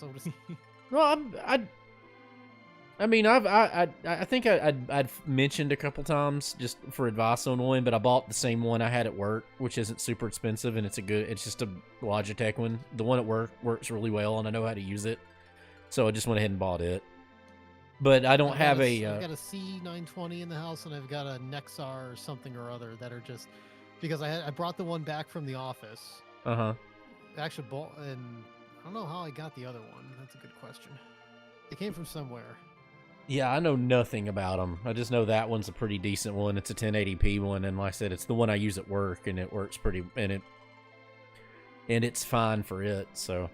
so to speak. Well, I mean, I think I'd mentioned a couple times just for advice on one, but I bought the same one I had at work, which isn't super expensive, and it's just a Logitech one. The one at work works really well, and I know how to use it, so I just went ahead and bought it. But I don't have I've got a C920 in the house, and I've got a Nexar or something or other that are just because I brought the one back from the office. uh-huh. Actually, and I don't know how I got the other one. That's a good question. It came from somewhere. Yeah, I know nothing about them. I just know that one's a pretty decent one. It's a 1080p one, and like I said, it's the one I use at work, and it works pretty, and it's fine for it. So,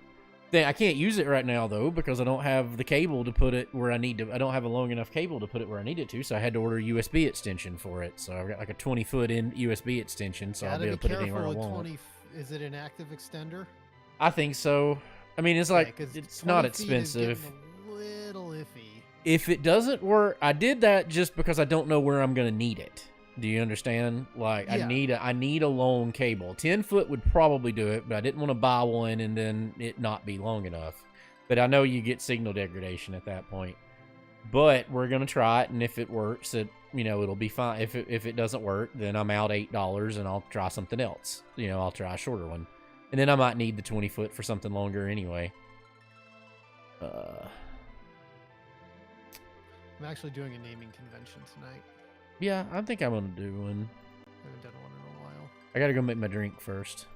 I can't use it right now though because I don't have the cable to put it where I need to. I don't have a long enough cable to put it where I need it to, so I had to order a USB extension for it. So I've got like a 20-foot in USB extension, so I'll be able to put it anywhere I want. Is it an active extender? I think so. I mean, it's like it's not 20 feet is expensive. getting a little iffy. If it doesn't work, I did that just because I don't know where I'm gonna need it. Do you understand? Like, yeah. I need a long cable. 10-foot would probably do it, but I didn't want to buy one and then it not be long enough. But I know you get signal degradation at that point. But we're gonna try it, and if it works, it'll be fine. If it doesn't work, then I'm out $8, and I'll try something else. I'll try a shorter one, and then I might need the 20-foot for something longer anyway. I'm actually doing a naming convention tonight. Yeah, I think I'm gonna do one. I haven't done one in a while. I gotta go make my drink first.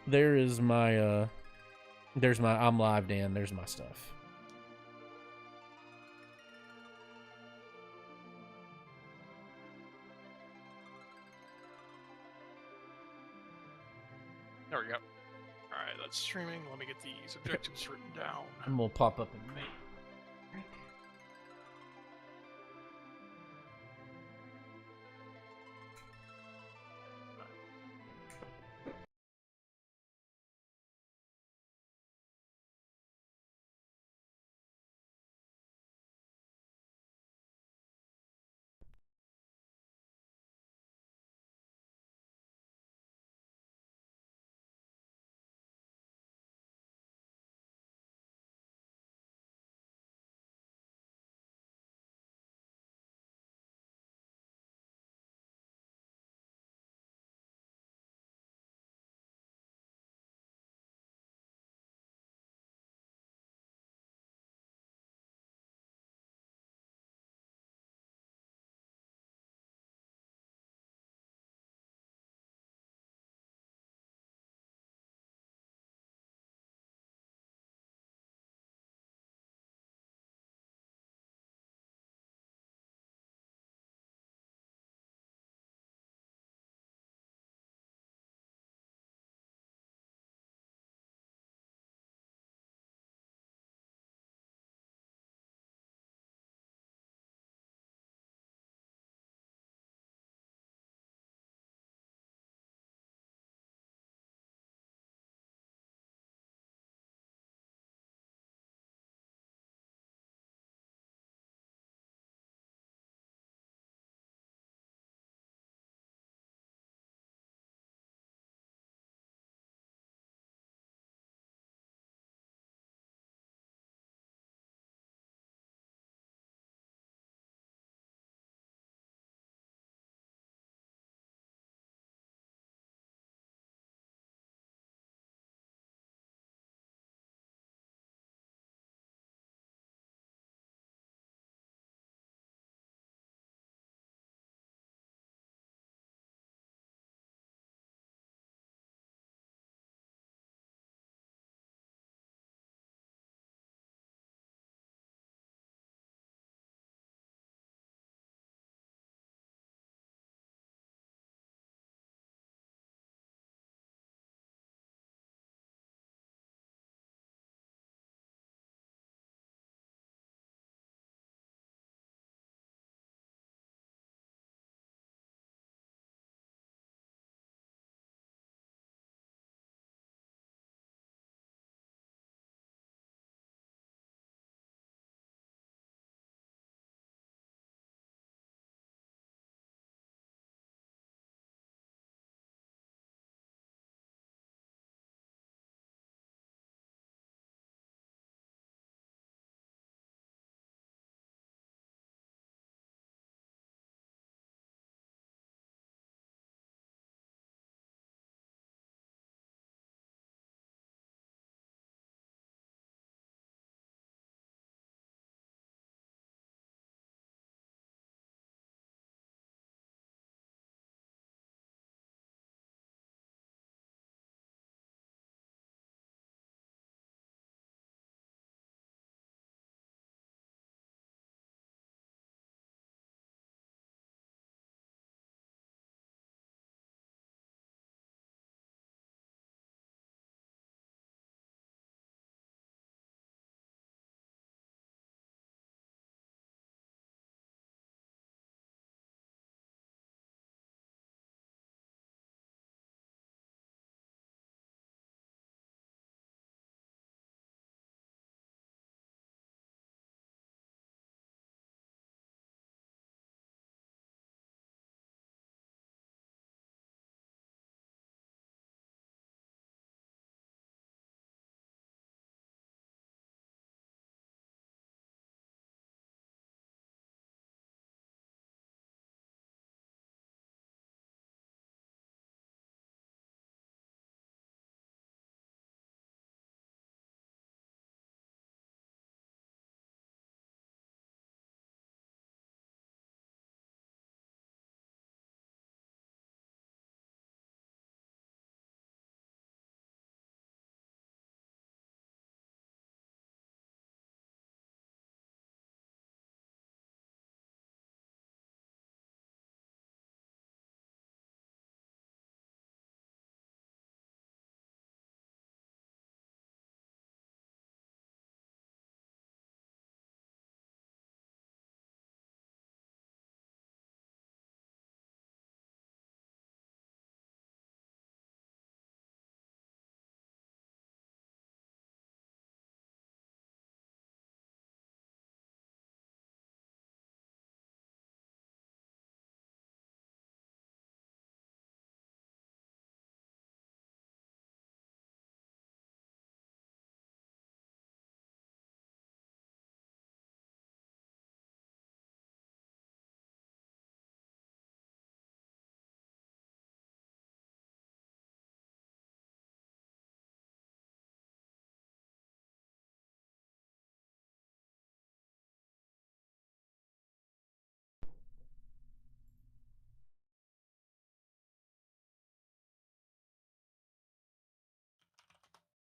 There's my I'm live, Dan. There's my stuff. There we go. Alright, that's streaming. Let me get these objectives written down. And we'll pop up in a minute.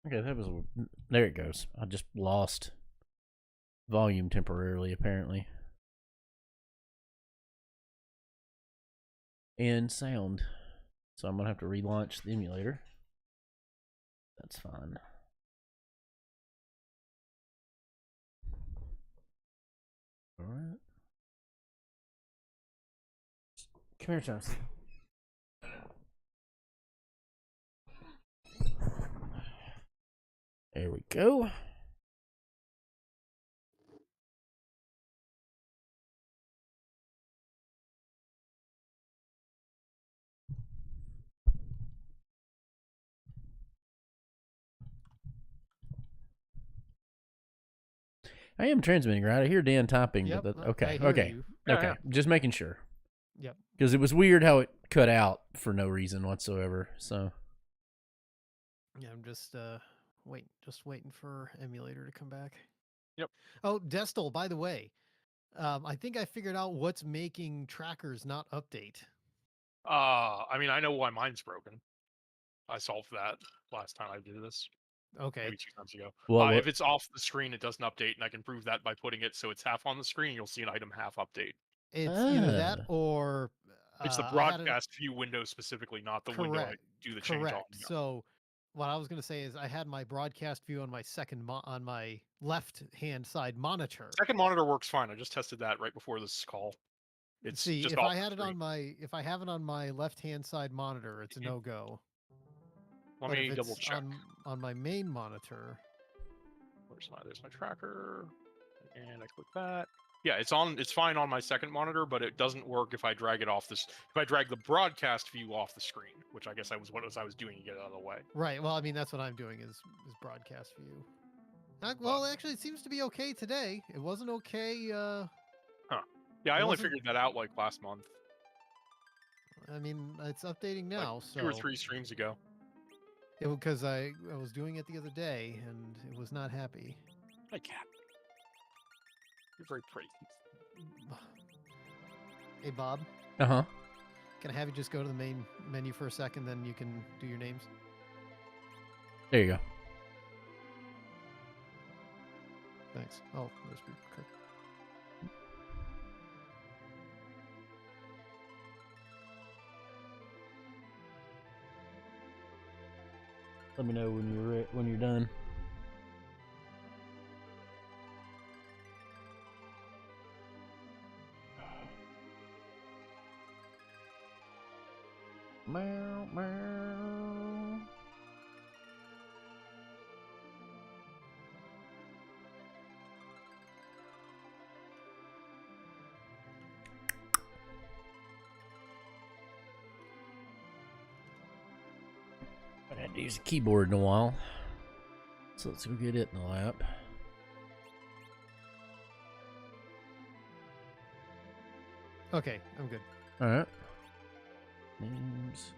Okay, that was... There it goes. I just lost volume temporarily, apparently. And sound. So I'm going to have to relaunch the emulator. That's fine. Alright. Come here, Chauncey. There we go. I am transmitting, right? I hear Dan typing. Yep, but I hear okay. you. Okay. Yeah. Just making sure. Yep. Because it was weird how it cut out for no reason whatsoever. So. Yeah, I'm just waiting for emulator to come back. Yep. Oh, Destel, by the way, I think I figured out what's making trackers not update. I mean, I know why mine's broken. I solved that last time I did this. Okay. Maybe 2 times ago. What? If it's off the screen, it doesn't update, and I can prove that by putting it so it's half on the screen. You'll see an item half update. It's either that or It's the I had it broadcast view window specifically, not the window I correct. do the change on. Correct. Yeah. So what I was going to say is I had my broadcast view on my on my left hand side monitor. Second monitor works fine. I just tested that right before this call. It's See, just if off I the had it screen. on my if I have it on my left hand side monitor, it's a no go. Let But me if double it's check. on my main monitor, There's my tracker, and I click that. Yeah, it's on. It's fine on my second monitor, but it doesn't work if I drag it off this. If I drag the broadcast view off the screen, which I guess I was doing to get it out of the way. right? Well, I mean that's what I'm doing is broadcast view. Well, actually, it seems to be okay today. It wasn't okay. Yeah, I it only wasn't- figured that out like last month, I mean, it's updating now, like so 2 or 3 streams ago. because I was doing it the other day and it was not happy. Hi, cat. You're very pretty. Hey, Bob. Uh-huh. Can I have you just go to the main menu for a second, then you can do your names? There you go. Thanks. Oh, there's okay. Let me know when you're done. Meow, meow. I hadn't used a keyboard in a while, so let's go get it in the lap. Okay, I'm good. All right. Names.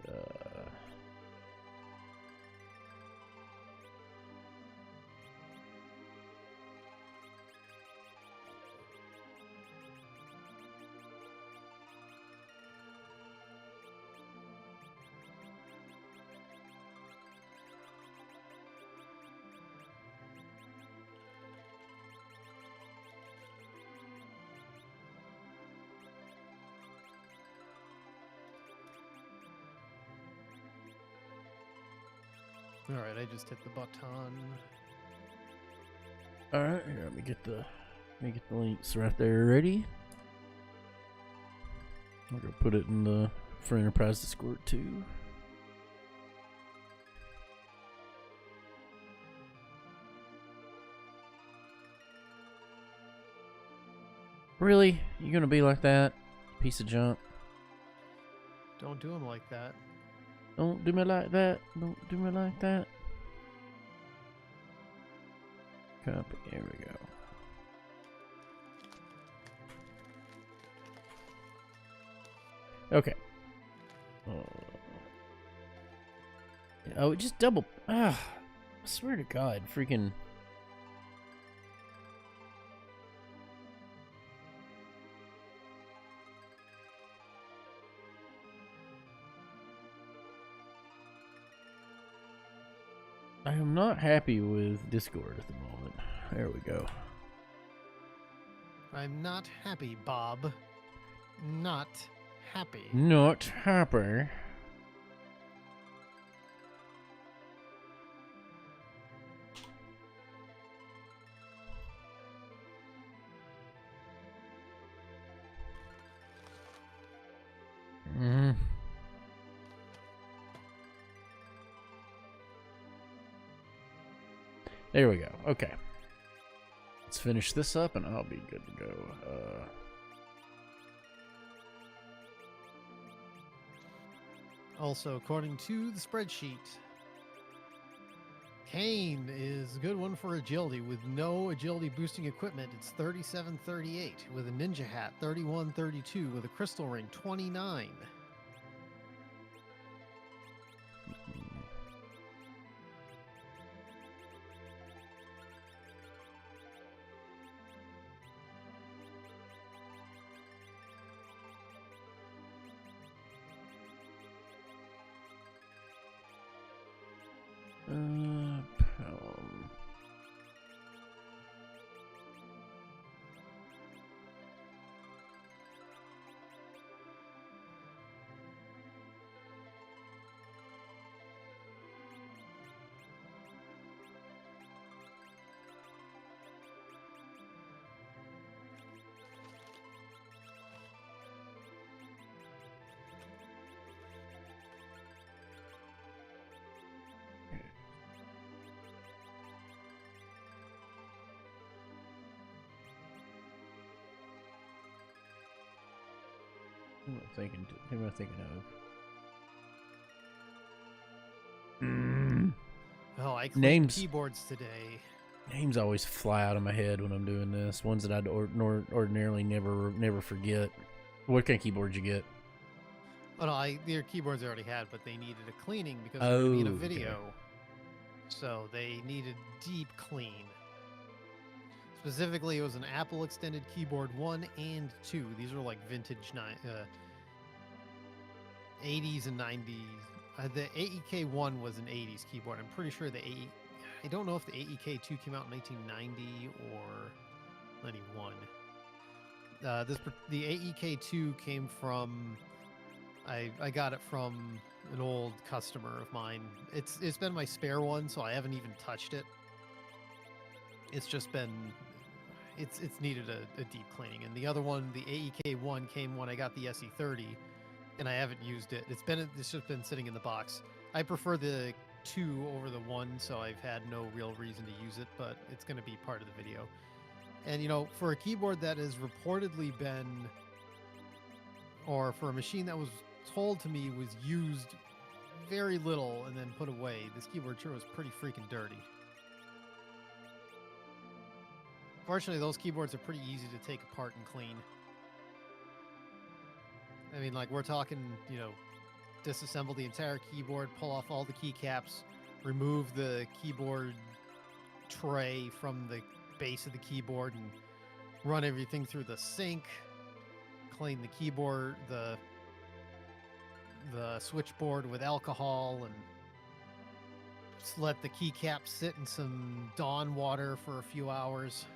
All right, I just hit the button. All right. Here, let me get the links right there ready. I'm gonna put it in the for Enterprise Discord too. Really? You gonna be like that? Piece of junk. Don't do them like that. Don't do me like that. Don't do me like that. Copy. Here we go. Okay. Oh, it just double. I swear to God, freaking. I am not not happy with Discord at the moment. There we go. I'm not happy, Bob. Not happy. Not happy. Mm. There we go. Okay. Let's finish this up and I'll be good to go. Also, according to the spreadsheet, Kane is a good one for agility. With no agility boosting equipment, it's 37-38. With a ninja hat, 31-32. With a crystal ring, 29. Pelham. Who am I thinking of? Oh, I cleaned Names. keyboards today. Names always fly out of my head when I'm doing this. Ones that I'd ordinarily never forget. What kind of keyboard you get? Oh no, their keyboards I already had, but they needed a cleaning because they're going to be in a okay. video. So they needed deep clean. Specifically, it was an Apple Extended Keyboard 1 and 2. These are like vintage 80s and 90s. The AEK1 was an 80s keyboard. I'm pretty sure I don't know if the AEK2 came out in 1990 or 91. The AEK2 came from... I got it from an old customer of mine. It's been my spare one, so I haven't even touched it. It's just been... It's needed a deep cleaning. And the other one, the AEK1, came when I got the SE30, and I haven't used it. It's just been sitting in the box. I prefer the 2 over the 1, so I've had no real reason to use it, but it's going to be part of the video. And, you know, for a keyboard that has reportedly been, or for a machine that was told to me was used very little and then put away, this keyboard sure was pretty freaking dirty. Fortunately, those keyboards are pretty easy to take apart and clean. I mean, like, we're talking, you know, disassemble the entire keyboard, pull off all the keycaps, remove the keyboard tray from the base of the keyboard, and run everything through the sink, clean the keyboard, the switchboard with alcohol, and just let the keycaps sit in some Dawn water for a few hours.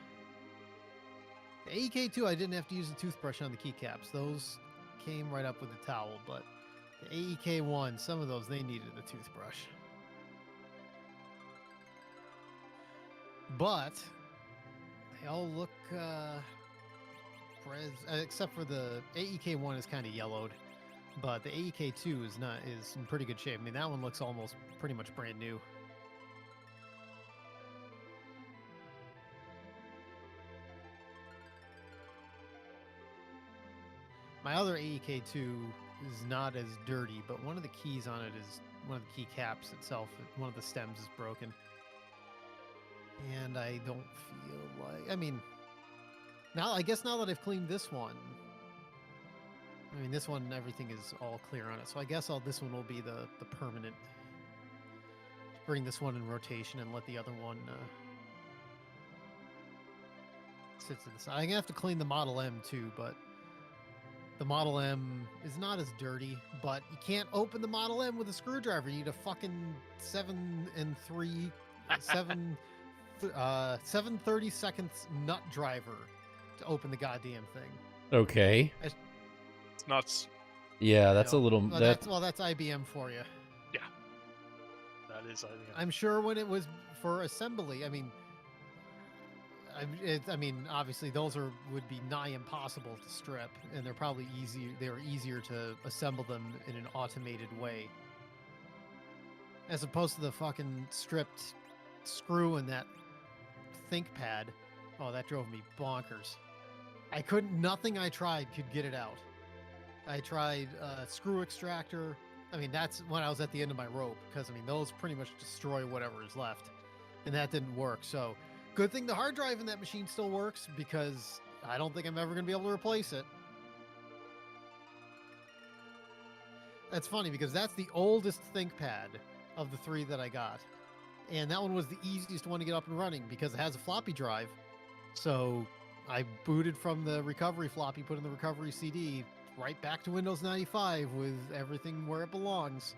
The AEK2, I didn't have to use a toothbrush on the keycaps. Those came right up with a towel, but the AEK1, some of those, they needed a toothbrush. But they all look, except for the AEK1 is kind of yellowed, but the AEK2 is in pretty good shape. I mean, that one looks almost pretty much brand new. My other AEK2 is not as dirty, but one of the keys on it is, one of the keycaps itself, one of the stems is broken. And I don't feel like, I mean, I guess now that I've cleaned this one, I mean, this one, everything is all clear on it. So I guess this one will be the permanent. Bring this one in rotation and let the other one sit to the side. I'm going to have to clean the Model M too, but the Model M is not as dirty, but you can't open the Model M with a screwdriver. You need a fucking 7 and 3 730 seconds nut driver to open the goddamn thing. Okay. It's nuts. Yeah, that's a little. Well, that's IBM for you. Yeah, that is IBM. I'm sure when it was for assembly, I mean, obviously those would be nigh impossible to strip, and they're probably easier. They were easier to assemble them in an automated way, as opposed to the fucking stripped screw in that ThinkPad. Oh, that drove me bonkers. I couldn't. Nothing I tried could get it out. I tried screw extractor. I mean, that's when I was at the end of my rope, because I mean those pretty much destroy whatever is left, and that didn't work. So. Good thing the hard drive in that machine still works, because I don't think I'm ever going to be able to replace it. That's funny, because that's the oldest ThinkPad of the 3 that I got. And that one was the easiest one to get up and running, because it has a floppy drive. So I booted from the recovery floppy, put in the recovery CD, right back to Windows 95 with everything where it belongs.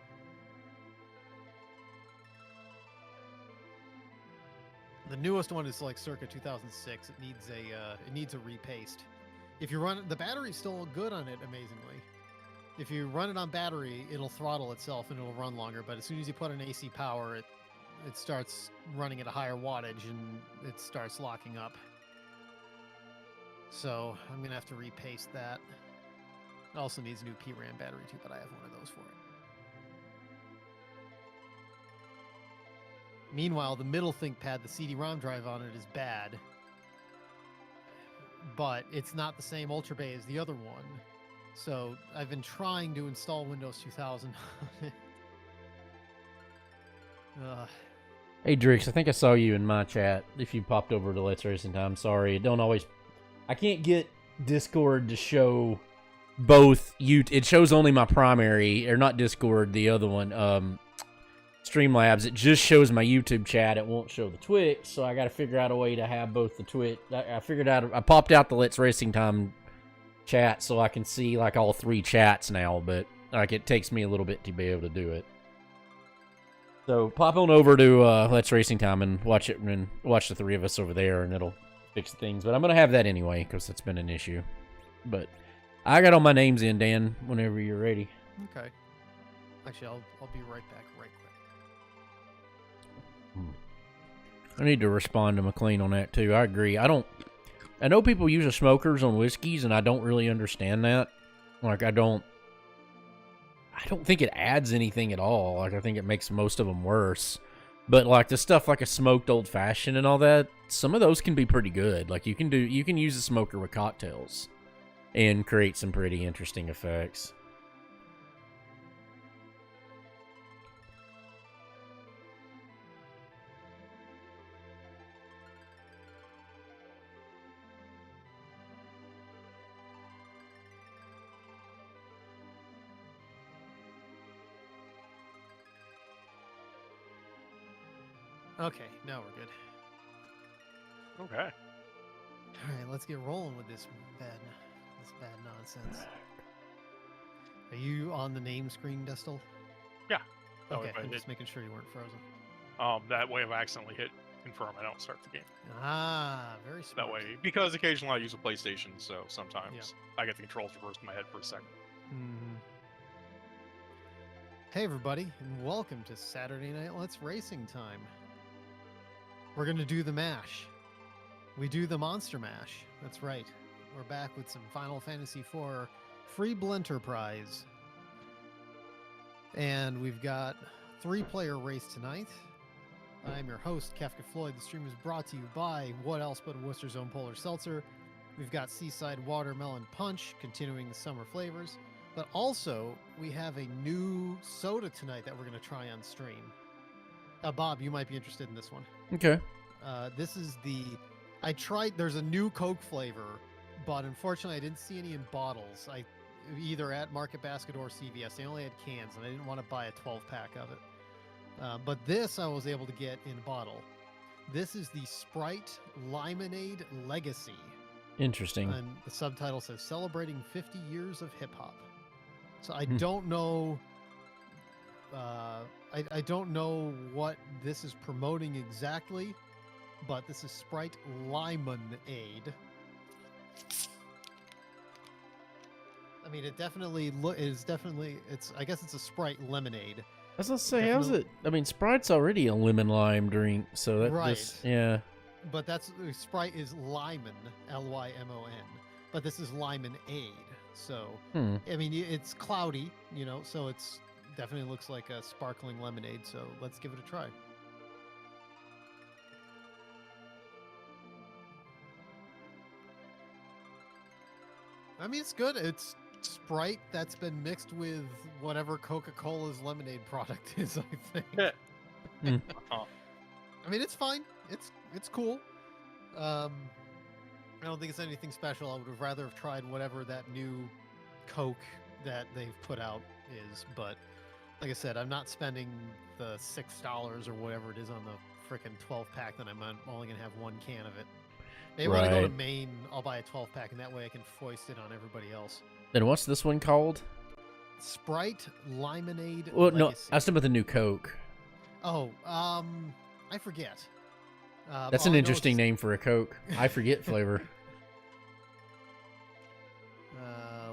The newest one is like circa 2006. It needs a repaste. If you run it, the battery's still good on it, amazingly. If you run it on battery, it'll throttle itself and it'll run longer. But as soon as you put an AC power, it starts running at a higher wattage and it starts locking up. So I'm gonna have to repaste that. It also needs a new PRAM battery too, but I have one of those for it. Meanwhile, the middle ThinkPad, the CD-ROM drive on it is bad, but it's not the same Ultra Bay as the other one. So I've been trying to install Windows 2000 on it. Hey, Drix, I think I saw you in my chat. If you popped over to Let's Racing Time, sorry. I can't get Discord to show both it shows only my primary, or not Discord, the other one, Streamlabs. It just shows my YouTube chat. It won't show the Twitch, so I got to figure out a way to have both the Twitch. I popped out the Let's Racing Time chat so I can see like all 3 chats now, but like it takes me a little bit to be able to do it. So pop on over to Let's Racing Time and watch it, and watch the 3 of us over there, and it'll fix things. But I'm gonna have that anyway because it's been an issue. But I got all my names in, Dan. Whenever you're ready. Okay. Actually, I'll be right back. Right quick. I need to respond to McLean on that too. I agree. I know people use the smokers on whiskeys, and I don't really understand that. Like, I don't think it adds anything at all. Like, I think it makes most of them worse. But like the stuff like a smoked old fashioned and all that, some of those can be pretty good. Like you can use a smoker with cocktails and create some pretty interesting effects. Okay, now we're good. Okay. All right, let's get rolling with this bad nonsense. Are you on the name screen, Destel? Yeah. Okay, I'm just making sure you weren't frozen. That way if I accidentally hit confirm, I don't start the game. Ah, very smart. That way, because occasionally I use a PlayStation, so sometimes I get the controls reversed in my head for a second. Mm-hmm. Hey everybody, and welcome to Saturday Night Let's Racing Time. We're going to do the mash. We do the Monster Mash. That's right. We're back with some Final Fantasy IV Free Blenterprise. And we've got 3-player race tonight. I'm your host, Kefka Floyd. The stream is brought to you by what else but Worcester's Own Polar Seltzer. We've got Seaside Watermelon Punch, continuing the summer flavors. But also, we have a new soda tonight that we're going to try on stream. Bob, you might be interested in this one. Okay. This is there's a new Coke flavor, but unfortunately I didn't see any in bottles. Either at Market Basket or CVS. They only had cans, and I didn't want to buy a 12-pack of it. But this I was able to get in a bottle. This is the Sprite Limonade Legacy. Interesting. And the subtitle says, Celebrating 50 Years of Hip-Hop. So I don't know I don't know what this is promoting exactly, but this is Sprite Limonade. I mean, it definitely I guess it's a Sprite lemonade. I was gonna say, how's it? I mean, Sprite's already a lemon lime drink, so that Right. yeah. But Sprite is Lyman, Lymon, but this is Limonade. So I mean, it's cloudy, so it's definitely looks like a sparkling lemonade. So let's give it a try. I mean, it's good. It's Sprite that's been mixed with whatever Coca-Cola's lemonade product is, I think. I mean, it's fine. It's cool. I don't think it's anything special. I would have rather have tried whatever that new Coke that they've put out is. But like I said, I'm not spending the $6 or whatever it is on the frickin' 12-pack that I'm only going to have one can of it. Maybe when I go to Maine, I'll buy a 12-pack, and that way I can foist it on everybody else. Then what's this one called? Sprite Limonade Well, Legacy. no, I was talking about the new Coke. Oh, I forget. That's an interesting name for a Coke. I forget flavor.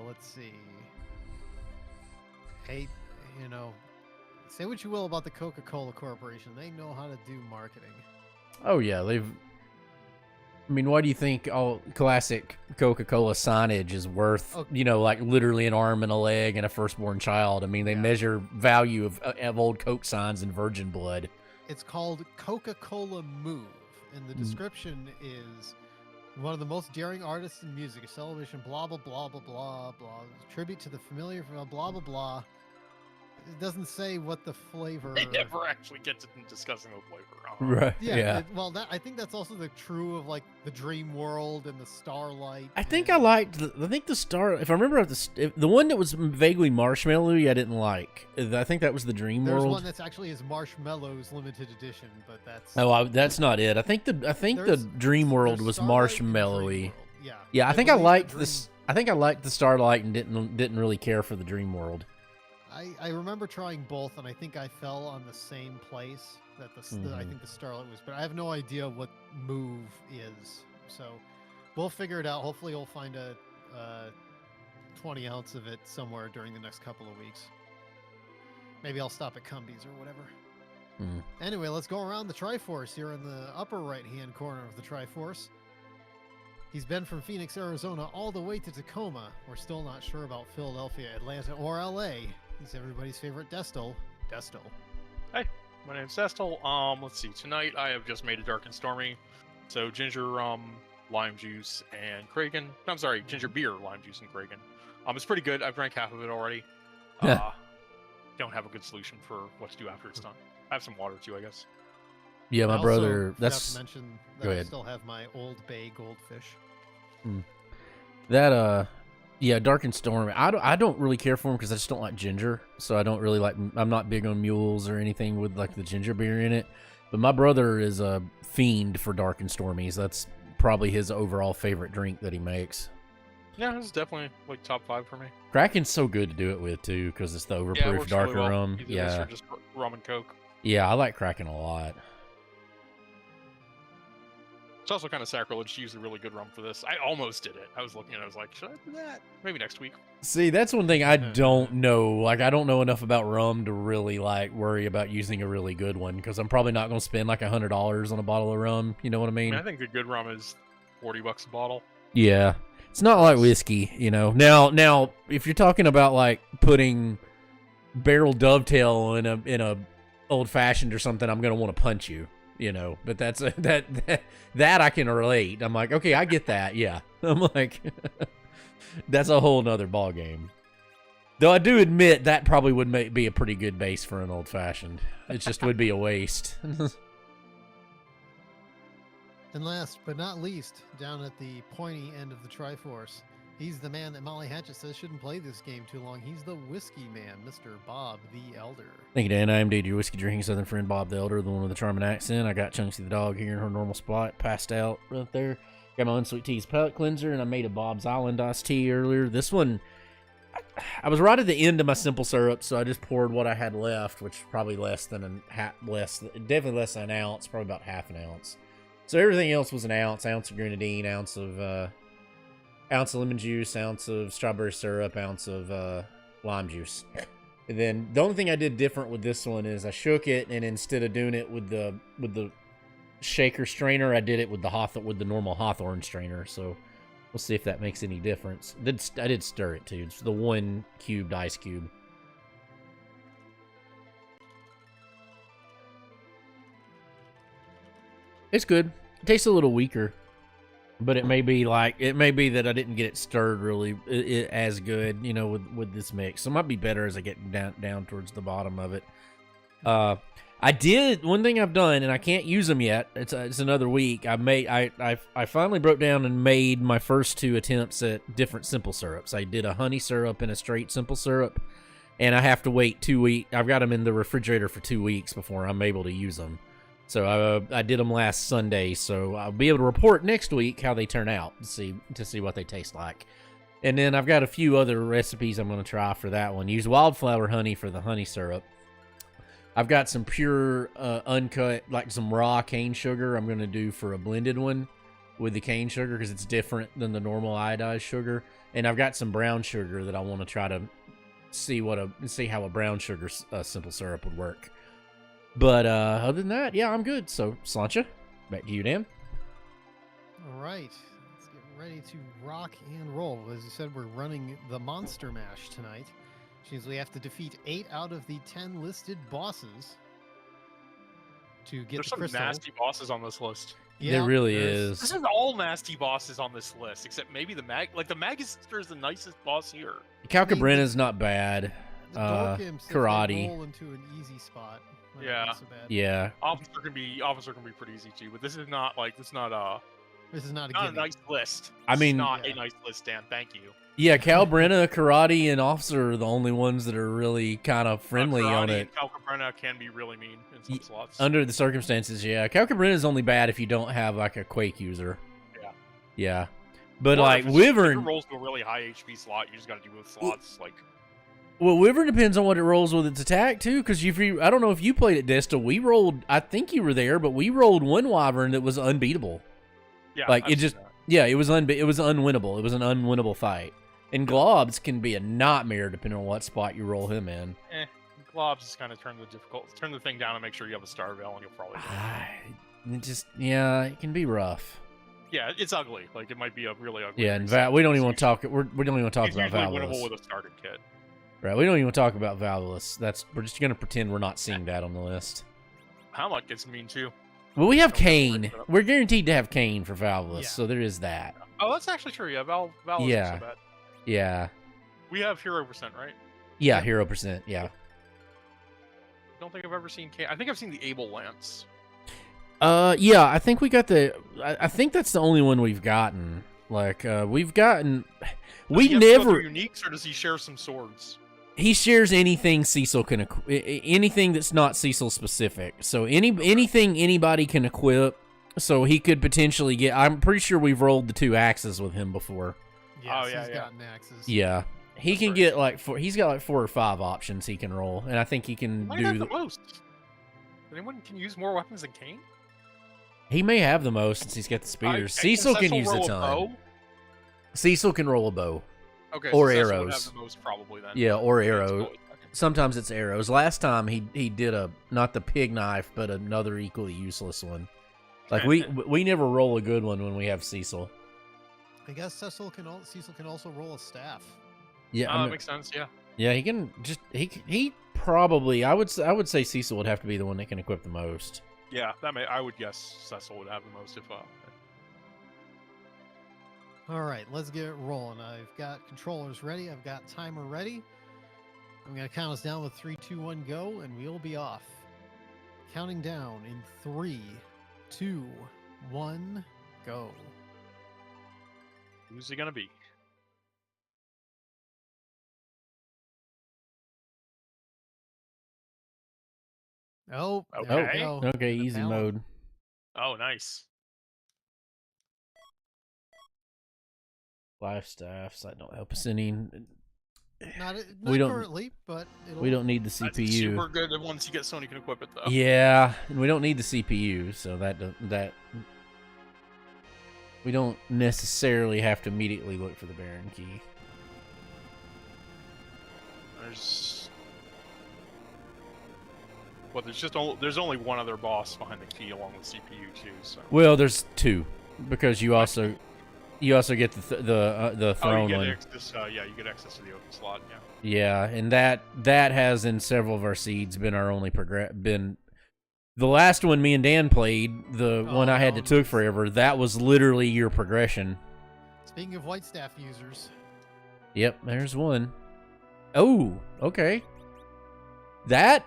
Let's see. Hey, say what you will about the Coca-Cola Corporation. They know how to do marketing. Oh, yeah. I mean, why do you think all classic Coca-Cola signage is worth, like literally an arm and a leg and a firstborn child? I mean, they measure value of old Coke signs in virgin blood. It's called Coca-Cola Move, and the description is one of the most daring artists in music, a celebration, blah, blah, blah, blah, blah, blah, tribute to the familiar, blah, blah, blah. It doesn't say what the flavor. They never actually get to discussing the flavor. Right. Yeah. I think that's also the true of like the Dream World and the Starlight. I think the Star. If I remember the one that was vaguely marshmallowy, I didn't like. I think that was the Dream World. There's one that's actually is Marshmallows limited edition, but that's. That's not it. I think the Dream World was marshmallowy. Yeah. Yeah. I think I liked this. I think I liked the Starlight and didn't really care for the Dream World. I remember trying both, and I think I fell on the same place that I think the Starlight was, but I have no idea what Move is. So we'll figure it out. Hopefully, we'll find a 20 ounce of it somewhere during the next couple of weeks. Maybe I'll stop at Cumbies or whatever. Anyway, let's go around the Triforce here in the upper right-hand corner of the Triforce. He's been from Phoenix, Arizona, all the way to Tacoma. We're still not sure about Philadelphia, Atlanta, or LA. He's everybody's favorite Destil. Hey, my name's Destil. Let's see. Tonight I have just made a dark and stormy. So ginger lime juice and Kraken. I'm sorry, ginger beer, lime juice and Kraken. It's pretty good. I've drank half of it already. Don't have a good solution for what to do after it's done. I have some water too, I guess. Yeah, my brother. That's to mention that go ahead. I still have my Old Bay goldfish. That yeah, dark and stormy. I don't really care for them because I just don't like ginger, so I don't really like. I'm not big on mules or anything with like the ginger beer in it. But my brother is a fiend for dark and stormies. That's probably his overall favorite drink that he makes. Yeah, it's definitely like top 5 for me. Kraken's so good to do it with too because it's the overproof darker really well. rum. Either this or just rum and Coke. Yeah, I like Kraken a lot. It's also kind of sacrilege to use a really good rum for this. I almost did it. I was looking and I was like, should I do that? Maybe next week. See, that's one thing I don't know. Like, I don't know enough about rum to really, like, worry about using a really good one because I'm probably not going to spend, like, $100 on a bottle of rum. You know what I mean? I think a good rum is $40 a bottle. Yeah. It's not like whiskey, you know. Now, if you're talking about, like, putting barrel dovetail in a old-fashioned or something, I'm going to want to punch you. You know, but that I can relate. I'm like, okay, I get that. Yeah, I'm like, that's a whole nother ball game. Though I do admit that probably would be a pretty good base for an old fashioned. It just would be a waste. And last but not least, down at the pointy end of the Triforce, he's the man that Molly Hatchet says shouldn't play this game too long. He's the whiskey man, Mr. Bob the Elder. Thank you, Dan. I am Dave, your whiskey drinking southern friend, Bob the Elder, the one with the charming accent. I got Chunksy the dog here in her normal spot, passed out right there. Got my Unsweet Tea's palate cleanser, and I made a Bob's Island iced tea earlier. This one, I was right at the end of my simple syrup, so I just poured what I had left, which is probably definitely less than an ounce, probably about half an ounce. So everything else was an ounce of grenadine, ounce of lemon juice, ounce of strawberry syrup, ounce of lime juice. And then the only thing I did different with this one is I shook it, and instead of doing it with the shaker strainer, I did it with the normal Hawthorne strainer. So we'll see if that makes any difference. I did stir it too. It's the 1 cubed ice cube. It's good. It tastes a little weaker, but it may be that I didn't get it stirred really as good, you know, with this mix. So it might be better as I get down towards the bottom of it. I did one thing I've done, and I can't use them yet. It's another week. I finally broke down and made my first 2 attempts at different simple syrups. I did a honey syrup and a straight simple syrup, and I have to wait 2 weeks. I've got them in the refrigerator for 2 weeks before I'm able to use them. So I did them last Sunday, so I'll be able to report next week how they turn out to see what they taste like. And then I've got a few other recipes I'm going to try for that one. Use wildflower honey for the honey syrup. I've got some pure uncut, like some raw cane sugar I'm going to do for a blended one with the cane sugar because it's different than the normal iodized sugar. And I've got some brown sugar that I want to try to see how a brown sugar simple syrup would work. But other than that, yeah, I'm good. So, Slancha, back to you, Dan. All right, let's get ready to rock and roll. As you said, we're running the Monster Mash tonight. Which means we have to defeat 8 out of the 10 listed bosses to get There's the some crystal. nasty bosses on this list. Yeah, there really This is. is all nasty bosses on this list, except maybe the Magister is the nicest boss here. Calcabrena's not bad. The Dork Imps, if they Karate. roll into an easy spot. might not be Yeah. so bad. Yeah. Officer can be pretty easy too, but this is not This is not a not a gimme. nice list. I mean- It's not Yeah. a nice list, Dan. Thank you. Yeah, Calbrenna, Karate, and Officer are the only ones that are really kind of friendly on Karate it. and Calcabrena can be really mean in some slots. Under the circumstances, yeah. Calcabrenna is only bad if you don't have, like, a Quake user. Yeah. Yeah. But, Or like, if it Wyvern... rolls to a really high HP slot, you just gotta deal with slots like. Well, Wyvern depends on what it rolls with its attack, too, because I don't know if you played at Desta, we rolled... I think you were there, but we rolled one Wyvern that was unbeatable. Yeah, Like, I've it seen just... that. Yeah, it was unwinnable. It was an unwinnable fight. And Globs can be a nightmare depending on what spot you roll him in. Globs just kind of turn the thing down and make sure you have a Star Veil, and you'll probably. It can be rough. Yeah, it's ugly. Like it might be a really ugly. Yeah, and reset. we don't even want to talk. We don't even want to talk It's about usually Valulus. winnable with a starter kit. Right, we don't even talk about Valulus. We're just gonna pretend we're not seeing that on the list. Hamlet gets mean too. Well, we have Don't bring Kane. it up. We're guaranteed to have Kane for Valulus, Yeah. so there is that. Oh, that's actually true. Yeah, Val isn't Yeah. so bad. Yeah, We have hero percent, right? yeah, Yep. hero percent. Yeah. Don't think I've ever seen Kane. I think I've seen the Able Lance. Yeah, I think we got I think that's the only one we've gotten. Like, we've gotten. We Does he have to go never. through uniques, or does he share some swords? He shares anything Cecil can anything that's not Cecil specific. So anything anybody can equip. So he could potentially get. I'm pretty sure we've rolled the 2 axes with him before. Yes, Oh, yeah, he's yeah. gotten axes. Yeah, he That's can very get true. like 4. He's got like 4 or 5 options he can roll, and I think he can Might do. have the most. Anyone can use more weapons than Kane? He may have the most since he's got the spears. Can Cecil can use a roll ton. bow? Cecil can roll a bow. Okay, Or so Cecil would arrows. have the most probably then. Yeah, or Yeah, it's arrows. cool. Sometimes it's arrows. Last time he did not the pig knife, but another equally useless one. Like we never roll a good one when we have Cecil. I guess Cecil can also roll a staff. Yeah, That makes sense. Yeah. yeah, he can just he probably I would say Cecil would have to be the one that can equip the most. Yeah, I would guess Cecil would have the most if. All right, let's get it rolling. I've got controllers ready. I've got timer ready. I'm going to count us down with 3, 2, 1, go, and we'll be off. Counting down in 3, 2, 1, go. Who's it gonna be? Oh, Okay. there we go. Okay, The easy balance. mode. Oh, nice. Life staffs that don't help us any. Not We don't- currently, but we don't need the That's CPU. super good. And once you get Sony can equip it though. Yeah, and we don't need the CPU, so that we don't necessarily have to immediately look for the Baron key. There's only one other boss behind the key along with CPU too. So. Well, there's two because you also get the throne you get one. access, you get access to the open slot. Yeah. Yeah, and that has in several of our seeds been our only been the last one me and Dan played, the one I had that took forever, that was literally your progression. Speaking of white staff users. Yep, there's one. Oh, okay. That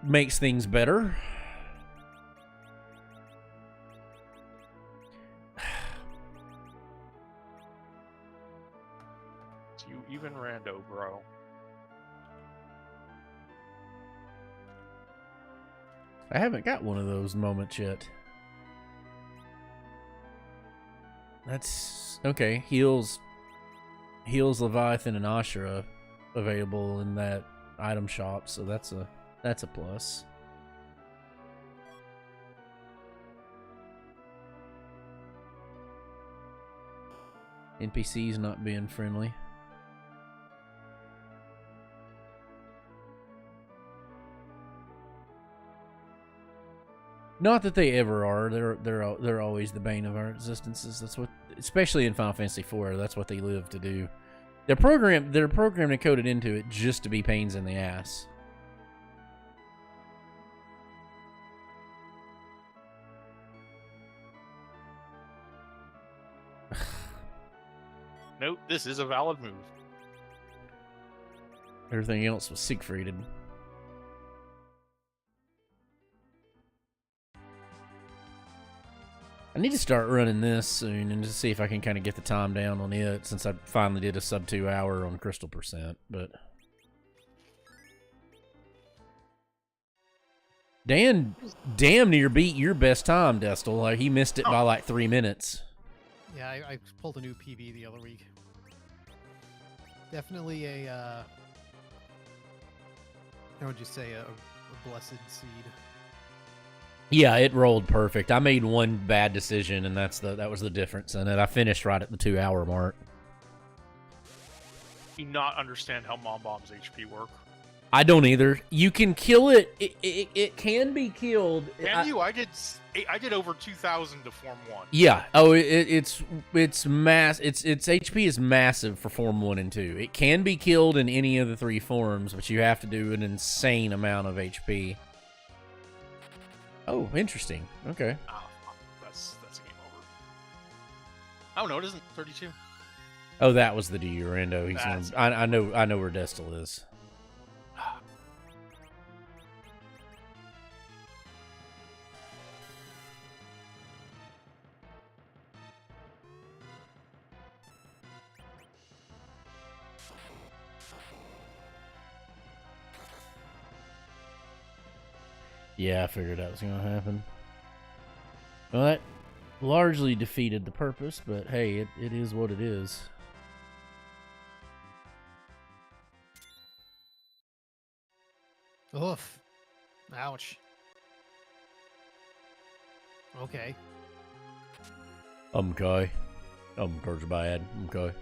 makes things better. It's you even rando, bro. I haven't got one of those moments yet. That's okay. Heals Leviathan and Ashura available in that item shop, so that's a plus. NPCs not being friendly. Not that they ever are. They're always the bane of our existences. That's what, especially in Final Fantasy IV, that's what they live to do. They're programmed and coded into it just to be pains in the ass. Nope, this is a valid move. Everything else was Siegfrieded. I need to start running this soon and just see if I can kind of get the time down on it, since I finally did a sub 2 hour on Crystal Percent, but Dan damn near beat your best time, Destel. Like, he missed it by like 3 minutes. Yeah, I pulled a new PB the other week. Definitely a, how would you say, a blessed seed. Yeah, it rolled perfect. I made one bad decision, and that was the difference in it. I finished right at the 2 hour mark. Do you not understand how Mom Bomb's HP work? I don't either. You can kill it. It can be killed. Can you? I did over 2,000 to Form 1. Yeah. Oh, it's mass. Its HP is massive for Form 1 and 2. It can be killed in any of the 3 forms, but you have to do an insane amount of HP. Oh, interesting. Okay. Oh, that's a game over. Oh no, it isn't 32. Oh, that was the Diurando. I know where Destel is. Yeah, I figured that was going to happen. Well, that largely defeated the purpose, but hey, it is what it is. Oof. Ouch. Okay. Okay. Towards bad. Okay.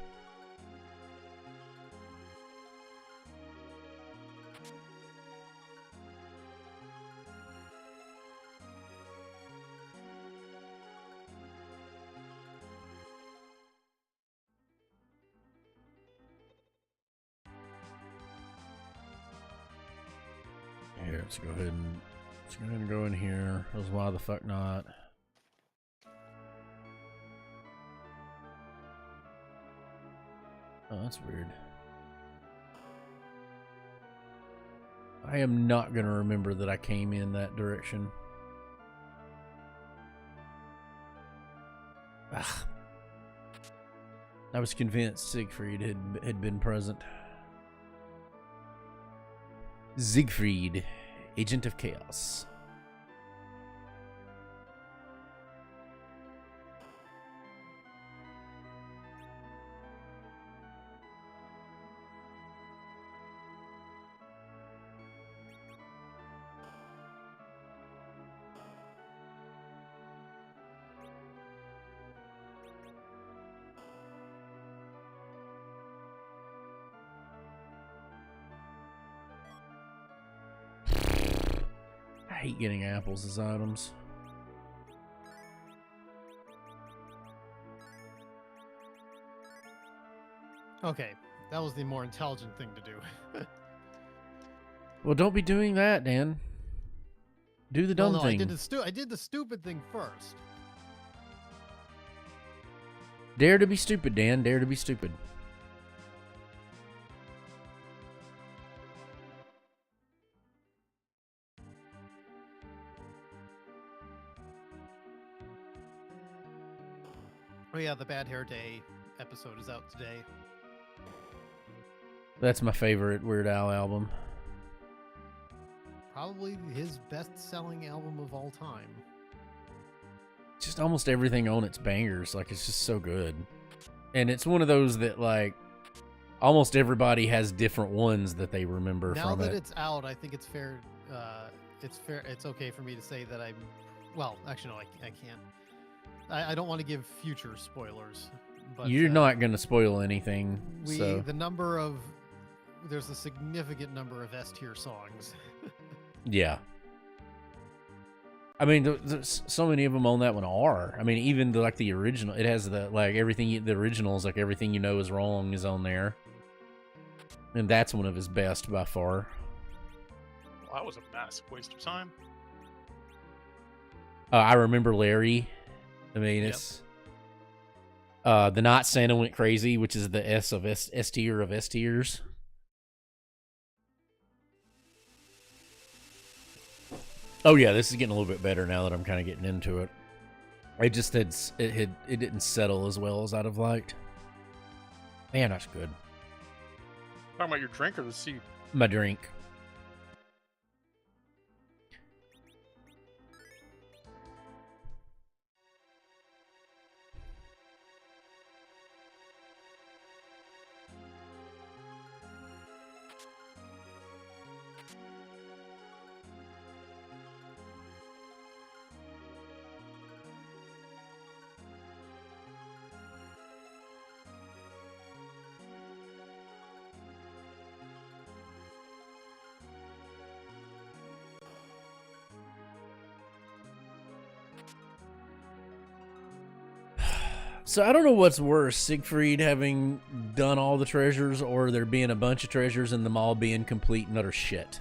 Here, let's go ahead and go in here. Because why the fuck not? Oh, that's weird. I am not going to remember that I came in that direction. Ugh. I was convinced Siegfried had been present. Siegfried, Agent of Chaos. hate getting apples as items. Okay, that was the more intelligent thing to do. Well, don't be doing that, Dan. Do the dumb no, thing. I did the stupid thing first. Dare to be stupid, Dan. Dare to be stupid. Oh yeah, the Bad Hair Day episode is out today. That's my favorite Weird Al album. Probably his best-selling album of all time. Just almost everything on it's bangers. Like, it's just so good. And it's one of those that, like, almost everybody has different ones that they remember now from it. Now that it's out, I think it's fair. It's okay for me to say that I'm. Well, actually, no, I can't. I don't want to give future spoilers. But you're not going to spoil anything. The number of. There's a significant number of S tier songs. Yeah. I mean, there's so many of them on that one are. I mean, even the original, it has the everything. The originals, like Everything You Know Is Wrong, is on there, and that's one of his best by far. Well, that was a massive waste of time. I Remember Larry. I mean, it's the Not Santa Went Crazy, which is the S tier of S tiers. Oh yeah, this is getting a little bit better now that I'm kind of getting into it. It just it didn't settle as well as I'd have liked. Man, that's good. Talking about your drink or the seed? My drink. So I don't know what's worse, Siegfried having done all the treasures or there being a bunch of treasures and them all being complete and utter shit.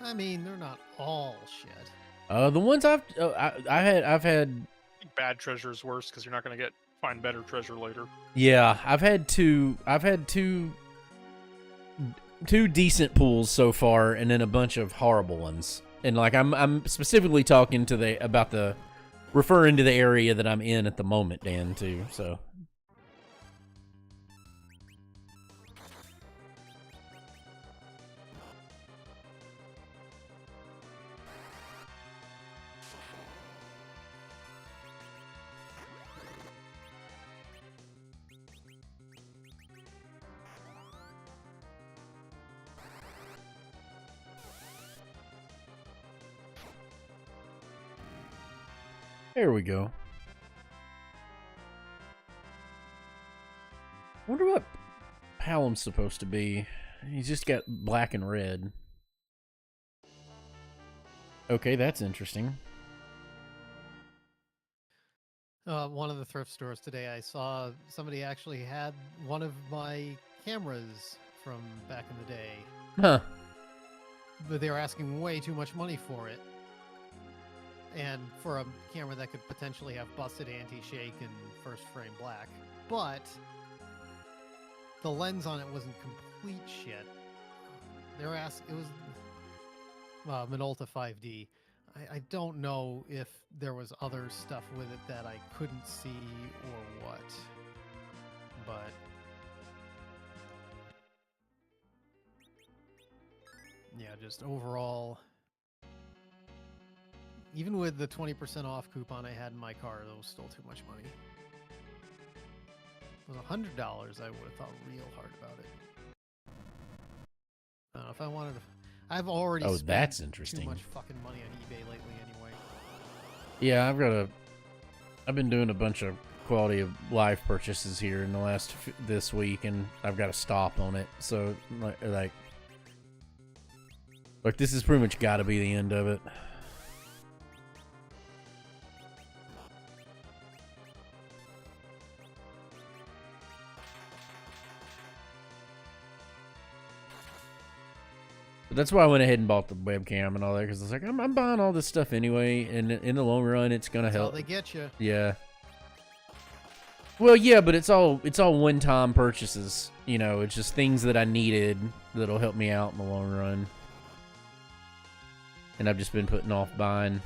I mean, they're not all shit. The ones I've had. I think bad treasure is worse because you're not going to find better treasure later. Yeah, I've had two decent pools so far, and then a bunch of horrible ones. And like I'm specifically talking referring to the area that I'm in at the moment, Dan, too. So. There we go. Wonder what Hallam's supposed to be. He's just got black and red. Okay, that's interesting. One of the thrift stores today, I saw somebody actually had one of my cameras from back in the day. Huh. But they were asking way too much money for it. And for a camera that could potentially have busted anti-shake and first frame black. But the lens on it wasn't complete shit. They were asking, it was Minolta 5D. I don't know if there was other stuff with it that I couldn't see or what. But yeah, just overall, even with the 20% off coupon I had in my car, that was still too much money. It was $100, I would have thought real hard about it. I don't know if I wanted to. I've already spent that's interesting. Too much fucking money on eBay lately anyway. Yeah, I've been doing a bunch of quality of life purchases here in the this week, and I've got to stop on it. So like this has pretty much got to be the end of it. But that's why I went ahead and bought the webcam and all that, because I was like, I'm buying all this stuff anyway, and in the long run, it's gonna help. They get you. Yeah. Well, yeah, but it's all one-time purchases. You know, it's just things that I needed that'll help me out in the long run. And I've just been putting off buying.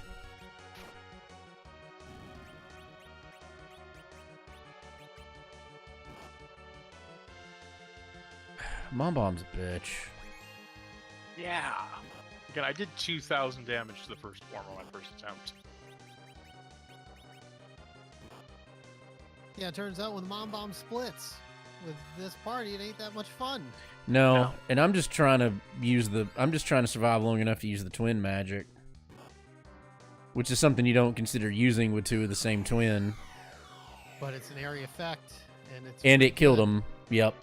Mom Bomb's a bitch. Yeah. Again, I did 2,000 damage to the first form on my first attempt. Yeah, it turns out when the Mom Bomb splits with this party, it ain't that much fun. No, and I'm just trying to survive long enough to use the twin magic. Which is something you don't consider using with two of the same twin. But it's an area effect, and it killed him. Yep.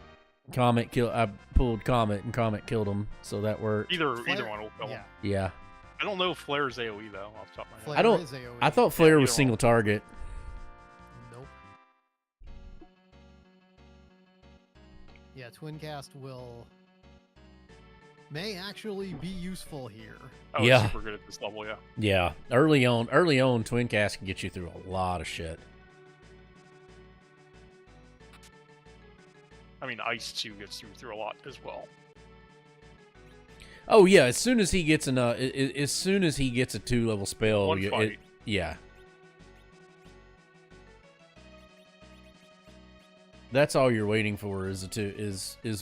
Comet kill. I pulled Comet, and Comet killed him, so that worked. Either one will kill him. Yeah. I don't know if Flare's AoE though, off the top of my head. I don't. I thought Flare was single target. Nope. Yeah, Twin Cast may actually be useful here. Oh, yeah. It's super good at this level, yeah. Yeah. Early on, Twin Cast can get you through a lot of shit. I mean, Ice 2 gets through a lot as well. Oh yeah, as soon as he gets a 2-level spell, yeah. That's all you're waiting for is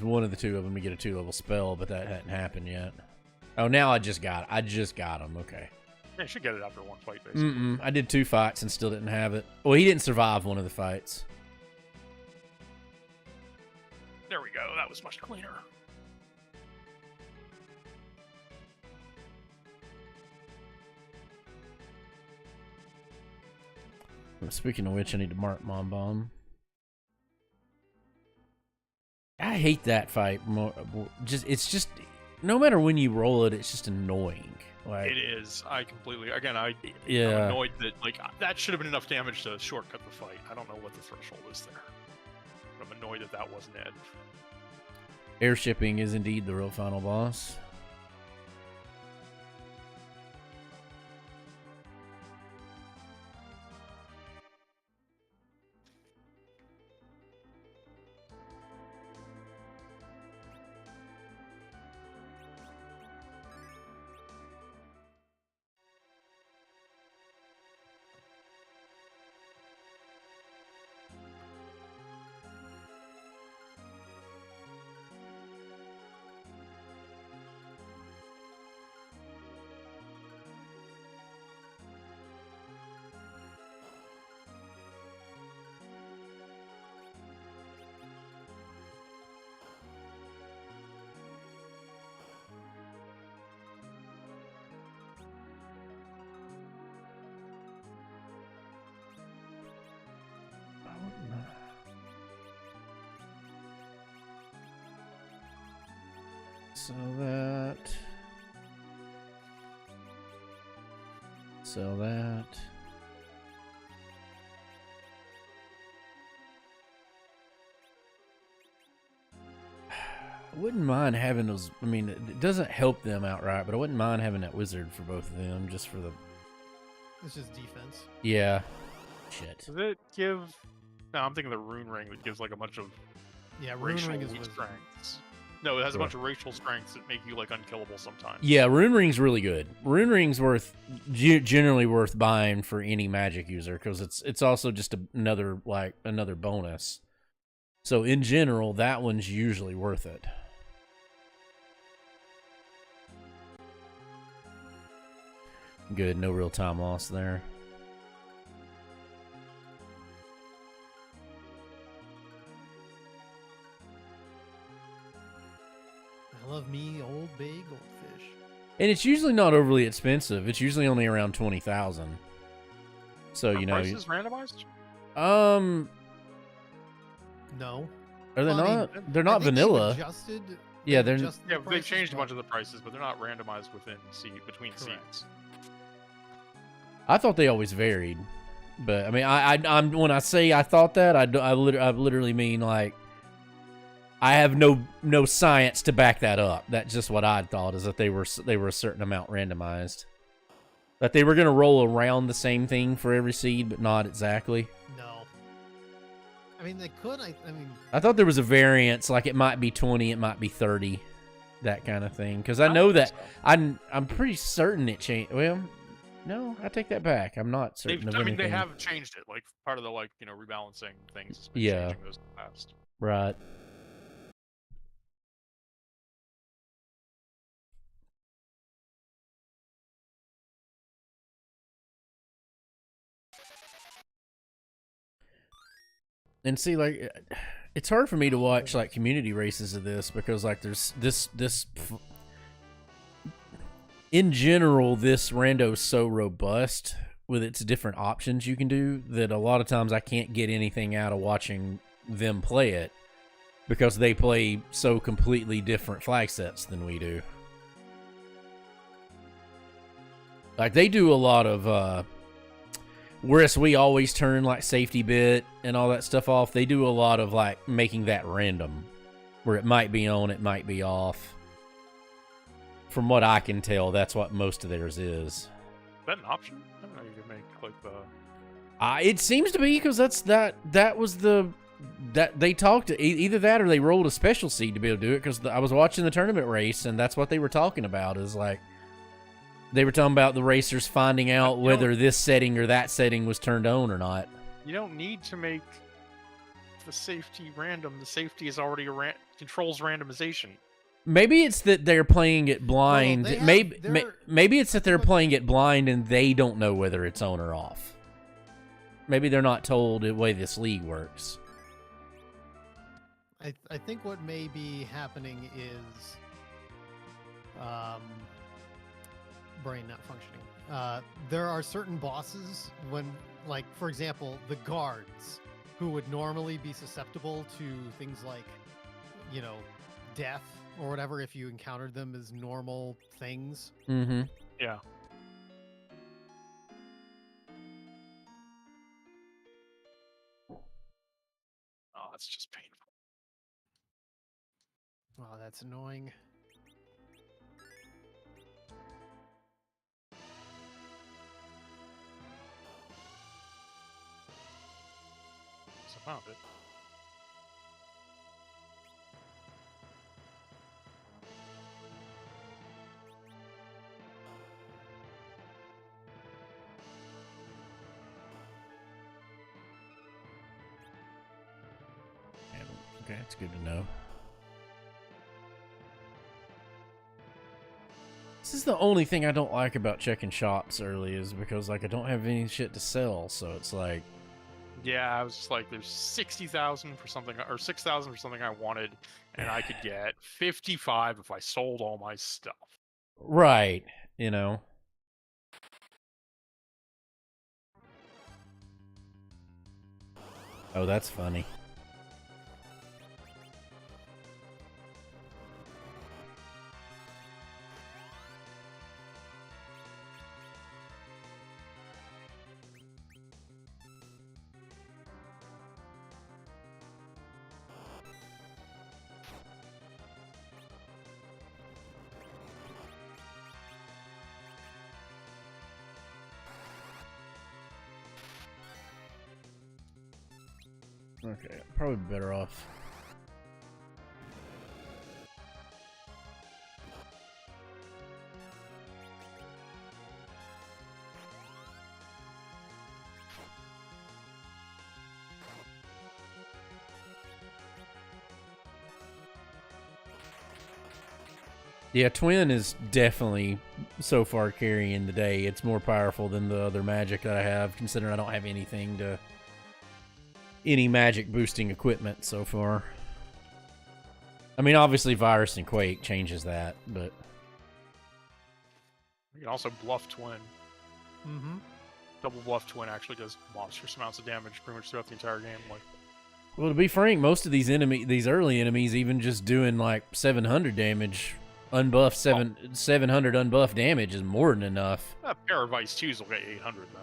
one of the two of them to get a 2-level spell, but that hadn't happened yet. Oh, now I just got him. Okay. Yeah, you should get it after one fight, basically. I did 2 fights and still didn't have it. Well, he didn't survive one of the fights. There we go. That was much cleaner. Speaking of which, I need to mark Mom Bomb. I hate that fight. It's just no matter when you roll it, it's just annoying. Like, it is. I'm yeah. annoyed that that should have been enough damage to shortcut the fight. I don't know what the threshold is there. But I'm annoyed that wasn't it. Airshipping is indeed the real final boss. Sell that. I wouldn't mind having those. I mean, it doesn't help them outright, but I wouldn't mind having that wizard for both of them, just for the. It's just defense. Yeah. Shit. Does it give? No, I'm thinking the rune ring that gives like a bunch of. Yeah, rune ring is strengths. No, it has a bunch of racial strengths that make you like unkillable sometimes. Yeah, Rune Ring's really good. Rune Ring's generally worth buying for any magic user because it's also just another bonus. So in general, that one's usually worth it. Good, no real time loss there. I love me old bay goldfish. And it's usually not overly expensive. It's usually only around 20,000. So you know, price is randomized. No. Are they Well, I mean, not? They're not I think vanilla. They've adjusted, Yeah, they've they're. adjusted the Yeah, they've prices, changed a but- bunch of the prices, but they're not randomized between Correct. seats. I thought they always varied, but I mean, I'm when I say I thought that, I literally mean like I have no science to back that up. That's just what I thought, is that they were a certain amount randomized, that they were gonna roll around the same thing for every seed, but not exactly. No. I mean, they could. I mean, I thought there was a variance, like it might be 20, it might be 30, that kind of thing. Because I know don't think that so. I'm pretty certain it changed. Well, no, I take that back. I'm not certain of I mean, anything. they have changed it. Like part of the rebalancing things. Has been Yeah. changing those in the past. Right. And see, like, it's hard for me to watch like community races of this because like there's this in general, this rando's so robust with its different options you can do that a lot of times I can't get anything out of watching them play it because they play so completely different flag sets than we do. Like they do a lot of whereas we always turn like safety bit and all that stuff off, they do a lot of like making that random where it might be on, it might be off. From what I can tell, that's what most of theirs is. Is that an option? I don't know. You can make like the. It seems to be because that was the that they talked either that or they rolled a special seed to be able to do it because I was watching the tournament race and that's what they were talking about is like they were talking about the racers finding out whether this setting or that setting was turned on or not. You don't need to make the safety random. The safety is already controls randomization. Maybe it's that they're playing it blind. Well, Maybe it's that they're playing it blind and they don't know whether it's on or off. Maybe they're not told the way this league works. I think what may be happening is brain not functioning. There are certain bosses when, like, for example, the guards who would normally be susceptible to things like, death or whatever if you encountered them as normal things. Mm-hmm. Yeah. Oh, that's just painful. Oh, that's annoying. So I found it. Okay, that's good to know. This is the only thing I don't like about checking shops early is because like I don't have any shit to sell, so it's like Yeah, I was just like, there's 60,000 for something, or 6,000 for something I wanted, and I could get 55 if I sold all my stuff. right, Oh, that's funny. Okay, probably better off. Yeah, Twin is definitely so far carrying the day. It's more powerful than the other magic that I have, considering I don't have any magic boosting equipment so far. I mean, obviously Virus and Quake changes that, but You can also bluff Twin. Mm-hmm. Double Bluff Twin actually does monstrous amounts of damage pretty much throughout the entire game. Like, well, to be frank, most of these early enemies, even just doing like 700 damage, unbuffed 700 unbuffed damage is more than enough. a pair of Ice 2s will get 800 though.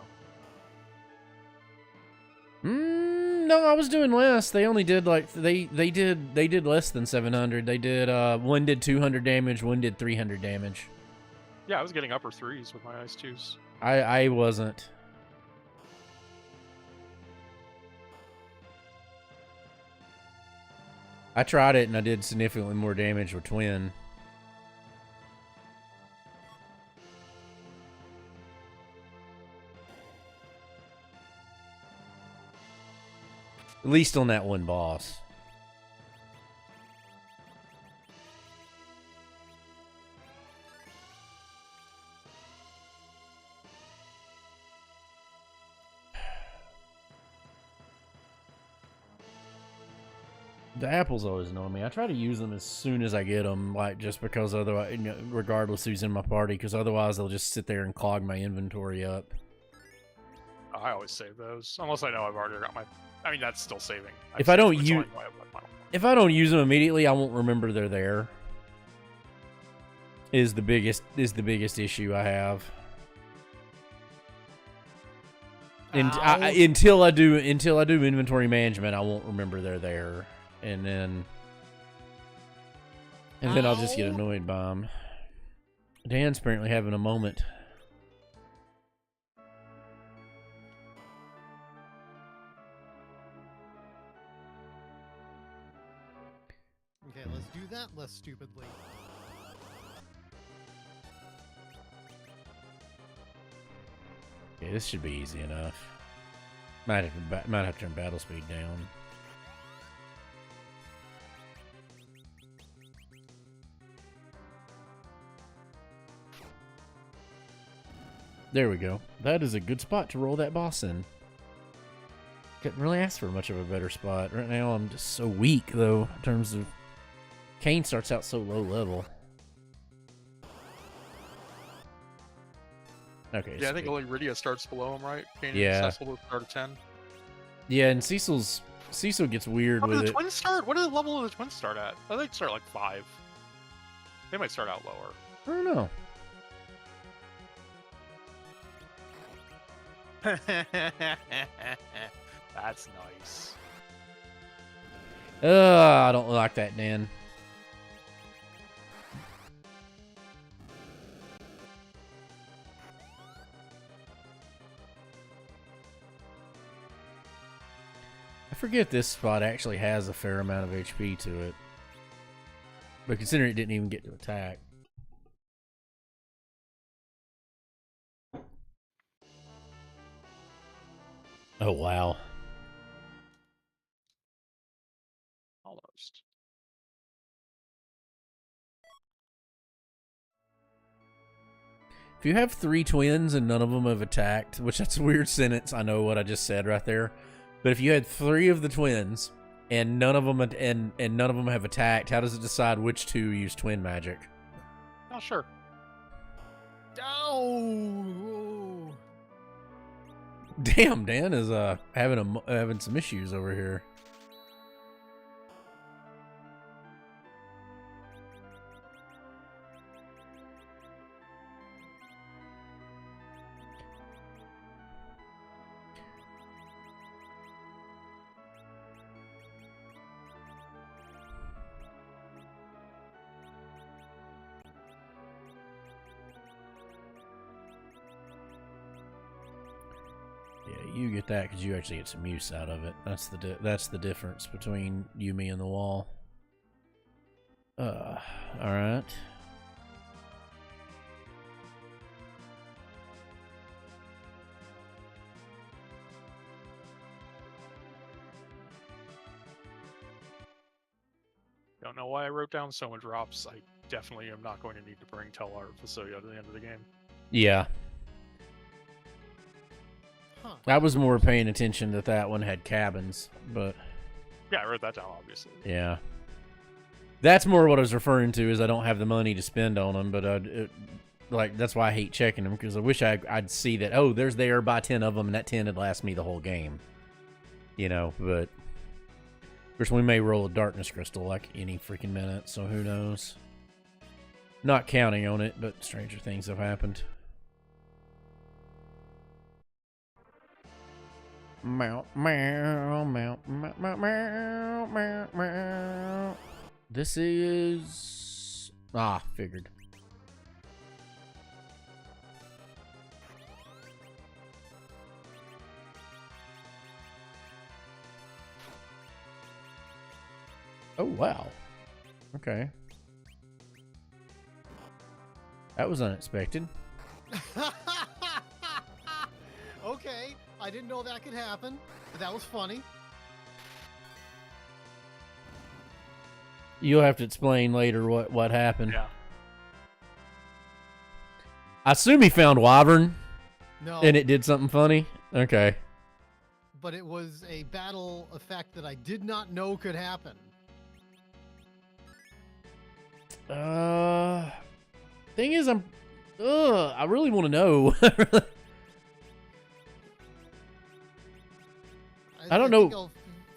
No, I was doing less. They only did like they did less than 700. They did one did 200 damage, one did 300 damage. Yeah, I was getting upper 3s with my Ice 2s. I wasn't. I tried it and I did significantly more damage with Twin. At least on that one boss. The apples always annoy me. I try to use them as soon as I get them, like just because otherwise, you know, regardless who's in my party, because otherwise they'll just sit there and clog my inventory up. I always save those, unless I know I've already got my. I mean, that's still saving. If I don't use them immediately, I won't remember they're there. Is the biggest issue I have. And until I do inventory management, I won't remember they're there, and then I'll just get annoyed by them. Dan's apparently having a moment. Okay, let's do that less stupidly. Okay, this should be easy enough. Might have to turn battle speed down. There we go. That is a good spot to roll that boss in. Couldn't really ask for much of a better spot. Right now I'm just so weak, though, in terms of... Kane starts out so low level. Okay. Yeah, I think only Rydia starts below him, right? Kane Yeah. Cecil will start at 10. Yeah, and Cecil gets weird What with did the it. twins start? What did the level of the twins start at? I think they start like 5. They might start out lower. I don't know. That's nice. I don't like that, Dan. I forget this spot actually has a fair amount of HP to it. But considering it didn't even get to attack. Oh, wow. Almost. If you have 3 twins and none of them have attacked, which that's a weird sentence, I know what I just said right there. But if you had 3 of the twins and none of them have attacked, how does it decide which 2 use twin magic? Oh, sure. Oh! Damn, Dan is having some issues over here. Yeah, you get that because you actually get some use out of it. That's the difference between you, me, and the wall. All right. Don't know why I wrote down Soma drops. I definitely am not going to need to bring Telar Fasoya to the end of the game. Yeah. Huh. I was more paying attention that one had cabins, but Yeah, I wrote that down, obviously. yeah. That's more what I was referring to, is I don't have the money to spend on them, but like that's why I hate checking them, because I wish I'd see that, oh, there's there buy 10 of them and that 10 would last me the whole game, you know. But of course we may roll a darkness crystal like any freaking minute, so who knows. Not counting on it, but stranger things have happened. Meow, meow, meow, meow, meow, meow, meow, meow. This is... figured. Oh, wow. Okay. That was unexpected. Okay, I didn't know that could happen, but that was funny. You'll have to explain later what happened. Yeah. I assume he found Wyvern. No. And it did something funny? Okay. But it was a battle effect that I did not know could happen. Thing is, I really want to know. I don't know.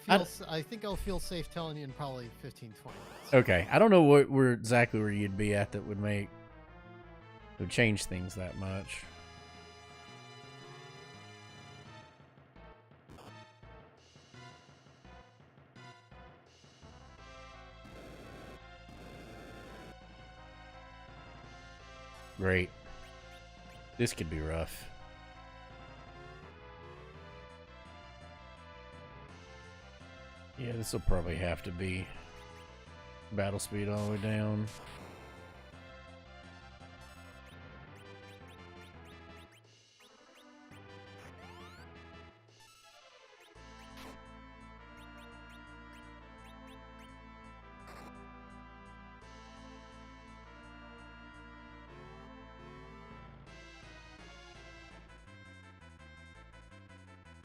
I think I'll feel safe telling you in probably 15, 20 minutes. Okay, I don't know where exactly where you'd be at that would change things that much. Great. This could be rough. Yeah, this will probably have to be battle speed all the way down.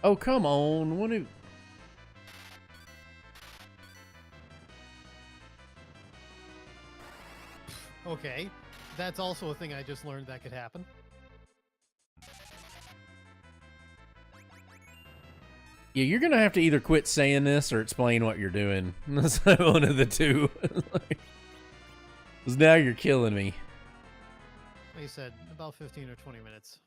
Oh, come on. What do... Okay, that's also a thing I just learned that could happen. Yeah, you're gonna have to either quit saying this or explain what you're doing. That's one of the two. Because now you're killing me. Like I said, about 15 or 20 minutes.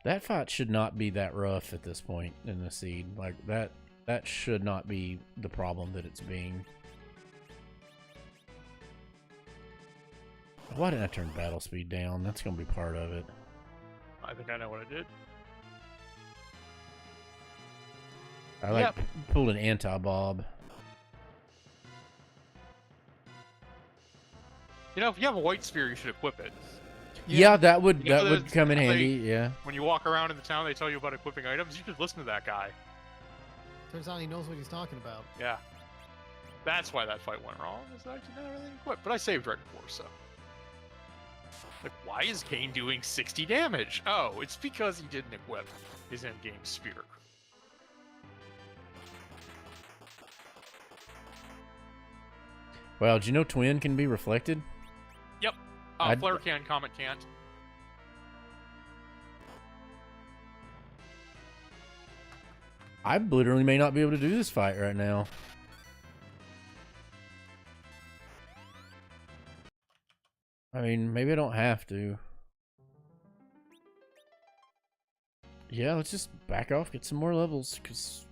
That fight should not be that rough at this point in the seed. Like, that should not be the problem that it's being. Why didn't I turn battle speed down? That's going to be part of it. I think I know what I did. I like pulled an anti-bob. You know, if you have a white spear, you should equip it. Yeah, that would You know, that would come in handy. Yeah. When you walk around in the town, they tell you about equipping items. You should listen to that guy. Turns out he knows what he's talking about. Yeah. That's why that fight went wrong. Is I didn't have everything equipped, but I saved right before, so. Like, why is Kane doing 60 damage? Oh, it's because he didn't equip his endgame spear. Well, did you know Twin can be reflected? Yep. Flare can, Comet can't. I literally may not be able to do this fight right now. I mean, maybe I don't have to. Yeah, let's just back off, get some more levels, because...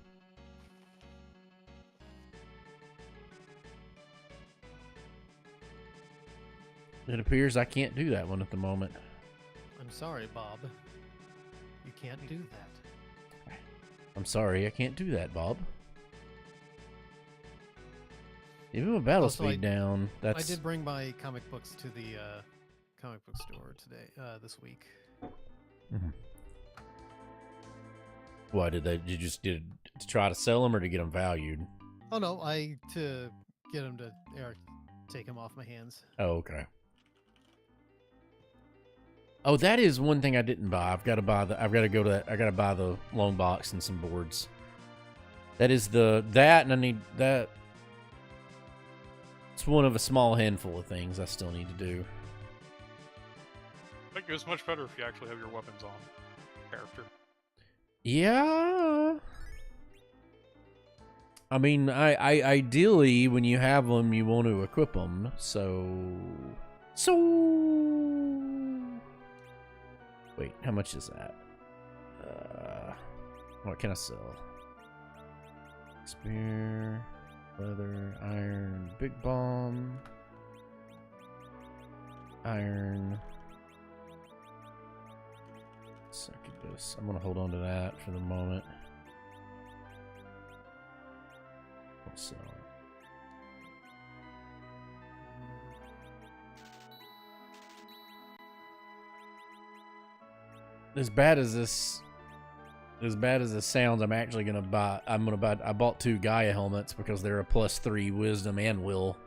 It appears I can't do that one at the moment. I'm sorry, Bob. You can't do that. I'm sorry, I can't do that, Bob. Even with battle Also, speed down, I that's... did bring my comic books to the comic book store today, this week. Mhm. Why did they? You just did it to try to sell them or to get them valued? Oh no, to get them to take them off my hands. Oh, okay. Oh, that is one thing I didn't buy. I've got to buy the. I've got to go to that. I got to buy the long box and some boards. That is that, and I need that. It's one of a small handful of things I still need to do. I think it's much better if you actually have your weapons on character. Yeah. I mean, I ideally when you have them, you want to equip them. So. Wait, how much is that? What can I sell? Spear, leather, iron, big bomb, iron. Succubus. I'm gonna hold on to that for the moment. I'll sell. As bad as this sounds, I'm actually gonna buy. I bought 2 Gaia helmets because they're a +3 wisdom and will,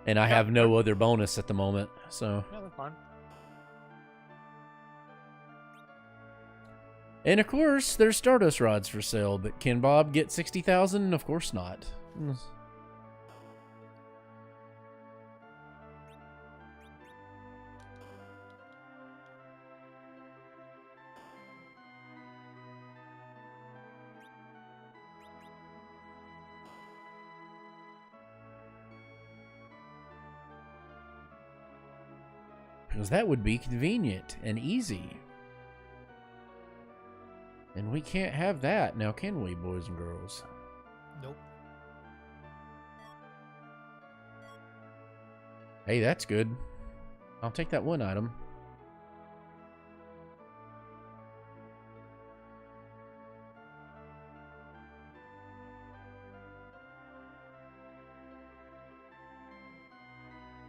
and I have no other bonus at the moment. So Yeah, that's fine. And of course, there's Stardust rods for sale, but can Bob get 60,000? Of course not. Because that would be convenient and easy. And we can't have that now, can we, boys and girls? Nope. Hey, that's good. I'll take that one item.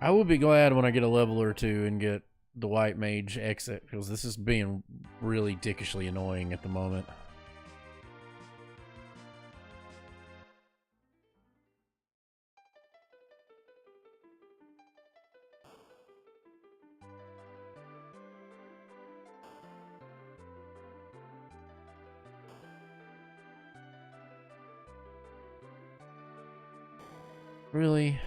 I will be glad when I get a level or 2 and get the white mage exit, because this is being really dickishly annoying at the moment. Really?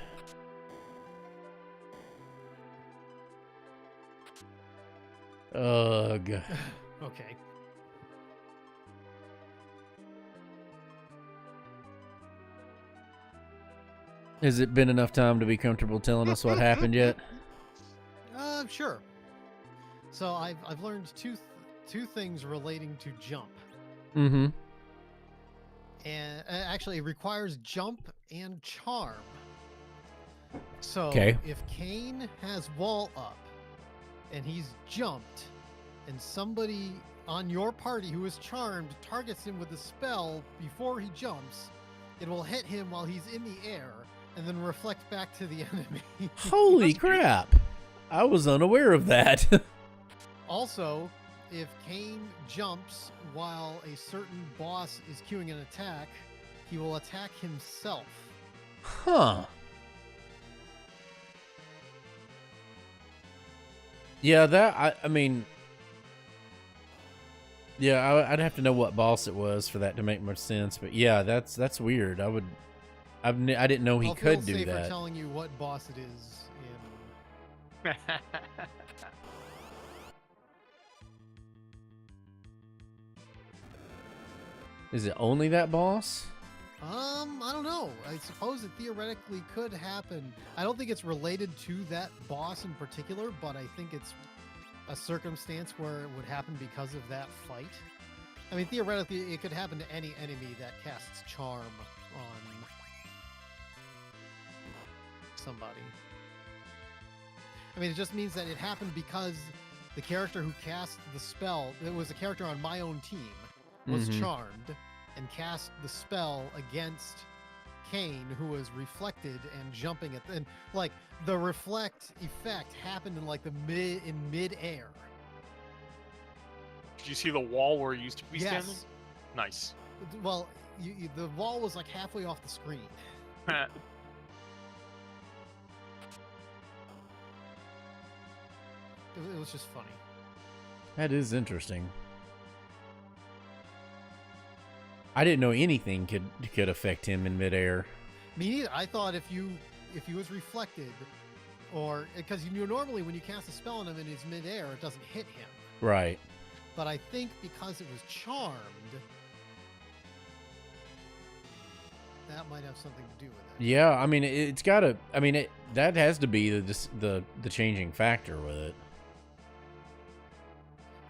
Ugh. Okay. Has it been enough time to be comfortable telling us what happened yet? Sure. So I've learned two things relating to jump. Mm-hmm. And actually, it requires jump and charm. So Okay. if Kane has wall up and he's jumped, and somebody on your party who is charmed targets him with a spell before he jumps, it will hit him while he's in the air and then reflect back to the enemy. Holy crap! I was unaware of that. Also, if Kane jumps while a certain boss is queuing an attack, he will attack himself. Huh. Yeah, that, I mean... Yeah, I'd have to know what boss it was for that to make much sense, but yeah, that's weird. I didn't know he could do safer that. Telling you what boss it is in. Is it only that boss? I don't know. I suppose it theoretically could happen. I don't think it's related to that boss in particular, but I think it's a circumstance where it would happen because of that fight. I mean, theoretically, it could happen to any enemy that casts charm on somebody. I mean, it just means that it happened because the character who cast the spell, it was a character on my own team, was charmed and cast the spell against Kane, who was reflected and jumping at and like the reflect effect happened in like mid-air. Did you see the wall where you used to be standing? Yes. Nice. Well, the wall was like halfway off the screen. It was just funny. That is interesting. I didn't know anything could affect him in midair. Me neither. I thought if he was reflected, or because normally when you cast a spell on him and he's midair, it doesn't hit him. Right. But I think because it was charmed, that might have something to do with it. Yeah, I mean it's got to. I mean that has to be the changing factor with it.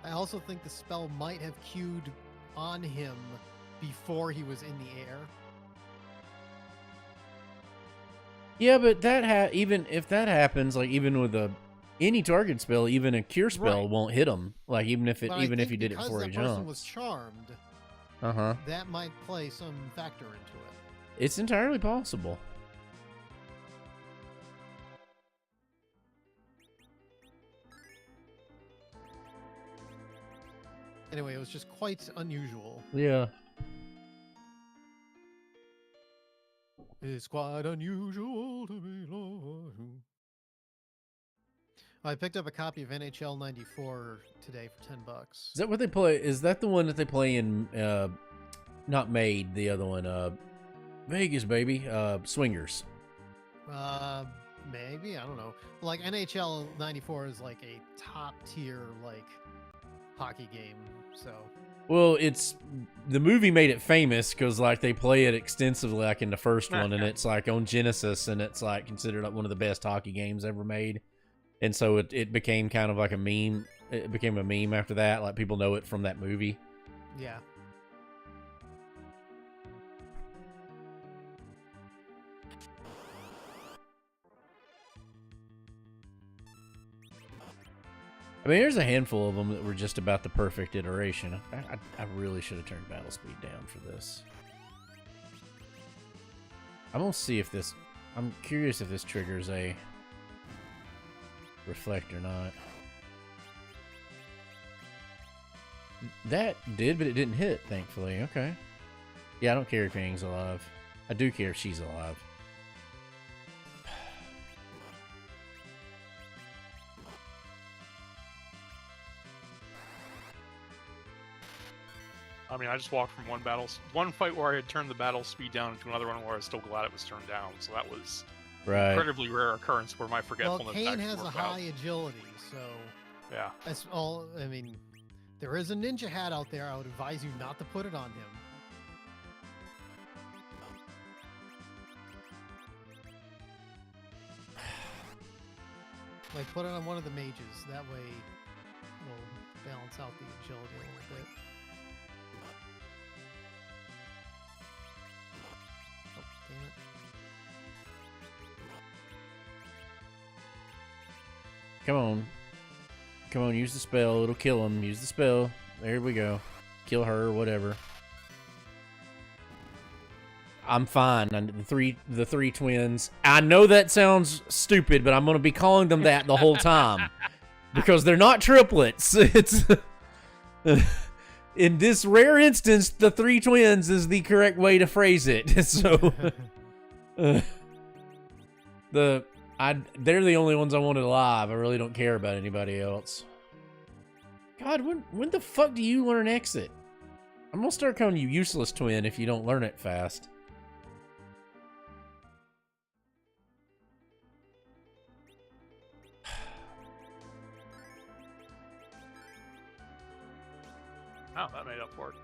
I also think the spell might have queued on him before he was in the air. Yeah, but even if that happens, like even with any target spell, even a cure spell won't hit him. Like even if he did it before he jumps. Because that person was charmed, that might play some factor into it. It's entirely possible. Anyway, it was just quite unusual. Yeah. It's quite unusual to be loved. I picked up a copy of NHL 94 today for $10. Is that what they play? Is that the one that they play in? Not Made, the other one. Vegas, baby. Swingers. Maybe, I don't know. Like NHL 94 is like a top tier like hockey game. So. Well, the movie made it famous because like they play it extensively, like in the first one, and it's like on Genesis, and it's like considered like one of the best hockey games ever made. And so it became kind of like a meme. It became a meme after that. Like people know it from that movie. Yeah. I mean, there's a handful of them that were just about the perfect iteration. I really should have turned battle speed down for this. I'm gonna see if this. I'm curious if this triggers a reflect or not. That did, but it didn't hit, thankfully. Okay. Yeah, I don't care if Yang's alive. I do care if she's alive. I mean, I just walked from one fight where I had turned the battle speed down to another one where I was still glad it was turned down. So that was an incredibly rare occurrence where my forgetfulness. Well, Kane has a high agility, so yeah. That's all. I mean, there is a ninja hat out there. I would advise you not to put it on him. Like, put it on one of the mages. That way, it'll balance out the agility a little bit. Oh, damn it. Come on. Come on, use the spell. It'll kill him. Use the spell. There we go. Kill her, whatever. I'm fine. The three twins. I know that sounds stupid, but I'm going to be calling them that the whole time. Because they're not triplets. It's in this rare instance, the three twins is the correct way to phrase it. So they're the only ones I wanted alive. I really don't care about anybody else. God, when the fuck do you learn exit? I'm gonna start calling you useless twin if you don't learn it fast. Oh, that made up for it.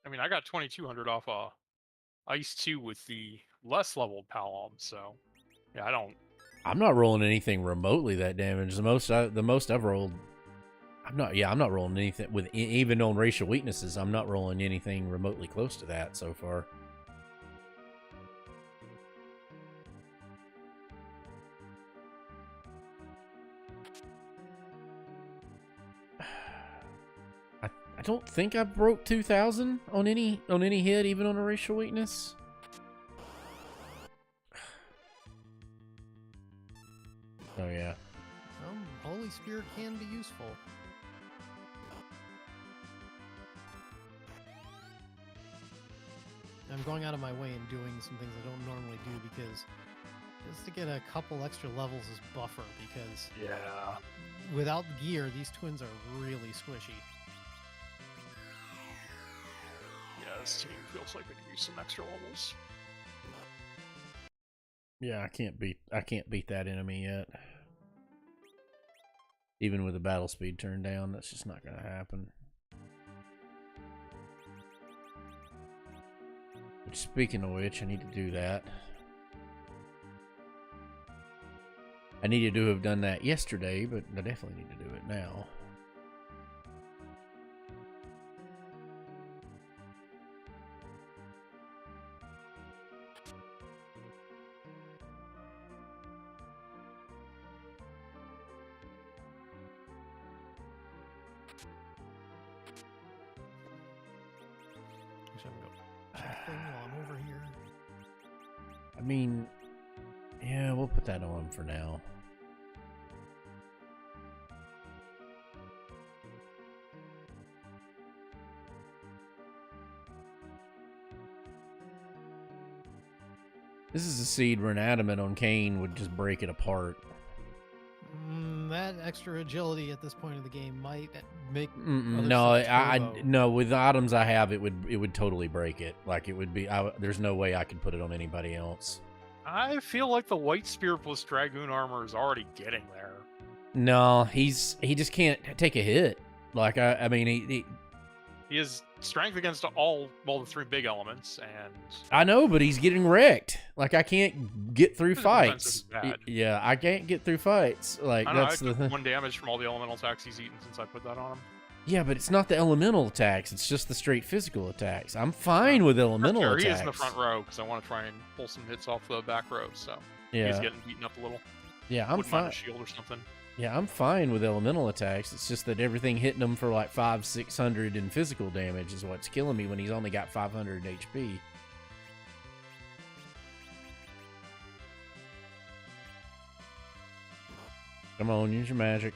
I mean, I got 2,200 off Ice 2 with the less leveled Palom, so yeah, I'm not rolling anything remotely that damage. The most I've rolled. I'm not rolling anything with even on racial weaknesses. I'm not rolling anything remotely close to that so far. I don't think I broke 2,000 on any hit, even on a racial weakness. Oh yeah. Holy Spear can be useful. I'm going out of my way and doing some things I don't normally do because just to get a couple extra levels is buffer, because Yeah. without gear, these twins are really squishy. Yeah, this team feels like it could use some extra levels. Yeah, I can't beat that enemy yet. Even with the battle speed turned down, that's just not gonna happen. Which, speaking of which, I need to do that. I needed to have done that yesterday, but I definitely need to do it now. Actually, I'm going to check thing while I'm over here. I mean, yeah, we'll put that on for now. This is a seed where an adamant on Kane would just break it apart. That extra agility at this point of the game might make no, turbo. no. With the items I have, it would totally break it. Like it would be. There's no way I could put it on anybody else. I feel like the White Spear plus Dragoon armor is already getting there. No, he just can't take a hit. Like I mean He has strength against all the three big elements, and I know, but he's getting wrecked. Like I can't get through Physical defense fights. isn't bad. Yeah, I can't get through fights. Like I don't know, that's I the took thing. 1 damage from all the elemental attacks he's eaten since I put that on him. Yeah, but it's not the elemental attacks. It's just the straight physical attacks. I'm fine with elemental Sure, attacks. he is in the front row because I want to try and pull some hits off the back row. So Yeah, he's getting beaten up a little. yeah, I'm Wouldn't mind fine. a shield or something. Yeah, I'm fine with elemental attacks. It's just that everything hitting him for like 500-600 in physical damage is what's killing me when he's only got 500 HP. Come on, use your magic.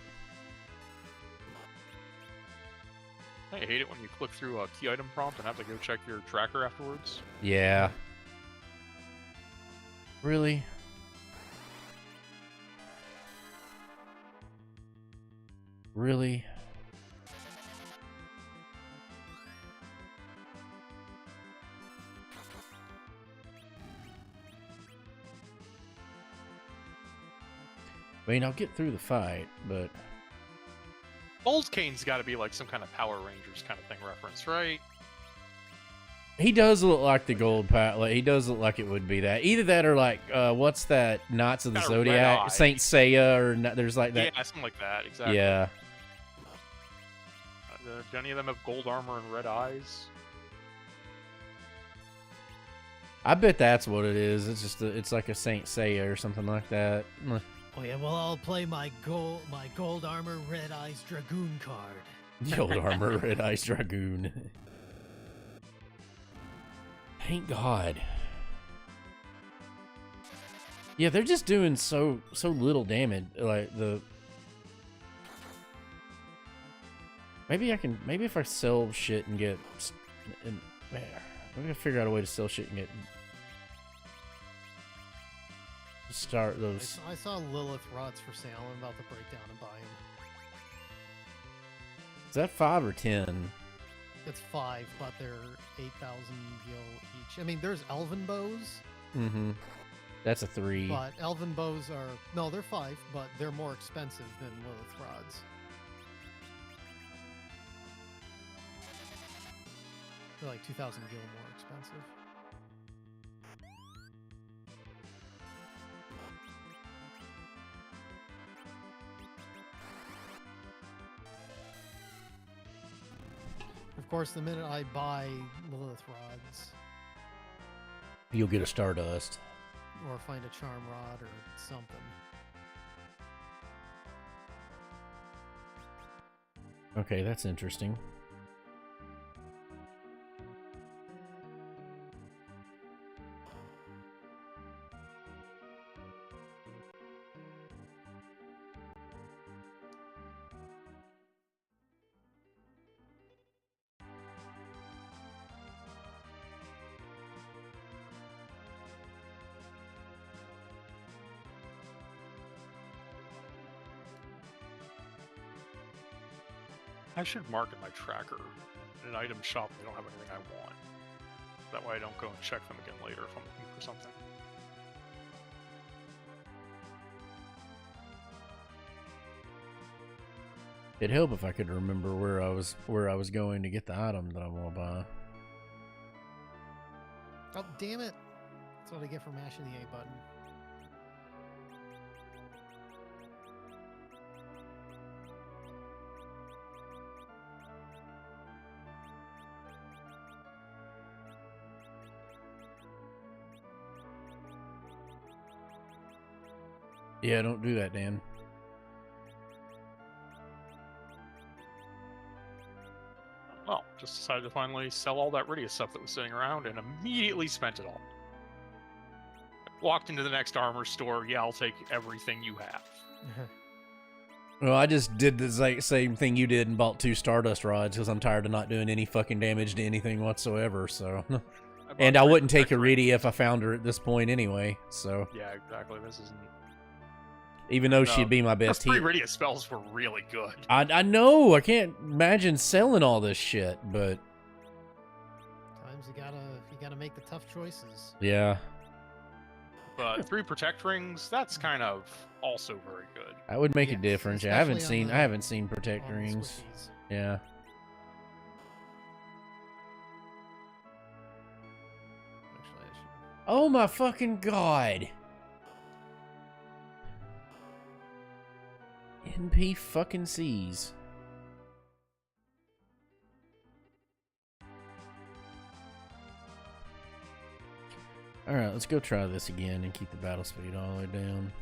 I hate it when you click through a key item prompt and have to go check your tracker afterwards. Yeah. Really? Really? I mean, I'll get through the fight, but Old Kane's got to be like some kind of Power Rangers kind of thing reference, right? he does look like the gold pat. Like, he does look like it would be that. Either that or like, what's that? Knights of the Kinda red Zodiac, eye. Saint Seiya, or there's like that. Yeah, something like that. Exactly. Yeah. Do any of them have gold armor and red eyes? I bet that's what it is. It's just it's like a Saint Seiya or something like that. Oh yeah, well I'll play my gold armor red eyes dragoon card. Gold armor, red ice dragoon. Thank God. Yeah, they're just doing so little damage. Like the maybe if I sell shit and get maybe I figure out a way to sell shit and get start those. I saw Lilith rods for sale. I'm about to break down and buy them. Is that 5 or 10? It's 5, but they're 8,000 gil each. I mean, there's elven bows, Mm-hmm. That's a 3. but elven bows are no, they're 5, but they're more expensive than Lilith rods. They're like 2,000 gil more expensive. Of course, the minute I buy Lilith rods You'll get a Stardust. or find a charm rod or something, Okay, that's interesting. I should mark in my tracker in an item shop if they don't have anything I want. That way I don't go and check them again later if I'm looking for something. It'd help if I could remember where I was going to get the item that I want to buy. Oh, damn it. That's what I get for mashing the A button. Yeah, don't do that, Dan. Well, just decided to finally sell all that Rydia stuff that was sitting around and immediately spent it all. Walked into the next armor store. Yeah, I'll take everything you have. Well, I just did the same thing you did and bought 2 Stardust rods because I'm tired of not doing any fucking damage to anything whatsoever, so... And I wouldn't take Iridia if I found her at this point anyway, so... Yeah, exactly. This isn't... Even though she'd be my best healer. healer. Iridia spells were really good. I know, I can't imagine selling all this shit, but... Times you gotta make the tough choices. Yeah. But 3 protect rings, that's kind of also very good. That would make a difference. Yeah, I haven't seen protect on the rings. squishies. Yeah. Actually, I should... Oh my fucking god. NP fucking C's. Alright, let's go try this again and keep the battle speed all the way down.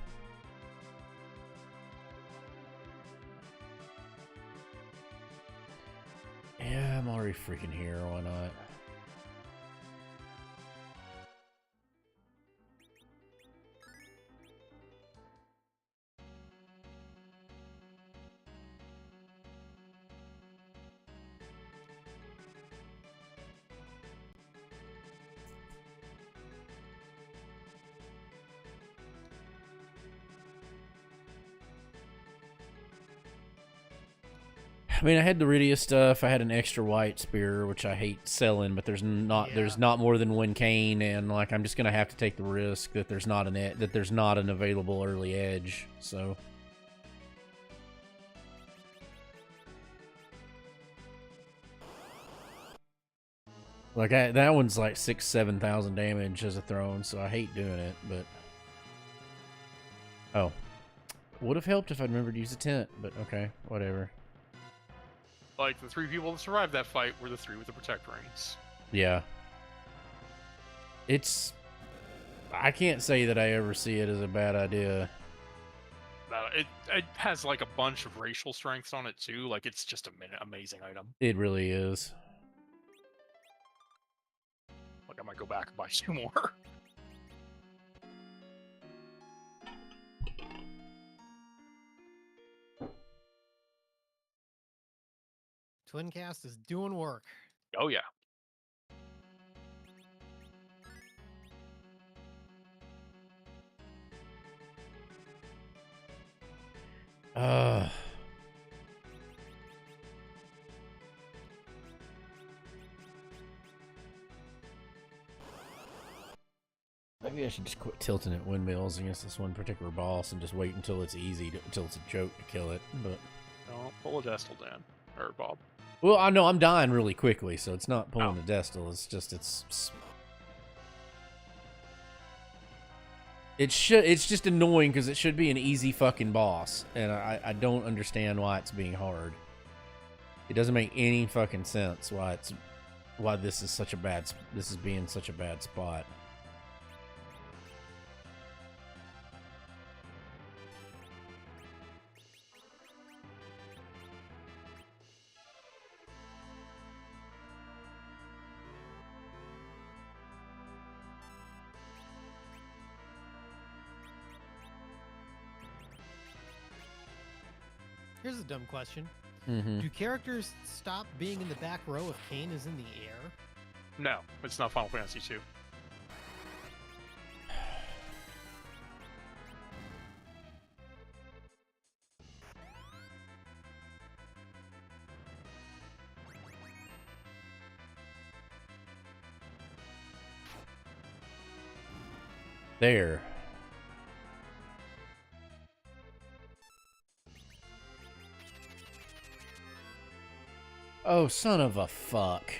Yeah, I'm already freaking here, why not? I mean, I had the Rydia stuff. I had an extra white spear, which I hate selling, but there's not more than 1 cane, and like I'm just gonna have to take the risk that there's not an available early edge. So. Like that one's like 6,000-7,000 damage as a throne, so I hate doing it. But oh, would have helped if I'd remembered to use a tent. But okay, whatever. Like, the 3 people that survived that fight were the 3 with the protect rings. Yeah. I can't say that I ever see it as a bad idea. It has, like, a bunch of racial strengths on it, too. Like, it's just an amazing item. It really is. Like, I might go back and buy 2 more. Twin cast is doing work. Oh, yeah. Maybe I should just quit tilting at windmills against this one particular boss and just wait until it's until it's a joke to kill it. But No, pull a Destal, Dan. Or Bob. well, I know I'm dying really quickly, so it's not pulling the Destal. It's just it's just annoying because it should be an easy fucking boss, and I don't understand why it's being hard. It doesn't make any fucking sense why this is being such a bad spot. Here's a dumb question. Mm-hmm. Do characters stop being in the back row if Kane is in the air? No, it's not Final Fantasy 2. There. Oh, son of a fuck.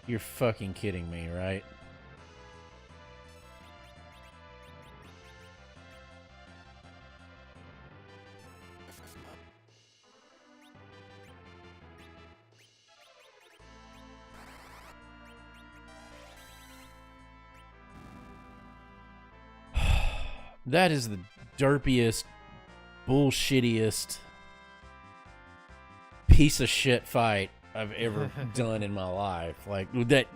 You're fucking kidding me, right? That is the derpiest, bullshittiest piece of shit fight I've ever done in my life. Like, that...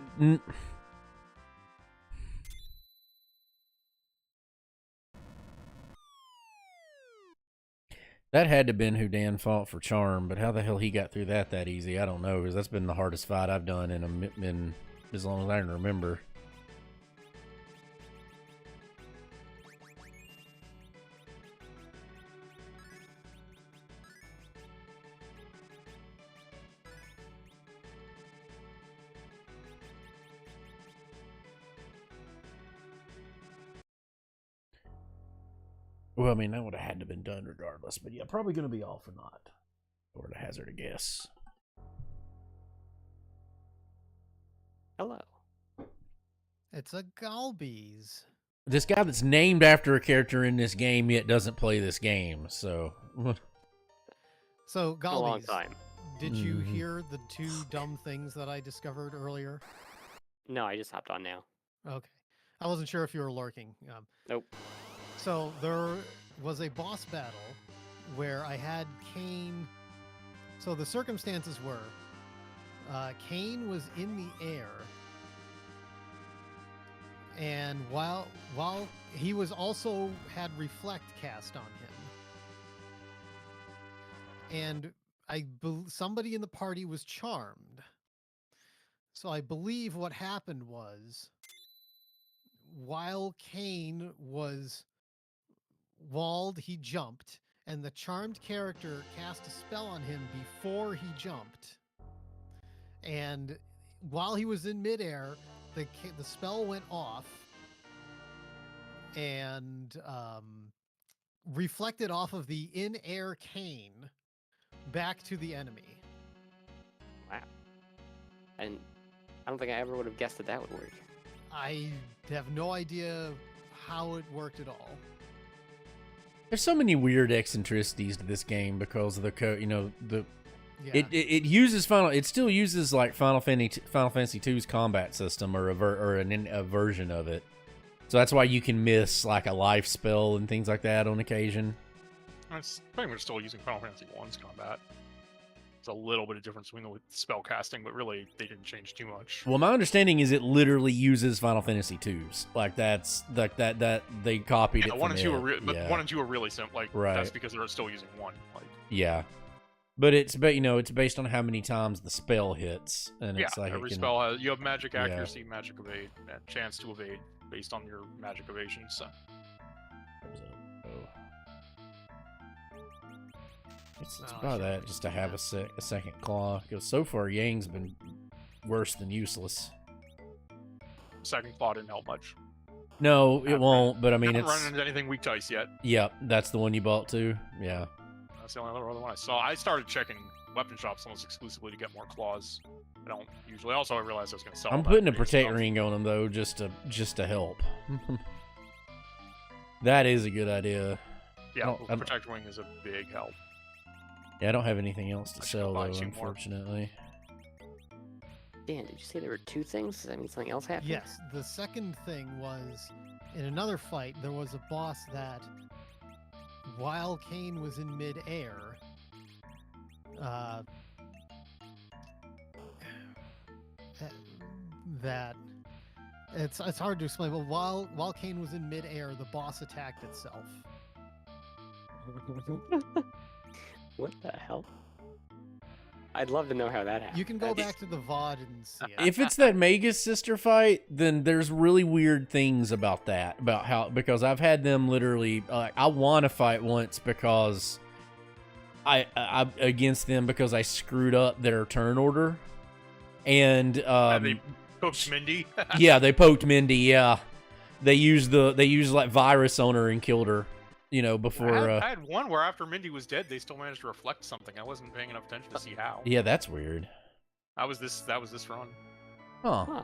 That had to have been who Dan fought for Charm, but how the hell he got through that easy, I don't know, because that's been the hardest fight I've done in as long as I can remember. Well, I mean, that would have had to have been done regardless, but yeah, probably going to be off or not. Or to hazard a guess. Hello. It's a Galbies. This guy that's named after a character in this game yet doesn't play this game, so... So, Been a long Galbies, time. did you hear the two dumb things that I discovered earlier? No, I just hopped on now. Okay. I wasn't sure if you were lurking. Nope. So there was a boss battle where I had Kane. So the circumstances were Kane was in the air, and while he was also had reflect cast on him, and somebody in the party was charmed. So I believe what happened was, while Kane was walled, he jumped, and the charmed character cast a spell on him before he jumped. And while he was in midair, the spell went off and reflected off of the in-air Kane back to the enemy. Wow. And I don't think I ever would have guessed that would work. I have no idea how it worked at all. There's so many weird eccentricities to this game because of the code. You know, Yeah. it uses it still uses like Final Fantasy 2's combat system or a version of it. So that's why you can miss like a life spell and things like that on occasion. It's pretty much still using Final Fantasy 1's combat. It's a little bit of difference between the spell casting, but really they didn't change too much. Well, my understanding is it literally uses Final Fantasy 2's. Like that's that they copied it. One from and two it. are but Yeah. 1 and 2 are really simple. Like Right. that's because they're still using 1. Like Yeah, but it's based on how many times the spell hits, and yeah, it's like every it can, spell has you have magic Yeah. accuracy, magic evade, and chance to evade based on your magic evasion. So It's Oh, about sure, that, we just can to do have that. a second claw. Because so far, Yang's been worse than useless. second claw didn't help much. No, it Haven't won't. But I mean, Haven't it's run into anything weak to ice yet. yep. That's the one you bought too. Yeah. That's the only other one I saw. I started checking weapon shops almost exclusively to get more claws. I don't usually. Also, I realized I was going to sell. I'm that putting a base protect stuff. ring on them though, just to help. That is a good idea. Yeah, I don't- protect wing is a big help. Yeah, I don't have anything else to I should sell buy though, 2 more. unfortunately. Dan, did you say there were 2 things? Does that mean something else happened? Yes, the second thing was in another fight, there was a boss that, while Kane was in midair, that it's hard to explain, but while Kane was in midair, the boss attacked itself. What the hell? I'd love to know how that happened. You can go back to the VOD and see it. If it's that Magus sister fight, then there's really weird things about that. Because I've had them literally. I won a fight once because I against them because I screwed up their turn order, and they poked Mindy. yeah, they poked Mindy. Yeah, they used like virus on her and killed her. You know, before I had one where after Mindy was dead, they still managed to reflect something. I wasn't paying enough attention to see how. yeah, that's weird. That was this run. Huh.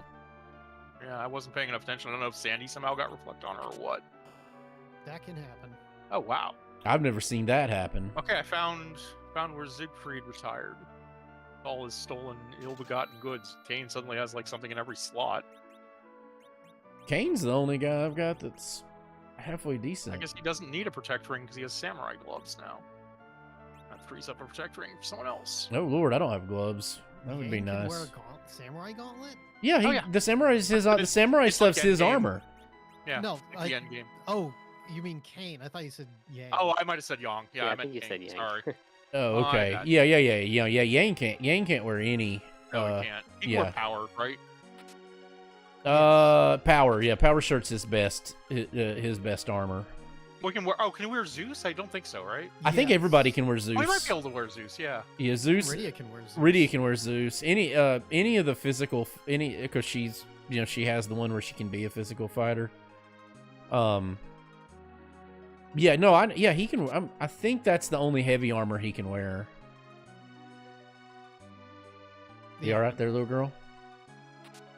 Yeah, I wasn't paying enough attention. I don't know if Sandy somehow got reflect on her or what. That can happen. Oh wow. I've never seen that happen. Okay, I found where Siegfried retired. All his stolen, ill-begotten goods. Kane suddenly has like something in every slot. Kane's the only guy I've got that's halfway decent. I guess he doesn't need a protect ring because he has samurai gloves now. That frees up a protect ring for someone else. Oh lord, I don't have gloves. That would be Kane can nice. wear a samurai gauntlet? Yeah, Oh, yeah. the samurai's his. The samurai it's like stuff's his Endgame. armor. Yeah. No, like the end game. Oh, you mean Kane? I thought you said Yang. Oh, I might have said Yang. Yeah, I meant think you Kane. said Yang. Sorry. Oh, My okay. bad. Yeah. Yang can't wear any. No, he can't. He can yeah. wear power, right? Power. Yeah, power shirt's his best. His best armor. We can wear. Oh, can he wear Zeus? I don't think so, right? I think Yes. everybody can wear Zeus. Oh, he might be able to wear Zeus. Yeah. Yeah, Zeus. Rydia can wear Zeus. Rydia can wear Zeus. Any of the physical because she's she has the one where she can be a physical fighter. Yeah, no, he can. I think that's the only heavy armor he can wear. You all right there, little girl?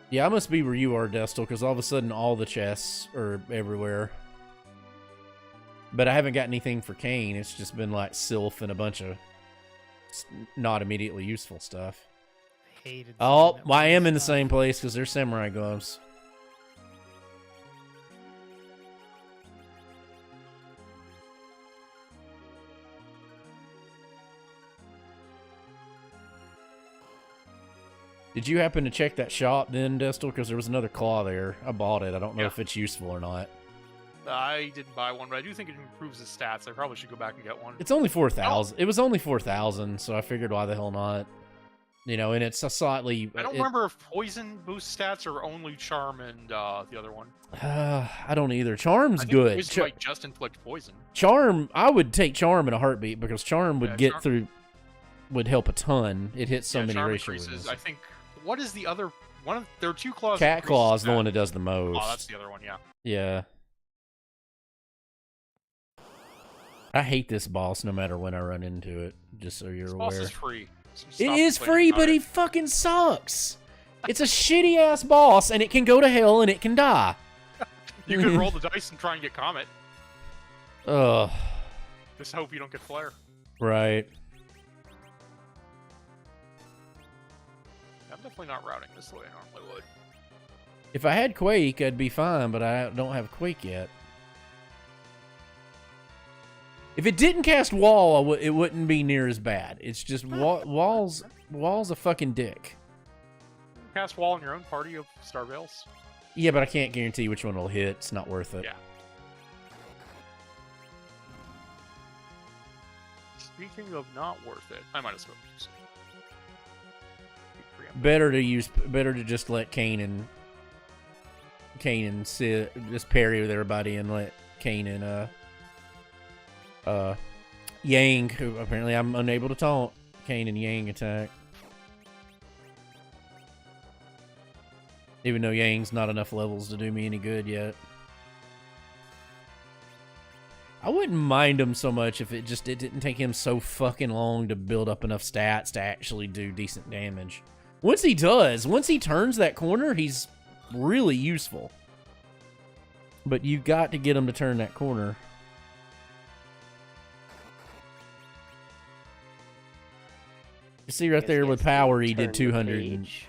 Yeah, I must be where you are, Destel, because all of a sudden all the chests are everywhere. But I haven't got anything for Kane. It's just been like Sylph and a bunch of not immediately useful stuff. I hated Oh, that well, I am in the stuff. same place because there's samurai gloves. Did you happen to check that shop then, Destel? Because there was another claw there. I bought it. I don't know Yeah. if it's useful or not. I didn't buy one, but I do think it improves his stats. I probably should go back and get one. It's only 4,000. It was only 4,000, so I figured why the hell not. You know, and it's a slightly. I don't remember if poison boosts stats or only charm and the other one. I don't either. Charm's I think good. Poison might just inflict poison. Charm, I would take Charm in a heartbeat because Charm would Yeah, get Charm- through, would help a ton. It hits so Yeah, many charm racial increases. weaknesses. I think. What is the other one? There are two claws. Cat increases Claw is the stat. one that does the most. Oh, that's the other one. Yeah. Yeah. I hate this boss no matter when I run into it, just so you're This aware. boss is free. So It stop is complaining free, about but it. he fucking sucks. It's a shitty ass boss, and it can go to hell and it can die. You could roll the dice and try and get Comet. Ugh. Just hope you don't get Flare. Right. I'm definitely not routing this the way I normally would. If I had Quake, I'd be fine, but I don't have Quake yet. If it didn't cast Wall, it wouldn't be near as bad. It's just Wall's a fucking dick. Cast Wall in your own party of Star Veils. Yeah, but I can't guarantee which one will hit. It's not worth it. Yeah. Speaking of not worth it, I might as well use it. Better to just let Kane and Sid just parry with everybody and let Kane and Yang, who apparently I'm unable to taunt, Kane and Yang attack. Even though Yang's not enough levels to do me any good yet. I wouldn't mind him so much if it didn't take him so fucking long to build up enough stats to actually do decent damage. Once he turns that corner, he's really useful. But you got to get him to turn that corner. You see right Guess there he with has to power, he turn did the 200. page.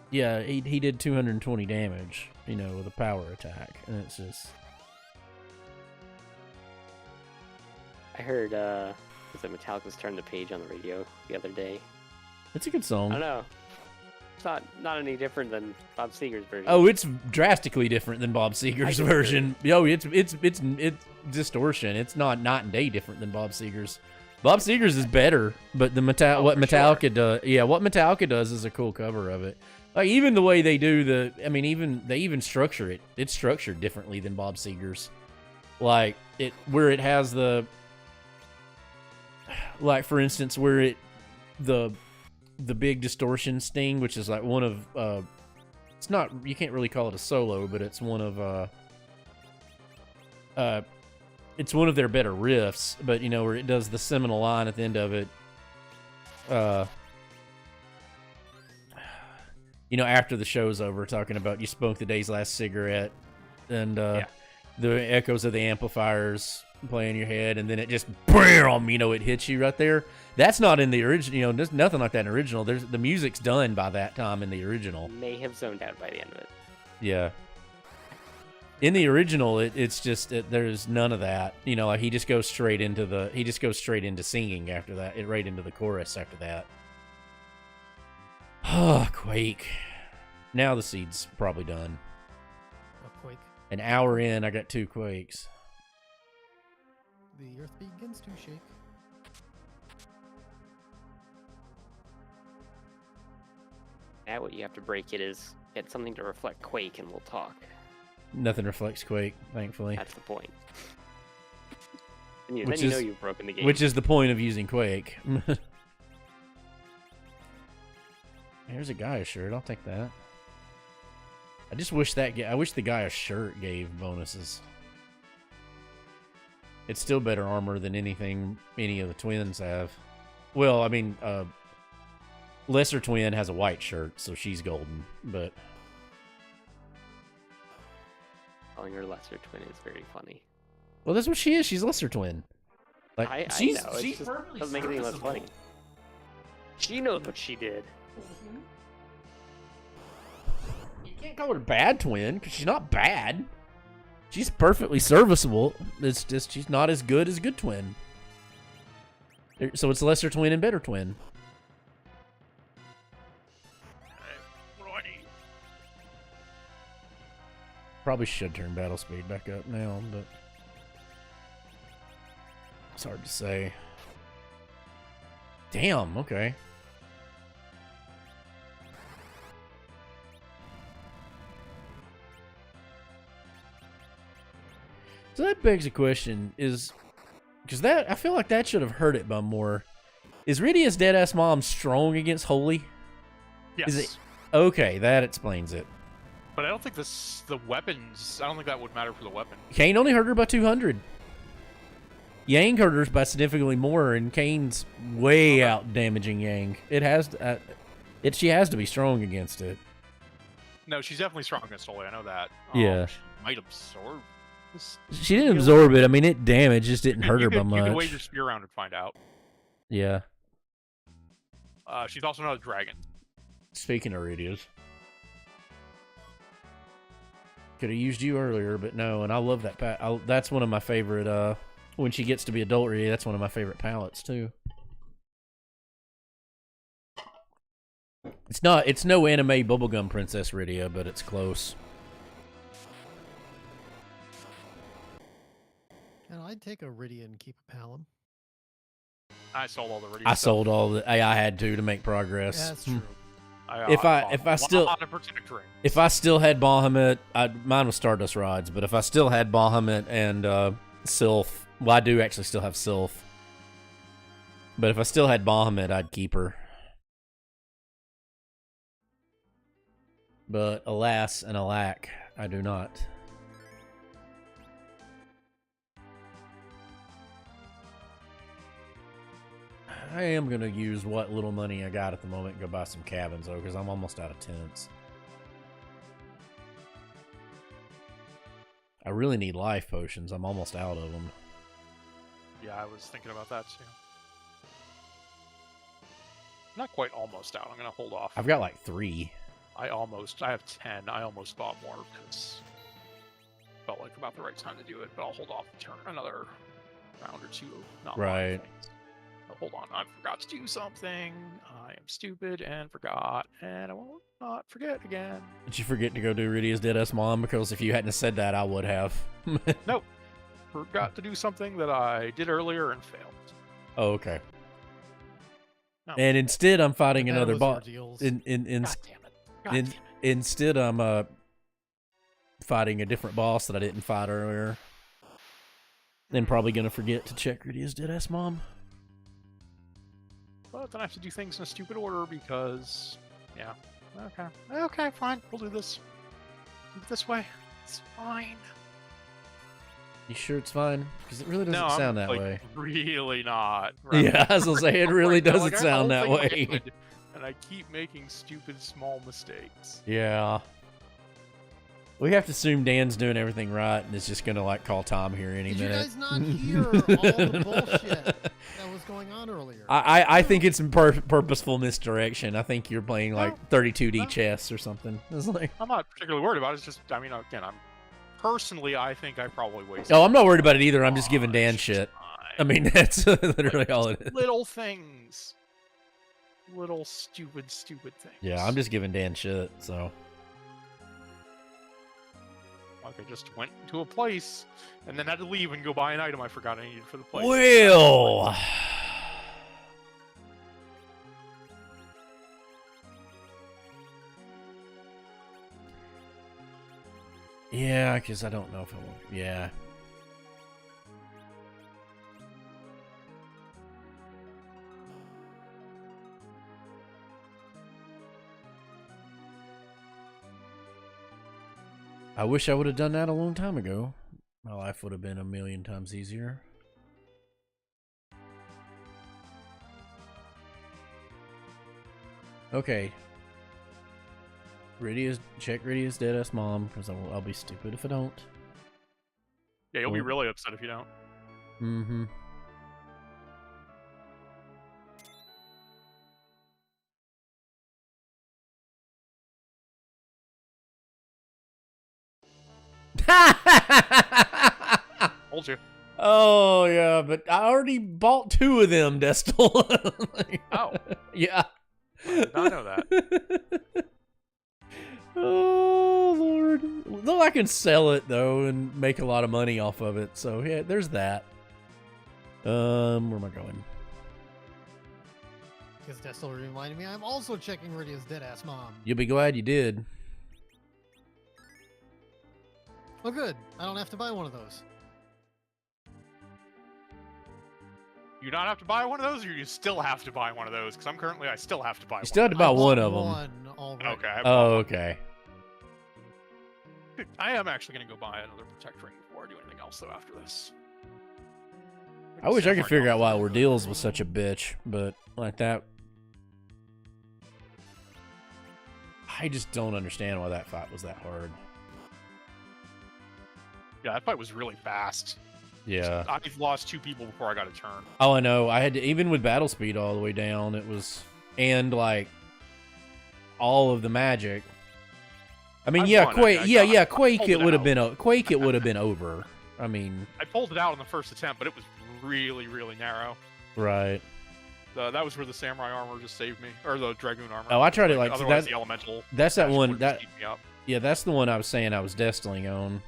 Yeah, he did 220 damage, you know, with a power attack. And it's just... I heard, was it Metallica's Turn the Page on the radio the other day? It's a good I song. don't know. It's not any different than Bob Seger's version. Oh, it's drastically different than Bob Seger's I version. Yo, it's distortion. It's not night and day different than Bob Seger's. Bob Seger's is better, but the Oh, what for Metallica sure. does, yeah, what Metallica does is a cool cover of it. Like even the way they do they even structure it. It's structured differently than Bob Seger's. Like where it has the, like for instance, where the big distortion sting, which is like one of it's not, you can't really call it a solo, but it's one of it's one of their better riffs, but where it does the seminal line at the end of it, after the show's over, talking about you smoked the day's last cigarette, and the echoes of the amplifiers play in your head, and then it just BAM! It hits you right there. That's not in the original. There's nothing like that in the original. The music's done by that time in the original. May have zoned out by the end of it. Yeah. In the original, it's just there's none of that. Like he just goes straight into singing after that. Right into the chorus after that. Oh, Quake. Now the seed's probably done. A Quake. An hour in, I got 2 Quakes. The earth begins to shake. Now what you have to break it is get something to reflect Quake, and we'll talk. Nothing reflects Quake, thankfully. That's the point. And then Which you know is- you've broken the game. Which is the point of using Quake. Here's a Gaia shirt. I'll take that. I just wish I wish the Gaia shirt gave bonuses. It's still better armor than anything any of the twins have. Well, I mean, Lesser Twin has a white shirt, so she's golden, but Calling her Lesser Twin is very funny. well, that's what she is. She's Lesser Twin. Like I she's know, it she's just perfectly doesn't make anything less serviceable. funny. She knows what she did. You can't call her bad twin because she's not bad. She's perfectly serviceable. It's just she's not as good as good twin. So it's lesser twin and better twin. What do I need? Probably should turn battle speed back up now, but it's hard to say. Damn, okay. So that begs a question, is because I feel like that should have hurt it by more. Is Rydia's deadass mom strong against Holy? Yes. Is it okay? That explains it. But I don't think the weapons. I don't think that would matter for the weapon. Kane only hurt her by 200. Yang hurt her by significantly more, and Kane's way out damaging Yang. It has to, she has to be strong against it. No, she's definitely strong against Holy. I know that. Yeah. She might absorb. She didn't absorb it. I mean, it damaged, just didn't hurt her by You can wave much. your spear around and find out. Yeah. She's also not a dragon. Speaking of Rydia's. Could have used you earlier, but no, and I love that that's one of my favorite, when she gets to be adult Rydia, that's one of my favorite palettes, too. It's no anime bubblegum princess Rydia, but it's close. And I'd take a Rydia and keep a Palom. I sold all the Rydia I stuff. sold all the I had to make progress. Yeah, that's true. If I bought still- a lot of protect rings. If I still had Bahamut, mine was Stardust Rods, but if I still had Bahamut and Sylph, well, I do actually still have Sylph. But if I still had Bahamut, I'd keep her. But alas and alack, I do not. I am going to use what little money I got at the moment and go buy some cabins, though, because I'm almost out of tents. I really need life potions. I'm almost out of them. Yeah, I was thinking about that too. Not quite almost out. I'm gonna hold off. I've got like 3. I have 10. I almost bought more because felt like about the right time to do it, but I'll hold off and turn another round or two. Not buying Right. things. Oh, hold on, I forgot to do something. I am stupid and forgot, and I won't not forget again. Did you forget to go do Rydia's Deadass Mom? Because if you hadn't said that, I would have. Nope. Forgot to do something that I did earlier and failed. Oh, okay. No. And instead, I'm fighting That another was boss. Ordeals. God damn it. God damn it. Instead, I'm fighting a different boss that I didn't fight earlier. Then probably gonna forget to check Rydia's dead-ass mom. Well, then I have to do things in a stupid order because, yeah. Okay. Okay, fine. We'll do this. Do it this way. It's fine. You sure it's fine? Because it really doesn't No, sound I'm, that like, way. really not. Yeah, I was gonna say, it really Right now, doesn't like, I have sound the that whole thing way. in my head, and I keep making stupid small mistakes. Yeah. We have to assume Dan's doing everything right and is just gonna, like, call Tom here any Did you minute. guys not hear all the bullshit that was going on earlier? I think it's purposeful misdirection. I think you're playing, like, 32D No. chess or something. It's like... I'm not particularly worried about it. It's just, I mean, again, personally, I think I probably wasted. Oh, I'm not worried about it either. I'm just giving Dan much shit. time. I mean, that's literally Like, all just it is. Little things. Little stupid things. Yeah, I'm just giving Dan shit, so... Like, I just went to a place and then had to leave and go buy an item I forgot I needed for the place. Well... Yeah, because I don't know if I want... Yeah. I wish I would have done that a long time ago. My life would have been a million times easier. Okay. Check Rydia's dead-ass mom, because I'll be stupid if I don't. Yeah, you'll be Well- really upset if you don't. Mm-hmm. Told you. Oh, yeah, but I already bought 2 of them, Destel. Oh, Yeah. I did not know that. Oh, Lord. Though I can sell it, though, and make a lot of money off of it. So, yeah, there's that. Where am I going? Because that still reminded me, I'm also checking Rydia's dead-ass mom. You'll be glad you did. Oh, good. I don't have to buy one of those. You not have to buy one of those, or you still have to buy one of those? Because I still have to buy You one. still have to I buy bought one of them. One already. Okay. I bought Oh, one. okay. I am actually going to go buy another Protect Ring before I do anything else, though, after this. I wish I could Samurai figure out why Golf. Ordeals was such a bitch, but like that... I just don't understand why that fight was that hard. Yeah, that fight was really fast. Yeah. I've lost 2 people before I got a turn. Oh, I know. I had to, even with battle speed all the way down, it was, and like all of the magic. I mean, I yeah, won. Quake. I Yeah, got- yeah, I Quake. pulled It it would have out. been Quake. It would have been over. I mean, I pulled it out in the first attempt, but it was really, really narrow. right. That was where the samurai armor just saved me, or the dragoon armor. Oh, I tried to like. Otherwise, That, the elemental. that's that dash one. would That just eat me up. yeah, that's the one I was saying I was destiling on.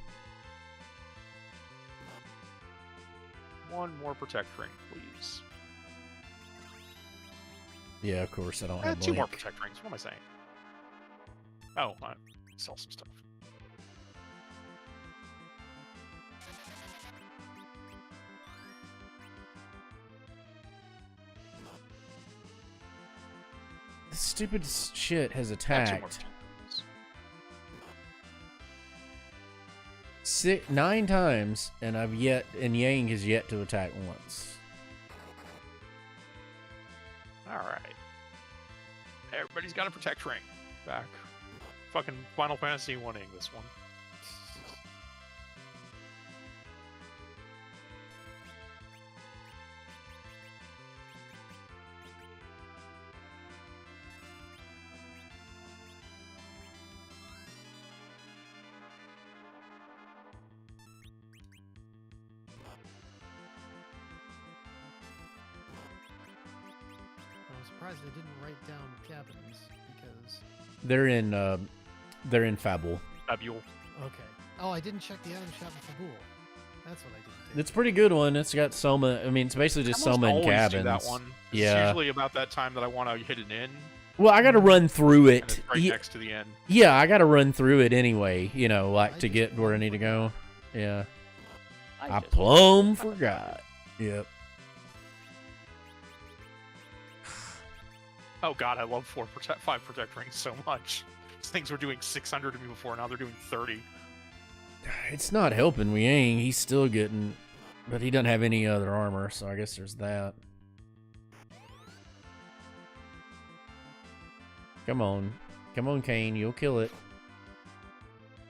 One more protect ring, please. Yeah, of course I don't have 2 more Blink. protect rings. What am I saying? Oh, I sell some stuff. This stupid shit has Yeah, 2 more attacked protect rings. 9 times, and Yang has yet to attack once. All right. Everybody's got a protect ring. Back. Fucking Final Fantasy winning this one. I'm surprised they didn't write down cabins because. They're in Fabul. Fabule. Okay. Oh, I didn't check the item shop in Kabul. That's what I did. It's a pretty good one. It's got Soma. I mean, it's basically just I almost Soma and always do cabins. that one. It's Yeah. usually about that time that I want to hit an inn, Well, I got to run through and it. it's right next to the inn. Yeah, I got to run through it anyway. You know, like I to just get where I plumb need to go. Yeah, I just- plumb forgot. Yep. Oh god, I love 5 protect rings so much. These things were doing 600 to me before, now they're doing 30. It's not helping Yang. He's still getting, but he doesn't have any other armor, so I guess there's that. Come on, Kane, you'll kill it.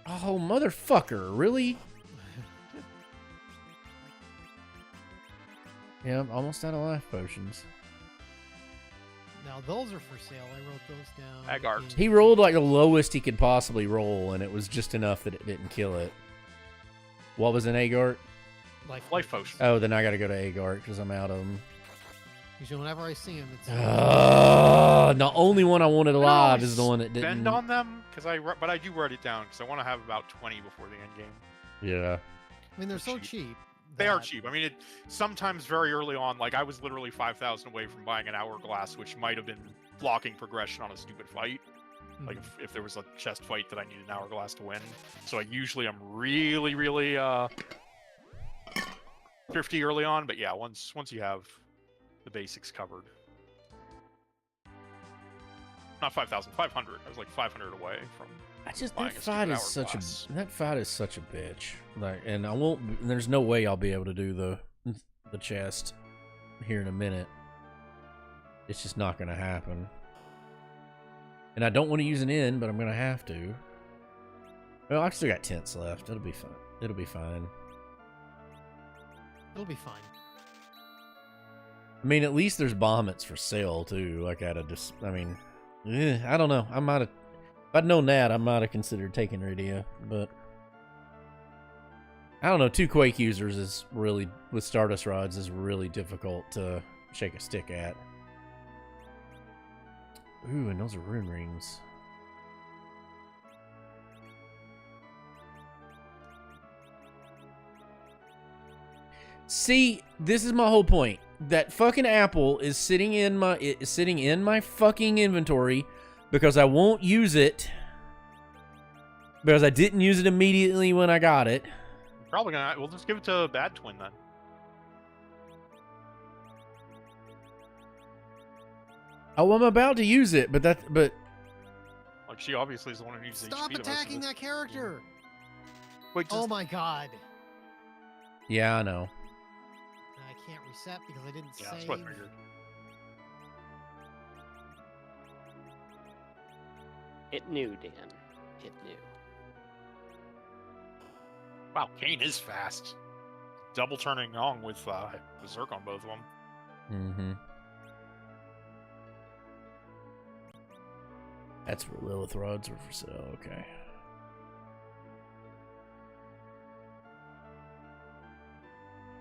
Oh, motherfucker! Really? Yeah, I'm almost out of life potions. Now those are for sale. I wrote those down. Agart. He rolled like the lowest he could possibly roll, and it was just enough that it didn't kill it. What was an Agart? Life potion. Oh, then I gotta go to Agart because I'm out of them. Because whenever I see him, it's The only one I wanted alive is the one that didn't. Spend on them, but I do write it down because I want to have about 20 before the end game. Yeah. I mean, they're so cheap. They are that- cheap. I mean, sometimes very early on, like I was literally 5,000 away from buying an hourglass, which might have been blocking progression on a stupid fight. Like if there was a chest fight that I needed an hourglass to win. So I usually am really, really thrifty early on. But yeah, once you have the basics covered. Not 5,000, 500. I was like 500 away from. That fight is such a bitch. Like, and I won't. There's no way I'll be able to do the chest here in a minute. It's just not gonna happen. And I don't want to use an N, but I'm gonna have to. Well, I've still got tents left. It'll be fine. It'll be fine. It'll be fine. I mean, at least there's bombets for sale too. Like I mean, I don't know. I might have. If I'd known that, I might have considered taking Rydia, but I don't know. 2 Quake users is really, with Stardust rods, is really difficult to shake a stick at. Ooh, and those are rune rings. See, this is my whole point. That fucking apple is sitting in my fucking inventory because I won't use it because I didn't use it immediately when I got it. Probably gonna. We'll just give it to Bad Twin then. Oh, I'm about to use it, but like she obviously is the one who needs Stop HP attacking that character! Wait, Oh my god! yeah, I know. I can't reset because I didn't Yeah, that's save. what I figured. It knew, Dan. It knew. Wow, Kane is fast. Double turning on with Berserk on both of them. Mm-hmm. That's where Lilith rods are for sale. Okay.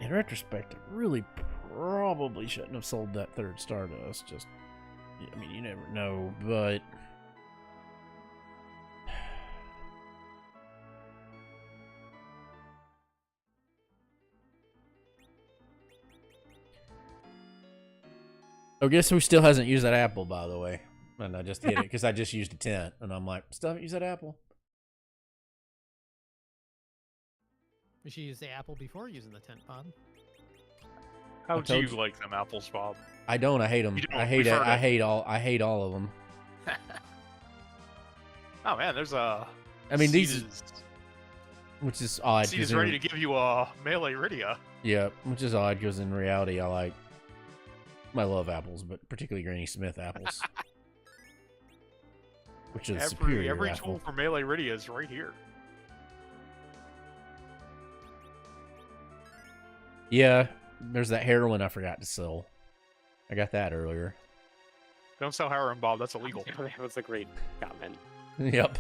In retrospect, I really probably shouldn't have sold that 3rd Stardust. Just, I mean, you never know, but. Oh, guess who still hasn't used that apple, by the way? And I just hit it because I just used a tent, and I'm like, still haven't used that apple. We should use the apple before using the tent, Bob. How do told you you. like them apples, Bob? I don't. I hate them. You don't, I hate we've it. heard I it. hate all. I hate all of them. Oh man, there's a. I mean, Seed these, is, which is odd. Seed 'cause is in- ready to give you a melee Rydia. Yeah, which is odd because in reality, I love apples, but particularly Granny Smith apples, which is superior Every apple. tool for melee Rydia is right here. Yeah, there's that heroin I forgot to sell. I got that earlier. Don't sell heroin, Bob. That's illegal. That was a great comment. Yep.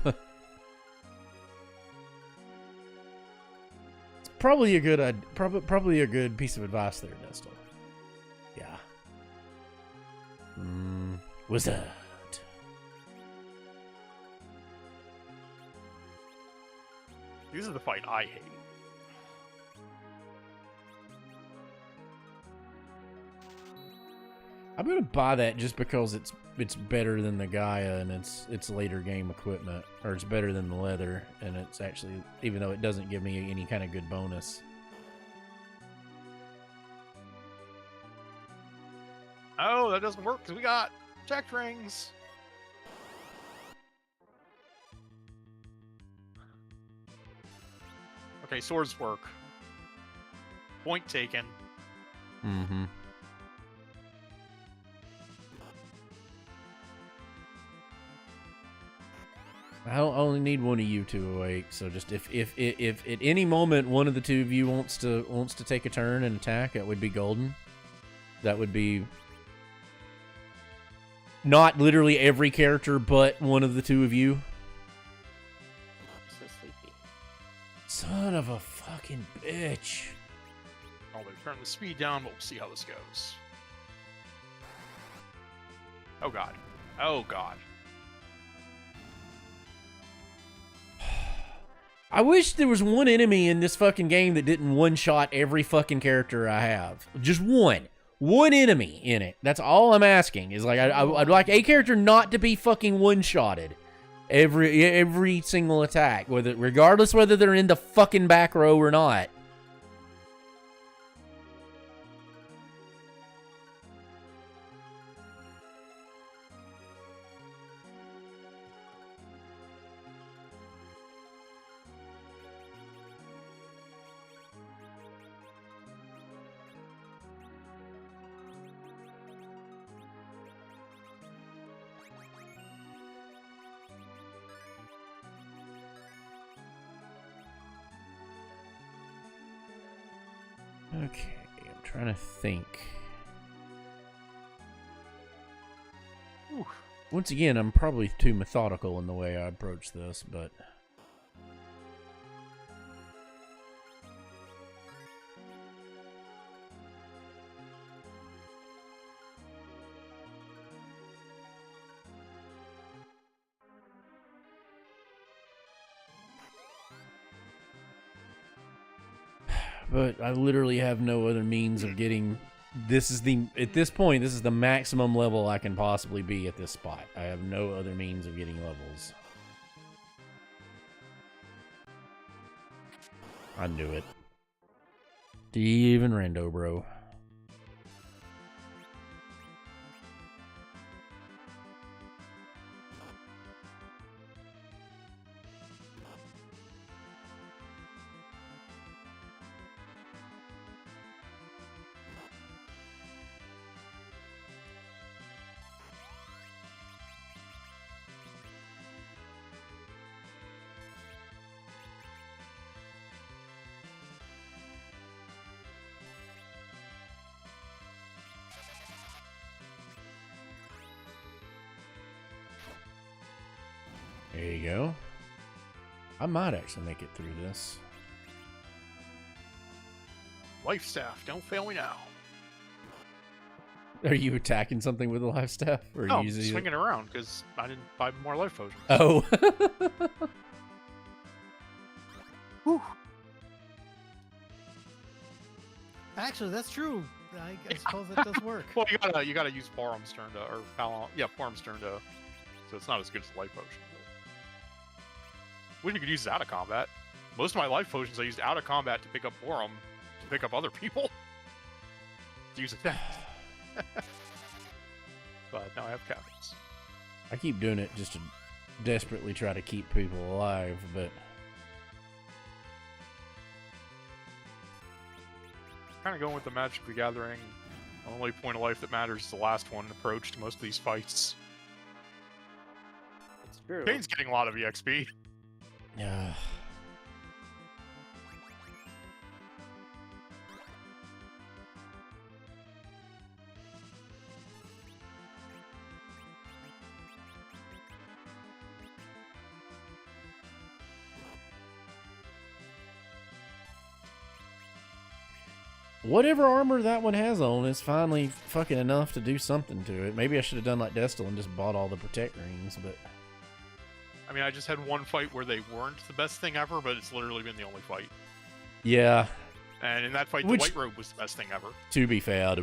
It's probably a good, probably a good piece of advice there, Nestle. Yeah. Wizard. This is the fight I hate. I'm gonna buy that just because it's better than the Gaia and it's later game equipment, or it's better than the leather, and it's actually, even though it doesn't give me any kind of good bonus. Oh, that doesn't work because we got check rings. Okay, swords work. Point taken. Mm-hmm. I only need one of you to awake, so just if at any moment one of the two of you wants to take a turn and attack, that would be golden. That would be not literally every character, but one of the two of you. So sleepy. Son of a fucking bitch. Oh, they turn the speed down, but we'll see how this goes. Oh god. Oh god. I wish there was one enemy in this fucking game that didn't one-shot every fucking character I have. Just one. One enemy in it. That's all I'm asking. Is like I'd like a character not to be fucking one-shotted every single attack, regardless whether they're in the fucking back row or not. Okay, I'm trying to think. Whew. Once again, I'm probably too methodical in the way I approach this, but... But I literally have no other means of getting... At this point, this is the maximum level I can possibly be at this spot. I have no other means of getting levels. I knew it. Even Rando, bro. There you go. I might actually make it through this. Life staff, don't fail me now. Are you attacking something with a life staff? Or No, I'm using swinging it around because I didn't buy more life potions. Oh. Whew. Actually, that's true. I suppose that does work. Well, you gotta use Parham's turn to, or Parham's turn to, so it's not as good as the life potion. Wish you could use it out of combat. Most of my life potions I used out of combat to pick up Parham, to pick up other people. To use attack. But now I have cabins. I keep doing it just to desperately try to keep people alive, but... Kind of going with the Magic the Gathering. The only point of life that matters is the last one approach to most of these fights. It's true. Kane's getting a lot of EXP. Yeah. Whatever armor that one has on is finally fucking enough to do something to it. Maybe I should have done like Destil and just bought all the protect rings, but... I mean, I just had one fight where they weren't the best thing ever, but it's literally been the only fight. Yeah. And in that fight, Which- the White Robe was the best thing ever. To be fair.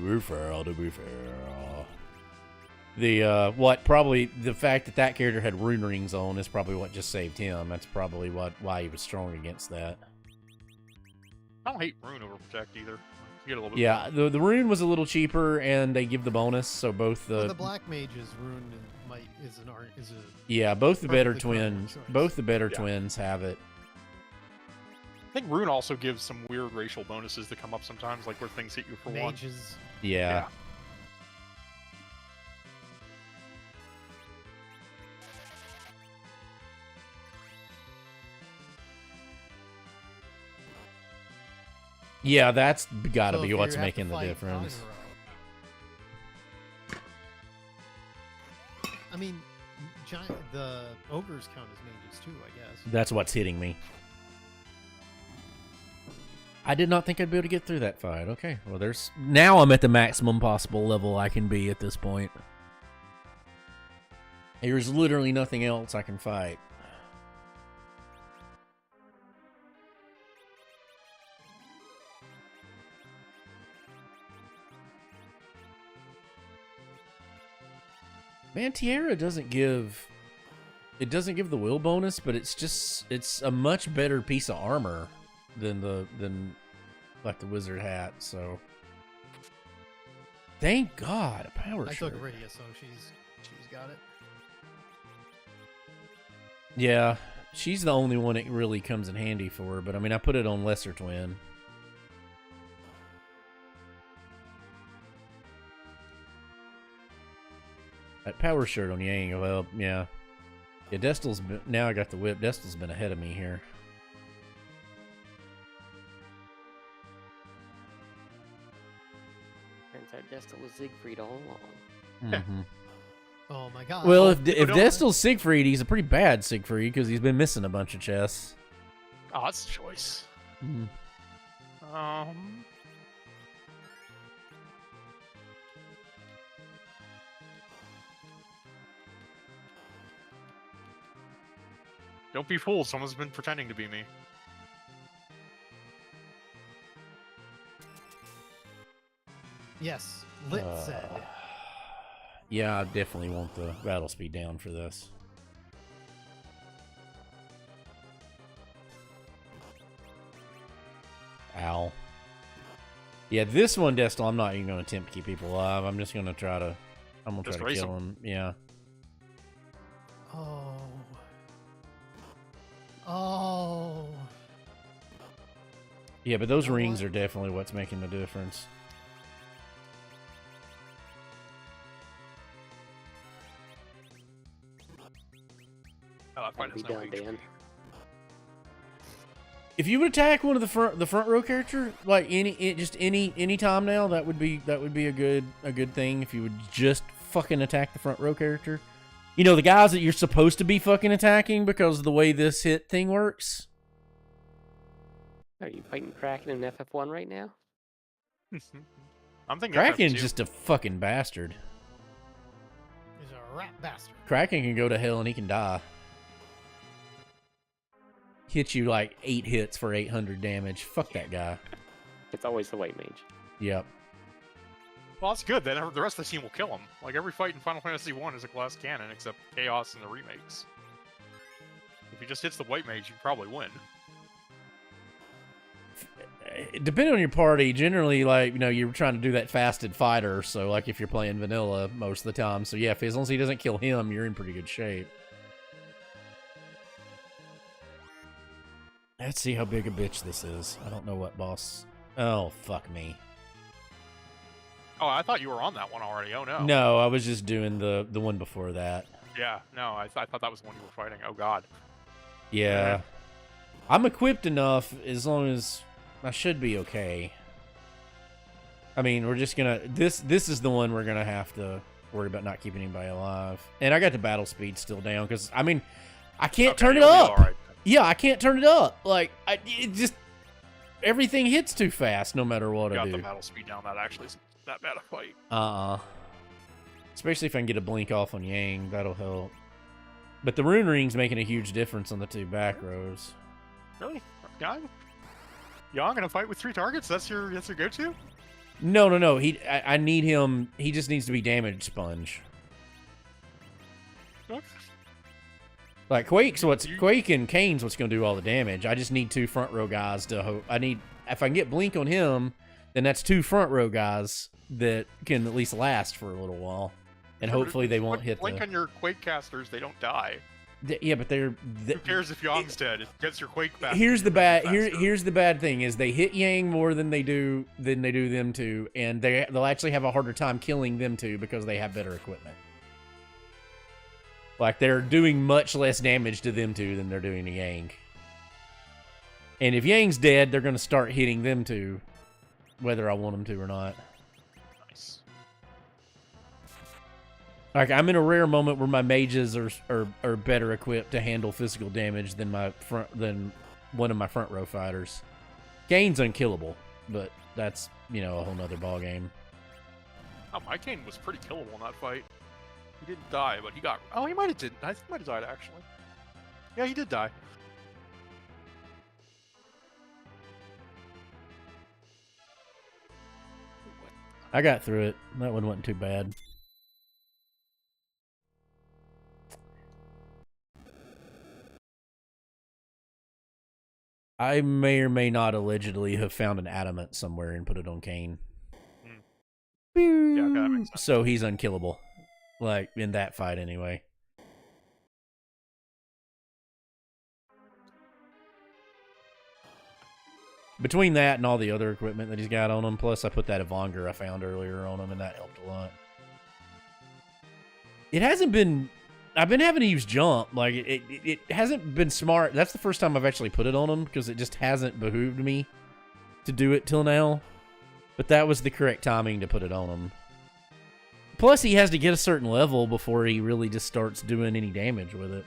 Probably the fact that that character had rune rings on is probably what just saved him. That's probably why he was strong against that. I don't hate rune over protect either. You get a little bit. Yeah, the rune was a little cheaper, and they give the bonus, so both Well, the black mage's rune is a yeah, both the better perfectly clever twins, choice. both the better twins have it. I think rune also gives some weird racial bonuses that come up sometimes, like where things hit you for one. mages. Yeah. Yeah, that's got to So be if what's you have to making the fight difference. Agro- I mean, the ogres count as mages too, I guess. That's what's hitting me. I did not think I'd be able to get through that fight. Okay, well, now I'm at the maximum possible level I can be at this point. There's literally nothing else I can fight. Man, Tierra doesn't give the will bonus, but it's a much better piece of armor than like the wizard hat. So thank God, a power I shirt. took Iridia, so she's got it. Yeah, she's the only one it really comes in handy for. But I mean, I put it on lesser twin. That power shirt on Yang, well, yeah. Yeah, Destel's been, now I got the whip. Destel's been ahead of me here. Turns out Destel was Siegfried all along. Mm-hmm. Oh my god. Well, if don't- Destel's Siegfried, he's a pretty bad Siegfried because he's been missing a bunch of chests. Oh, that's a choice. Mm. Don't be fooled. Someone's been pretending to be me. Yes, Lit said. Yeah, I definitely want the battle speed down for this. Ow. Yeah, this one, Destel, I'm not even going to attempt to keep people alive. I'm just going to try to... I'm going to Just try to race kill him. Yeah. Oh. Oh. Yeah, but those You know rings what? are definitely what's making the difference. Oh, that fight Be has no done, HP. Dan. If you would attack one of the front row character, like any time now, that would be a good thing. If you would just fucking attack the front row character, you know, the guys that you're supposed to be fucking attacking because of the way this hit thing works. Are you fighting Kraken in FF1 right now? I'm thinking Kraken's FF2. just a fucking bastard. He's a rat bastard. Kraken can go to hell and he can die. Hit you like 8 hits for 800 damage. Fuck that guy. It's always the white mage. Yep. Well, that's good. Then the rest of the team will kill him. Like every fight in Final Fantasy 1 is a glass cannon, except Chaos and the remakes. If he just hits the white mage, you probably win. Depending on your party, generally, like, you know, you're trying to do that fasted fighter. So, like, if you're playing vanilla most of the time. So, yeah, as long as he doesn't kill him, you're in pretty good shape. Let's see how big a bitch this is. I don't know what boss. Oh, fuck me. Oh, I thought you were on that one already. Oh no. No, I was just doing the one before that. Yeah. No, I thought that was the one you were fighting. Oh god. Yeah. I'm equipped enough as long as I should be okay. I mean, we're just gonna... This is the one we're gonna have to worry about not keeping anybody alive. And I got the battle speed still down because, I mean, I can't turn it you'll be up. all right. Yeah, I can't turn it up. Like, it just... Everything hits too fast no matter what I Got do. the battle speed down. That actually isn't that bad a fight. Especially if I can get a blink off on Yang, that'll help. But the rune ring's making a huge difference on the 2 back rows. Really? Yang? Yang gonna fight with 3 targets? That's your go-to? No. I need him. He just needs to be damage sponge. Like Quake and Kane's what's gonna do all the damage. I just need 2 front row guys to hope. If I can get Blink on him, then that's 2 front row guys that can at least last for a little while, and hopefully they won't hit Blink on your Quake casters. They don't die. Yeah, but they're. Who cares if Yang's dead? It gets your Quake back. Here's the bad thing is they hit Yang more than they do them two, and they'll actually have a harder time killing them two because they have better equipment. Like they're doing much less damage to them two than they're doing to Yang. And if Yang's dead, they're going to start hitting them two, whether I want them to or not. Nice. Like I'm in a rare moment where my mages are better equipped to handle physical damage than one of my front row fighters. Kane's unkillable, but that's a whole nother ball game. Oh, my Kane was pretty killable in that fight. He didn't die, but he got. Oh, he might have did. I think he might have died actually. Yeah, he did die. I got through it. That one wasn't too bad. I may or may not allegedly have found an adamant somewhere and put it on Kane. Yeah, okay, that makes sense. So he's unkillable. Like, in that fight anyway. Between that and all the other equipment that he's got on him, plus I put that Evonger I found earlier on him, and that helped a lot. It hasn't been... I've been having to use jump. Like, it hasn't been smart. That's the first time I've actually put it on him, because it just hasn't behooved me to do it till now. But that was the correct timing to put it on him. Plus, he has to get a certain level before he really just starts doing any damage with it.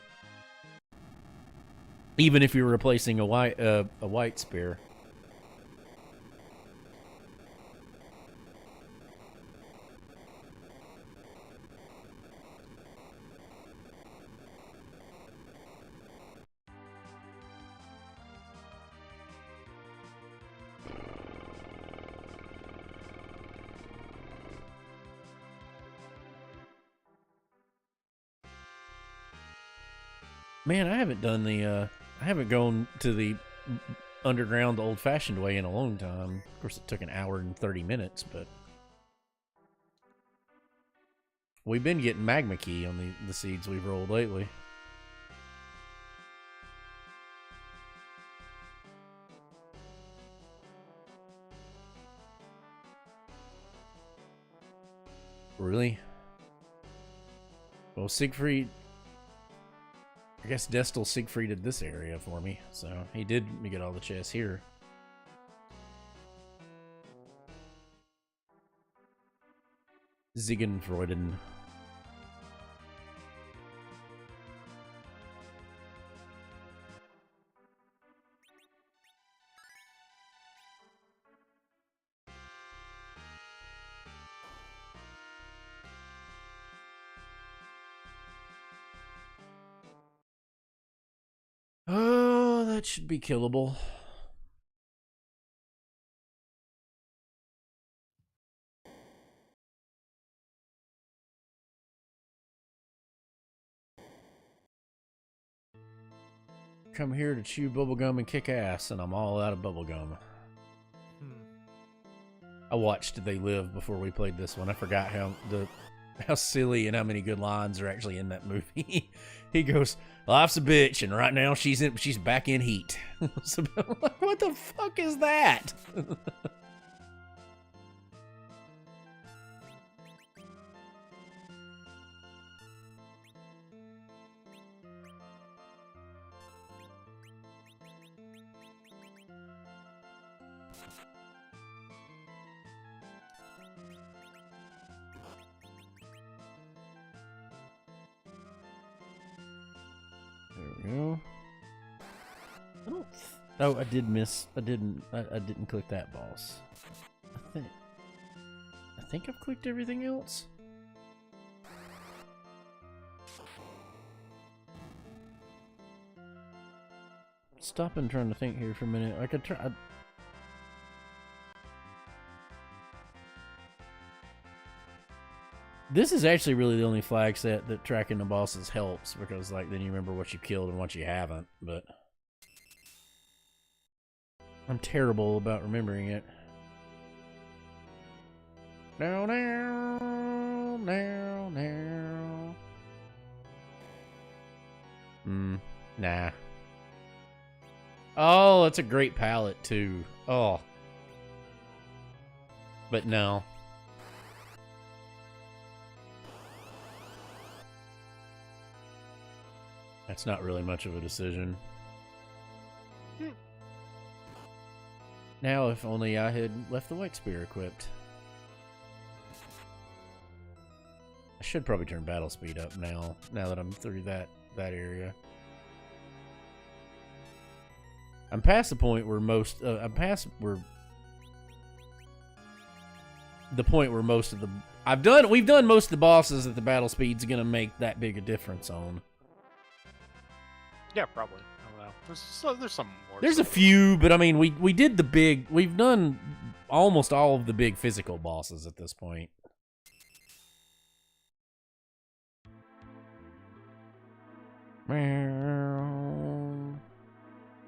Even if you're replacing a white spear. Man, I haven't done I haven't gone to the underground the old-fashioned way in a long time. Of course, it took an hour and 30 minutes, but we've been getting magma key on the seeds we've rolled lately. Really? Well, Siegfried... I guess Destel Siegfrieded this area for me, so he did get all the chests here. Ziegenfreuden. Oh, that should be killable. Come here to chew bubblegum and kick ass, and I'm all out of bubblegum. I watched They Live before we played this one. I forgot how silly and how many good lines are actually in that movie. He goes, "Life's a bitch, and right now she's back in heat." So, what the fuck is that? Go. Oh, I did miss. I didn't click that boss. I think I've clicked everything else. Stop and trying to think here for a minute. I could try. This is actually really the only flag set that tracking the bosses helps, because like then you remember what you killed and what you haven't, but I'm terrible about remembering it. Now, now, now, now. Nah. Oh, that's a great palette too. Oh. But no. That's not really much of a decision. Now, if only I had left the White Spear equipped. I should probably turn battle speed up now that I'm through that area. I'm past the point where most the point where most of the we've done most of the bosses that the battle speed's gonna make that big a difference on. Yeah, probably. I don't know. There's some more. There's a few, but I mean, we did the big. We've done almost all of the big physical bosses at this point.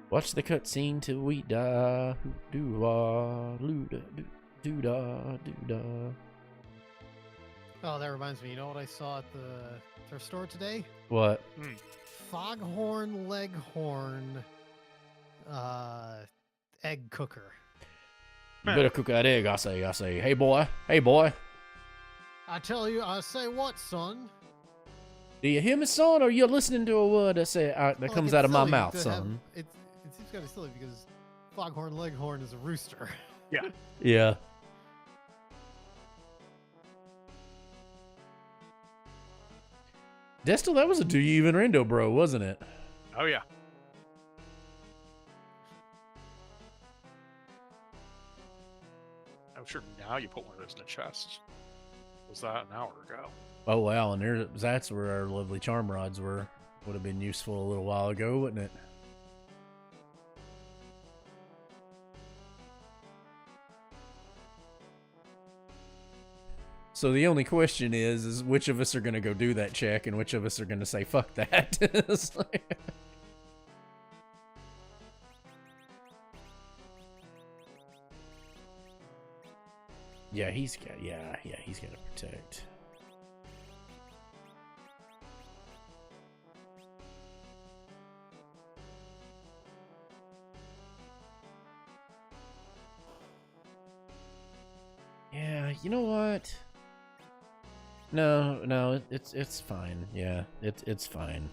Watch the cutscene till we die. Oh, that reminds me. You know what I saw at the thrift store today? What? Foghorn Leghorn egg cooker. You better cook that egg, I say. Hey boy. I tell you, I say what, son? Do you hear me, son? Or you listening to a word that comes out of my mouth, son? It seems kind of silly because Foghorn Leghorn is a rooster. Yeah. Yeah. Destel, that was a Do You Even Rando, bro, wasn't it? Oh, yeah. I'm sure now you put one of those in the chest. Was that an hour ago? Oh, wow, and that's where our lovely charm rods were. Would have been useful a little while ago, wouldn't it? So the only question is which of us are going to go do that check and which of us are going to say, fuck that. Yeah, he's got to protect. Yeah, you know what? No, it's fine. Yeah, it's fine.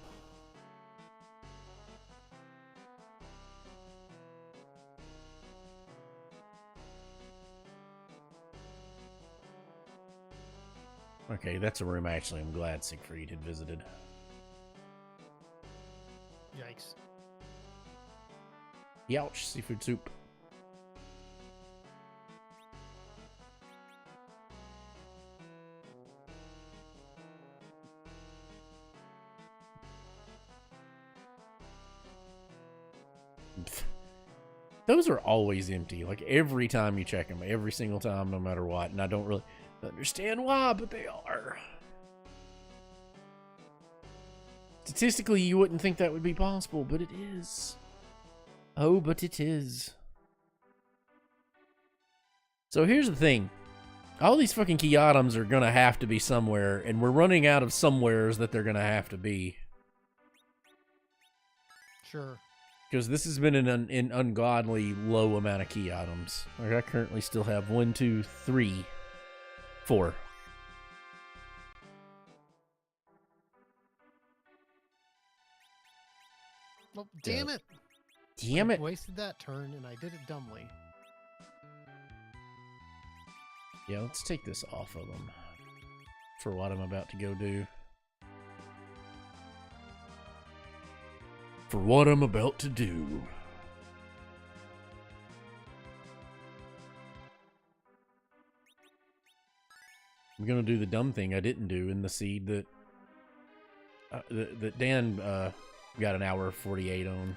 Okay, that's a room actually I'm glad Siegfried had visited. Yikes. Youch, seafood soup. Those are always empty. Like every time you check them, every single time, no matter what. And I don't really understand why, but they are. Statistically, you wouldn't think that would be possible, but it is. Oh, but it is. So here's the thing. All these fucking key items are gonna have to be somewhere, and we're running out of somewheres that they're gonna have to be. Sure. Because this has been an ungodly low amount of key items. Like I currently still have 1, 2, 3, 4. Well, damn it. Damn I it. wasted that turn and I did it dumbly. Yeah, let's take this off of them for what I'm about to go do. For what I'm about to do. I'm gonna do the dumb thing I didn't do in the seed that that Dan got an hour 48 on.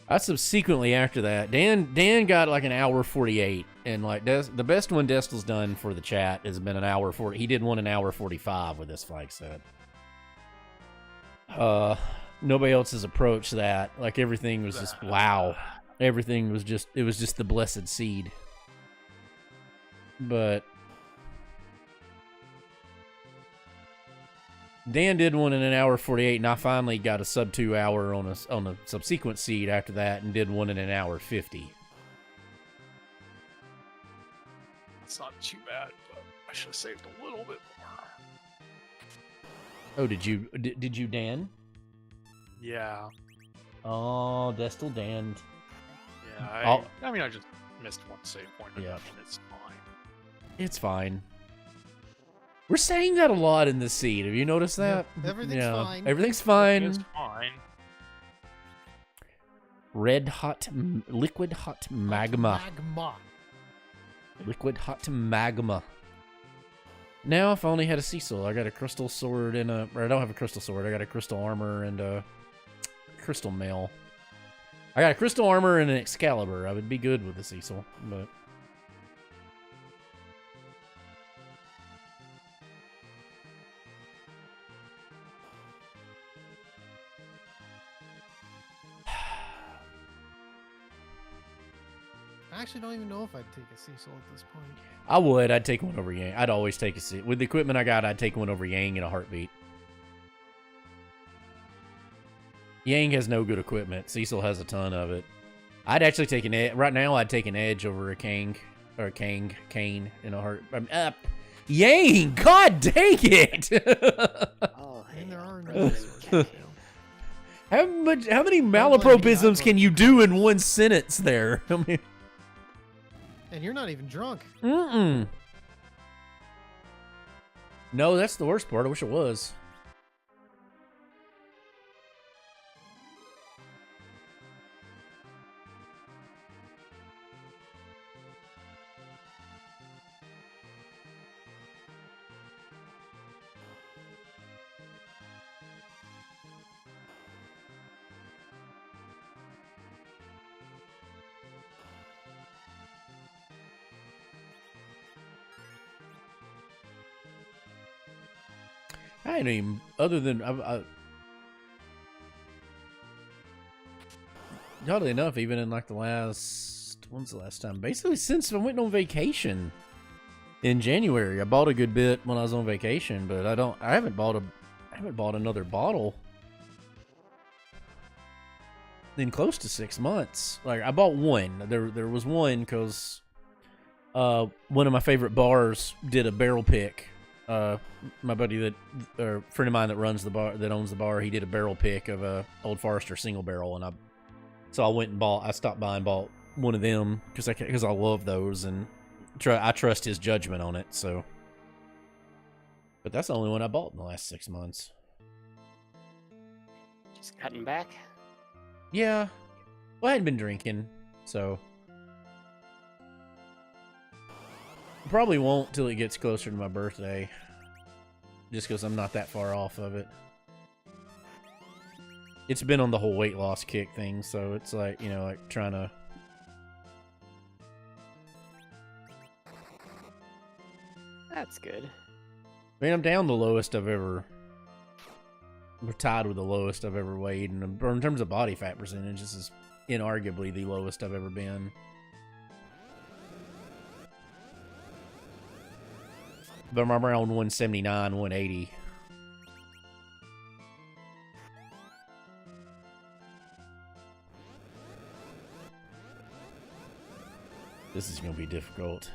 I subsequently after that, Dan got like an hour 48, and like the best one Destel's done for the chat has been an hour 40. He did one an hour 45 with this flag set. Nobody else has approached that. Like everything was just wow. Everything was just the blessed seed. But Dan did one in an hour 48, and I finally got a sub 2 hour on a subsequent seed after that, and did one in an hour 50. It's not too bad, but I should have saved a little bit more. Oh, did you Dan? Yeah. Oh, Destel Dan. Yeah. I mean, I just missed one save point. Yeah. And it's fine. It's fine. We're saying that a lot in this seed. Have you noticed that? Yep, everything's fine. Everything's fine. It's fine. Liquid hot magma. Liquid hot magma. Now, if I only had a Cecil, I got a crystal sword and or I don't have a crystal sword. I got a crystal armor and a crystal mail. I got a crystal armor and an Excalibur. I would be good with the Cecil, but. I actually don't even know if I'd take a Cecil at this point. I would. I'd take one over Yang. I'd always take a Cecil. With the equipment I got, I'd take one over Yang in a heartbeat. Yang has no good equipment. Cecil has a ton of it. I'd actually take an edge. Right now, I'd take an edge over a Kang. Or a Kane in a heart. Yang! God dang it! Oh, And there are no brother. resources. How many blame malapropisms me, can you do in one sentence there? I mean, And you're not even drunk. no, that's the worst part. I wish it was. I ain't even, other than, oddly enough, even in like the last, when's the last time? Basically since I went on vacation in January. I bought a good bit when I was on vacation, but I haven't bought another bottle in close to 6 months. Like I bought one. There was one because one of my favorite bars did a barrel pick. My buddy or friend of mine that runs the bar, that owns the bar, he did a barrel pick of a Old Forester single barrel, and so I went and I stopped by and bought one of them because I love those, and I trust his judgment on it. So, but that's the only one I bought in the last 6 months. Just cutting back. Yeah, well, I hadn't been drinking, so probably won't till it gets closer to my birthday, just because I'm not that far off of it. It's been on the whole weight loss kick thing, so it's like, you know, like trying to. That's good. I mean, I'm down the lowest I've ever. We're tied with the lowest I've ever weighed, and in terms of body fat percentage, this is inarguably the lowest I've ever been. But I'm around 179, 180. This is going to be difficult.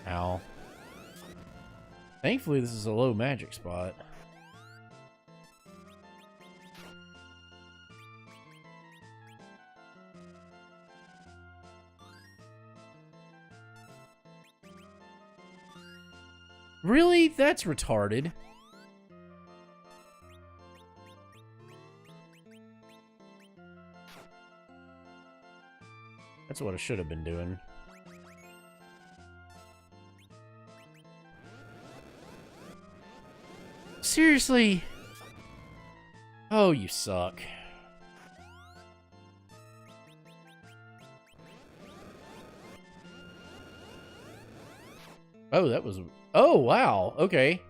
Ow. Thankfully, this is a low magic spot. Really? That's retarded. That's what I should have been doing. seriously? Oh, you suck. Oh, that was... Oh, wow. Okay.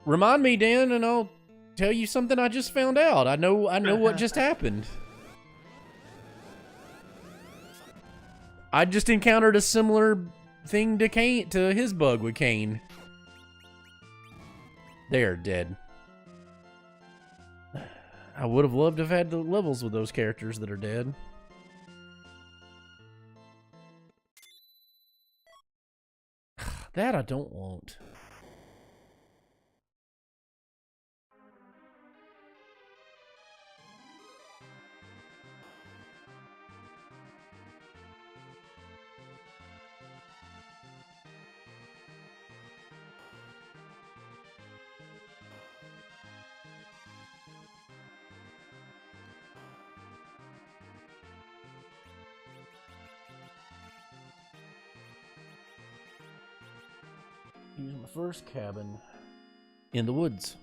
Remind me, Dan, and I'll tell you something I just found out. I know what just happened. I just encountered a similar thing to Kane, to his bug with Kane. They're dead. I would have loved to have had the levels with those characters that are dead. That I don't want. Using my first cabin in the woods.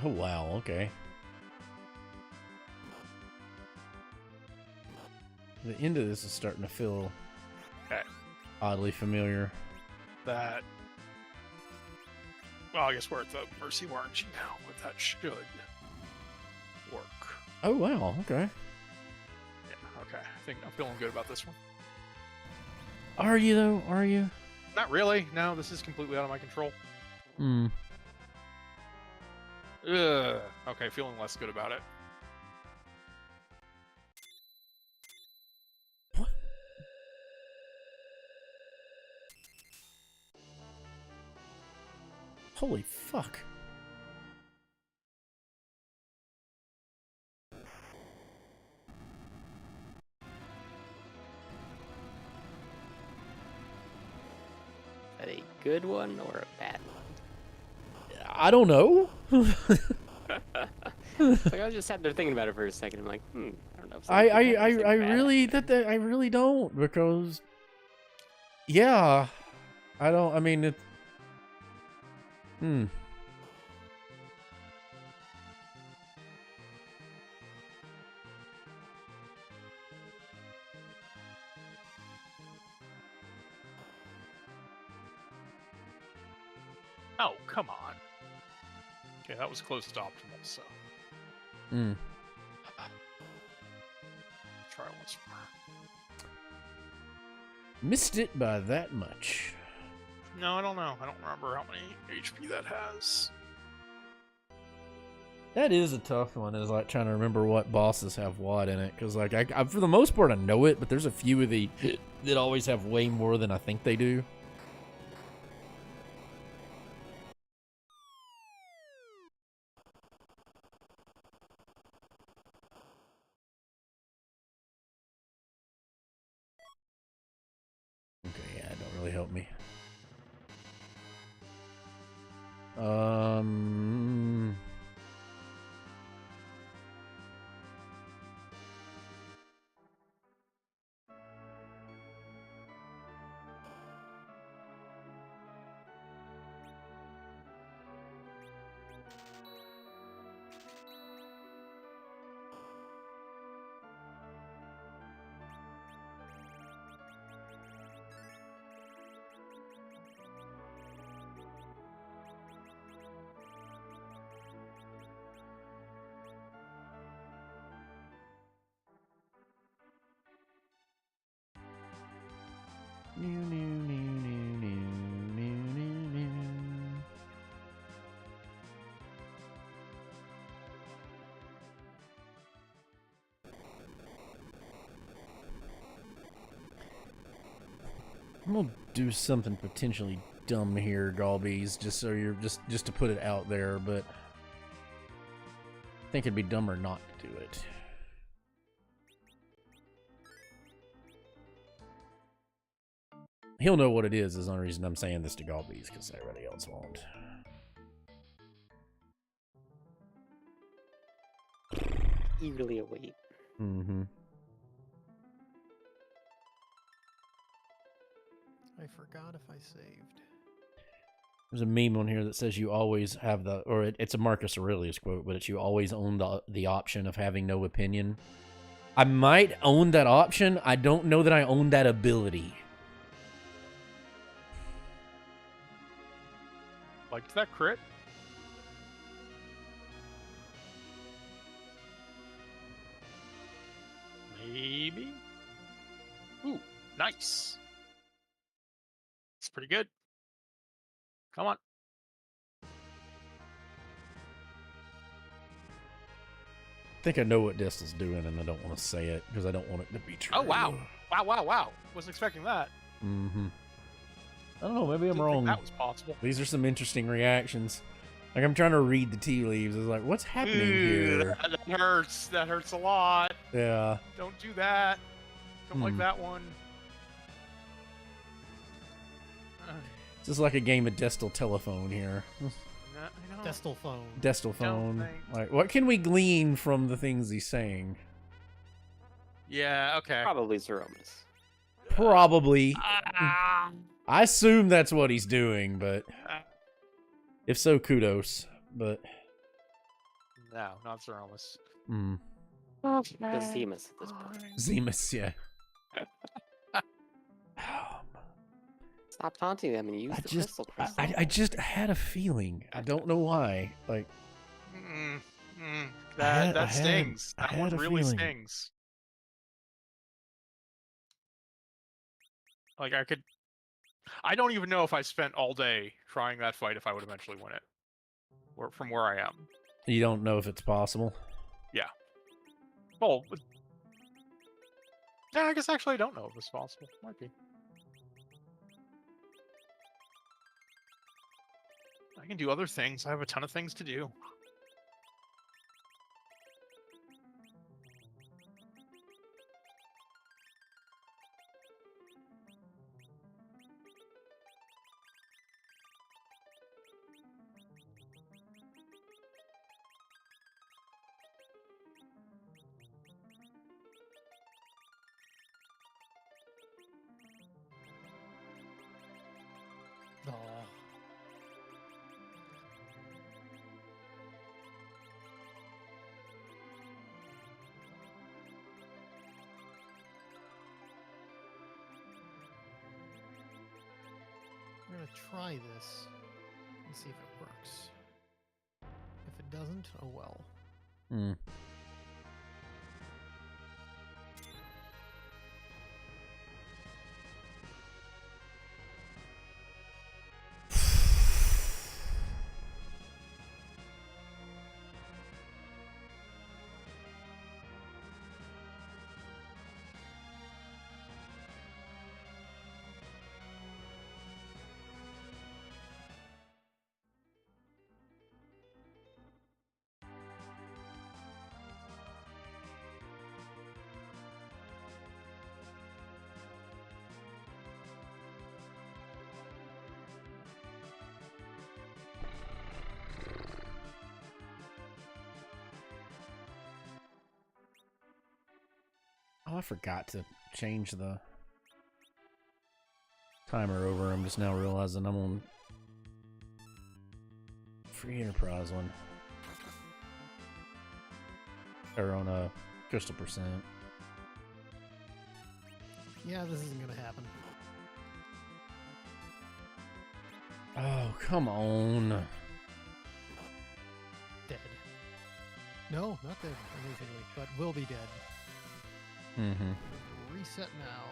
Oh, wow, okay. The end of this is starting to feel oddly familiar. That... Well, I guess we're at the Mercy Warranty now, but that should work. Oh, wow, okay. Yeah, okay. I think I'm feeling good about this one. Are you, though? Are you? Not really. No, this is completely out of my control. Hmm. Ugh. Okay, feeling less good about it. What? Holy fuck. Is that a good one or a bad one? I don't know. Like, I was just sat there thinking about it for a second. I'm like, I don't know. If I really I really don't, because yeah, I don't. I mean it. Oh, come on. Okay, that was close to optimal, so... Try once more. Missed it by that much. No, I don't know. I don't remember how many HP that has. That is a tough one, is like trying to remember what bosses have what in it, because like I for the most part I know it, but there's a few of the that always have way more than I think they do. Okay, yeah, it don't really help me. I'm gonna do something potentially dumb here, Galbies, just so you're just to put it out there, but I think it'd be dumber not to do it. He'll know what it is the only reason I'm saying this to Galbies, because everybody else won't. Eagerly await. Mm-hmm. I forgot if I saved. There's a meme on here that says you always have the, or it's a Marcus Aurelius quote, but it's you always own the option of having no opinion. I might own that option. I don't know that I own that ability. Liked that crit. Maybe. Ooh, nice. It's pretty good. Come on. I think I know what Distel's doing, and I don't want to say it because I don't want it to be true. Oh, wow. Wow. Wasn't expecting that. Mm-hmm. I don't know, maybe I'm Didn't wrong. think that was possible. These are some interesting reactions. Like, I'm trying to read the tea leaves. It's like, what's happening here? That hurts. That hurts a lot. Yeah. Don't do that. Don't like that one. It's just like a game of Destel telephone here. I know. Destal phone. Destel phone. think- Like, what can we glean from the things he's saying? Yeah, okay. Probably Zeromus. Probably. Ah. I assume that's what he's doing, but if so, kudos. But No, not Zeromus. It's Zemus at this point. Zemus, yeah. Stop taunting them and use the crystal. I just had a feeling. I don't know why. Like, That stings. That one really feeling. stings. Like, I don't even know if I spent all day trying that fight if I would eventually win it. Or from where I am. You don't know if it's possible. Yeah. Well, yeah, I guess actually I don't know if it's possible. Might be. I can do other things. I have a ton of things to do. Oh. I'm gonna try this and see if it works. If it doesn't, oh well. Hmm. Oh, I forgot to change the timer over. I'm just now realizing I'm on free enterprise one. Or on a crystal percent. Yeah, this isn't gonna happen. Oh, come on. Dead. No, not dead, amazingly, but will be dead. Mm-hmm. Reset now.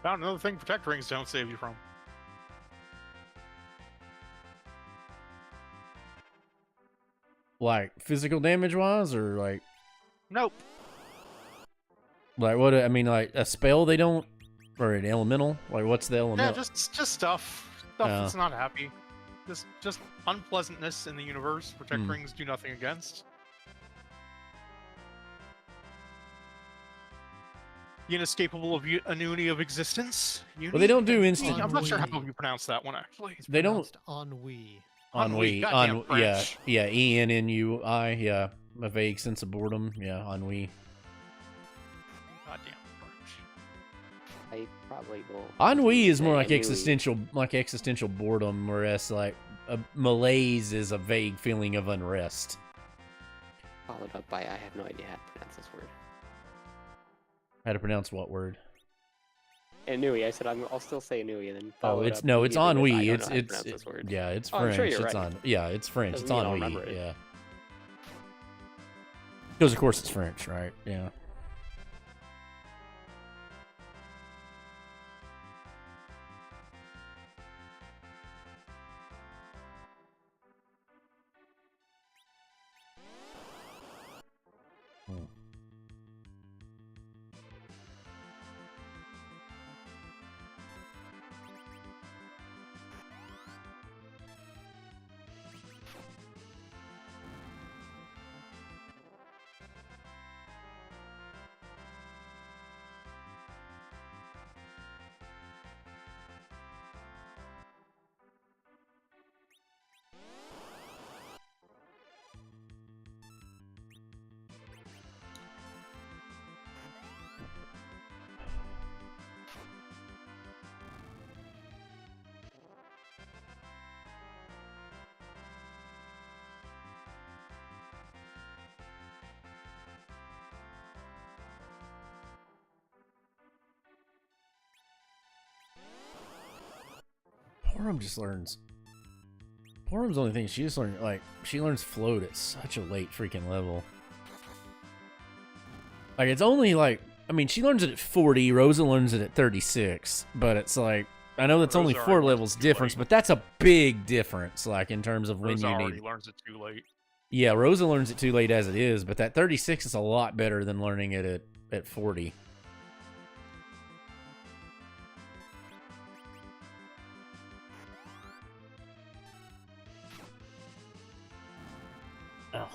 Found another thing protect rings don't save you from. Like physical damage wise, or like Nope. what? I mean, like a spell they don't, or an elemental. Like what's the Yeah, elemental? just stuff that's not happy. Just unpleasantness in the universe. Protect rings do nothing against. The inescapable annuity of existence. Well, they don't do instant. I'm not sure how Ennui. you pronounce that one actually. It's They don't. pronounced ennui. Ennui, goddamn French. Yeah, ENNUI, yeah, a vague sense of boredom, yeah, ennui. Goddamn French. I probably will. Ennui is more say like existential boredom, whereas like a malaise is a vague feeling of unrest. Followed up by I have no idea how to pronounce this word. How to pronounce what word? Ennui. I said I'll still say ennui and then. Oh, follow it it's up no, it's immediately with, ennui. I don't know how to pronounce this word. Yeah, it's Oh, French. I'm sure you're It's right. on. Yeah, it's French. Doesn't It's mean I'll ennui. remember it. Yeah. Because of course it's French, right? Yeah. Hmm. Porum just learns. Porum's the only thing she just learned. Like she learns float at such a late freaking level. Like it's only like I mean she learns it at 40. Rosa learns it at 36. But it's like I know that's only Rosa 4 already learns levels it too difference, late. but that's a big difference. Like in terms of when Rosa you already need. learns it too late. Yeah, Rosa learns it too late as it is, but that 36 is a lot better than learning it at 40. Oh.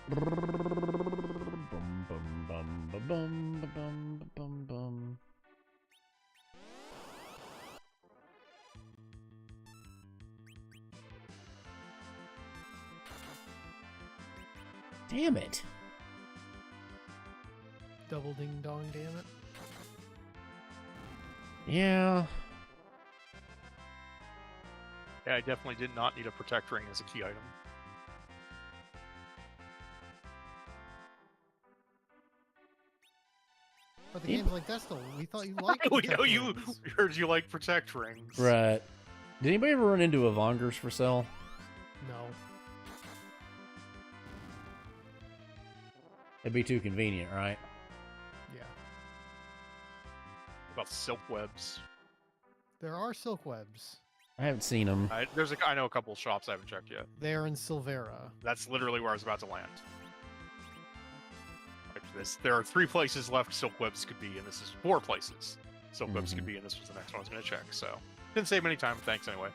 Bum, bum, bum, ba, bum, ba, bum, ba, bum, bum. Damn it. Double ding dong, damn it. Yeah. Yeah, I definitely did not need a protect ring as a key item. But the game's like that's the we thought you liked. We protect know you rings. heard you like protect rings. Right. Did anybody ever run into Avongers for sale? No. It'd be too convenient, right? Yeah. About silk webs. There are silk webs. I haven't seen them. I know a couple shops I haven't checked yet. They are in Silvera. That's literally where I was about to land. Like there are 3 places left silk webs could be, and this is 4 places silk webs could be, and this was the next one I was going to check. So didn't save any time. Thanks anyway.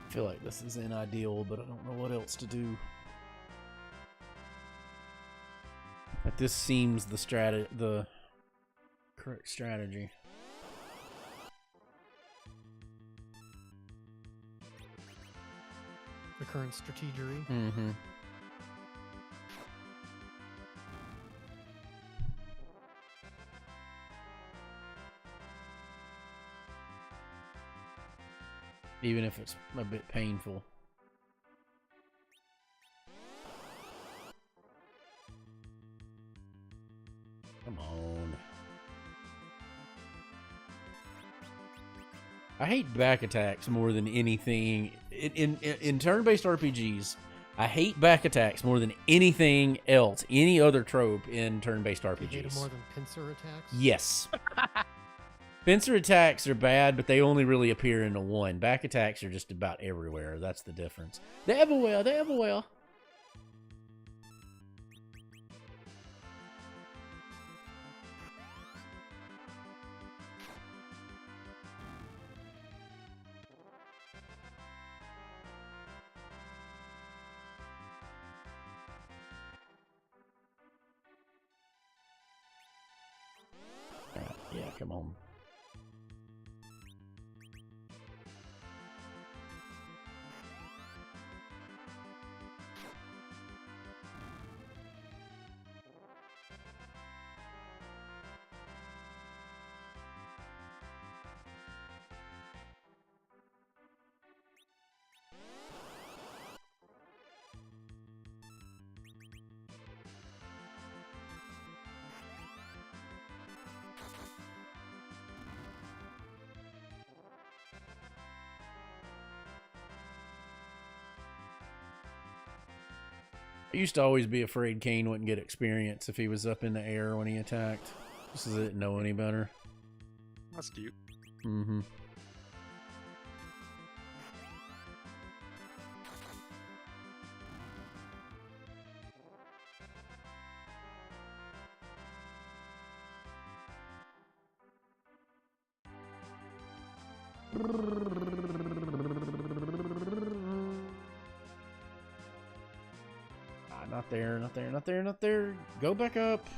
I feel like this is ideal, but I don't know what else to do. Like this seems the correct strategy. The current strategery. Mm-hmm. Even if it's a bit painful. Come on. I hate back attacks more than anything. In turn-based RPGs, I hate back attacks more than anything else, any other trope in turn-based RPGs. You hate them more than pincer attacks? Yes. Pincer attacks are bad, but they only really appear in the one. Back attacks are just about everywhere. That's the difference. They're everywhere. They're everywhere. All right. Yeah, come on. I used to always be afraid Kane wouldn't get experience if he was up in the air when he attacked. Just 'cause I didn't know any better. That's cute. Mm-hmm. Not there, not there, not there, not there. Go back up.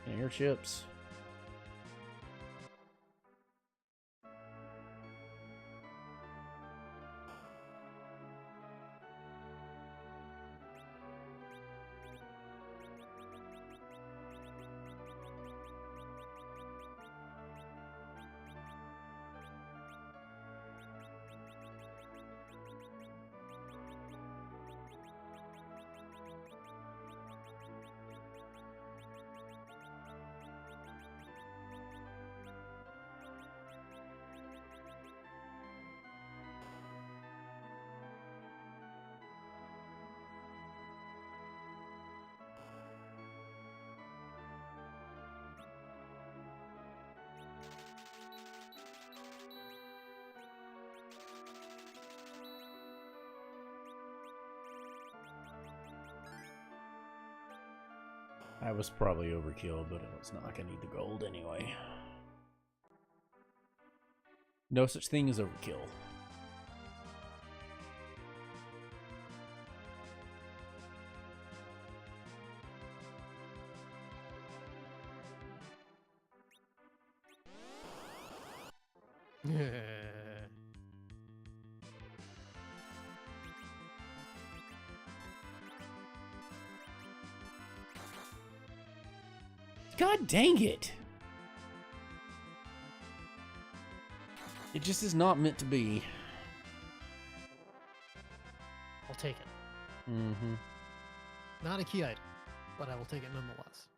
Airships. I was probably overkill, but it's not like I need the gold anyway. No such thing as overkill. God dang it! It just is not meant to be. I'll take it. Mm-hmm. Not a key item, but I will take it nonetheless.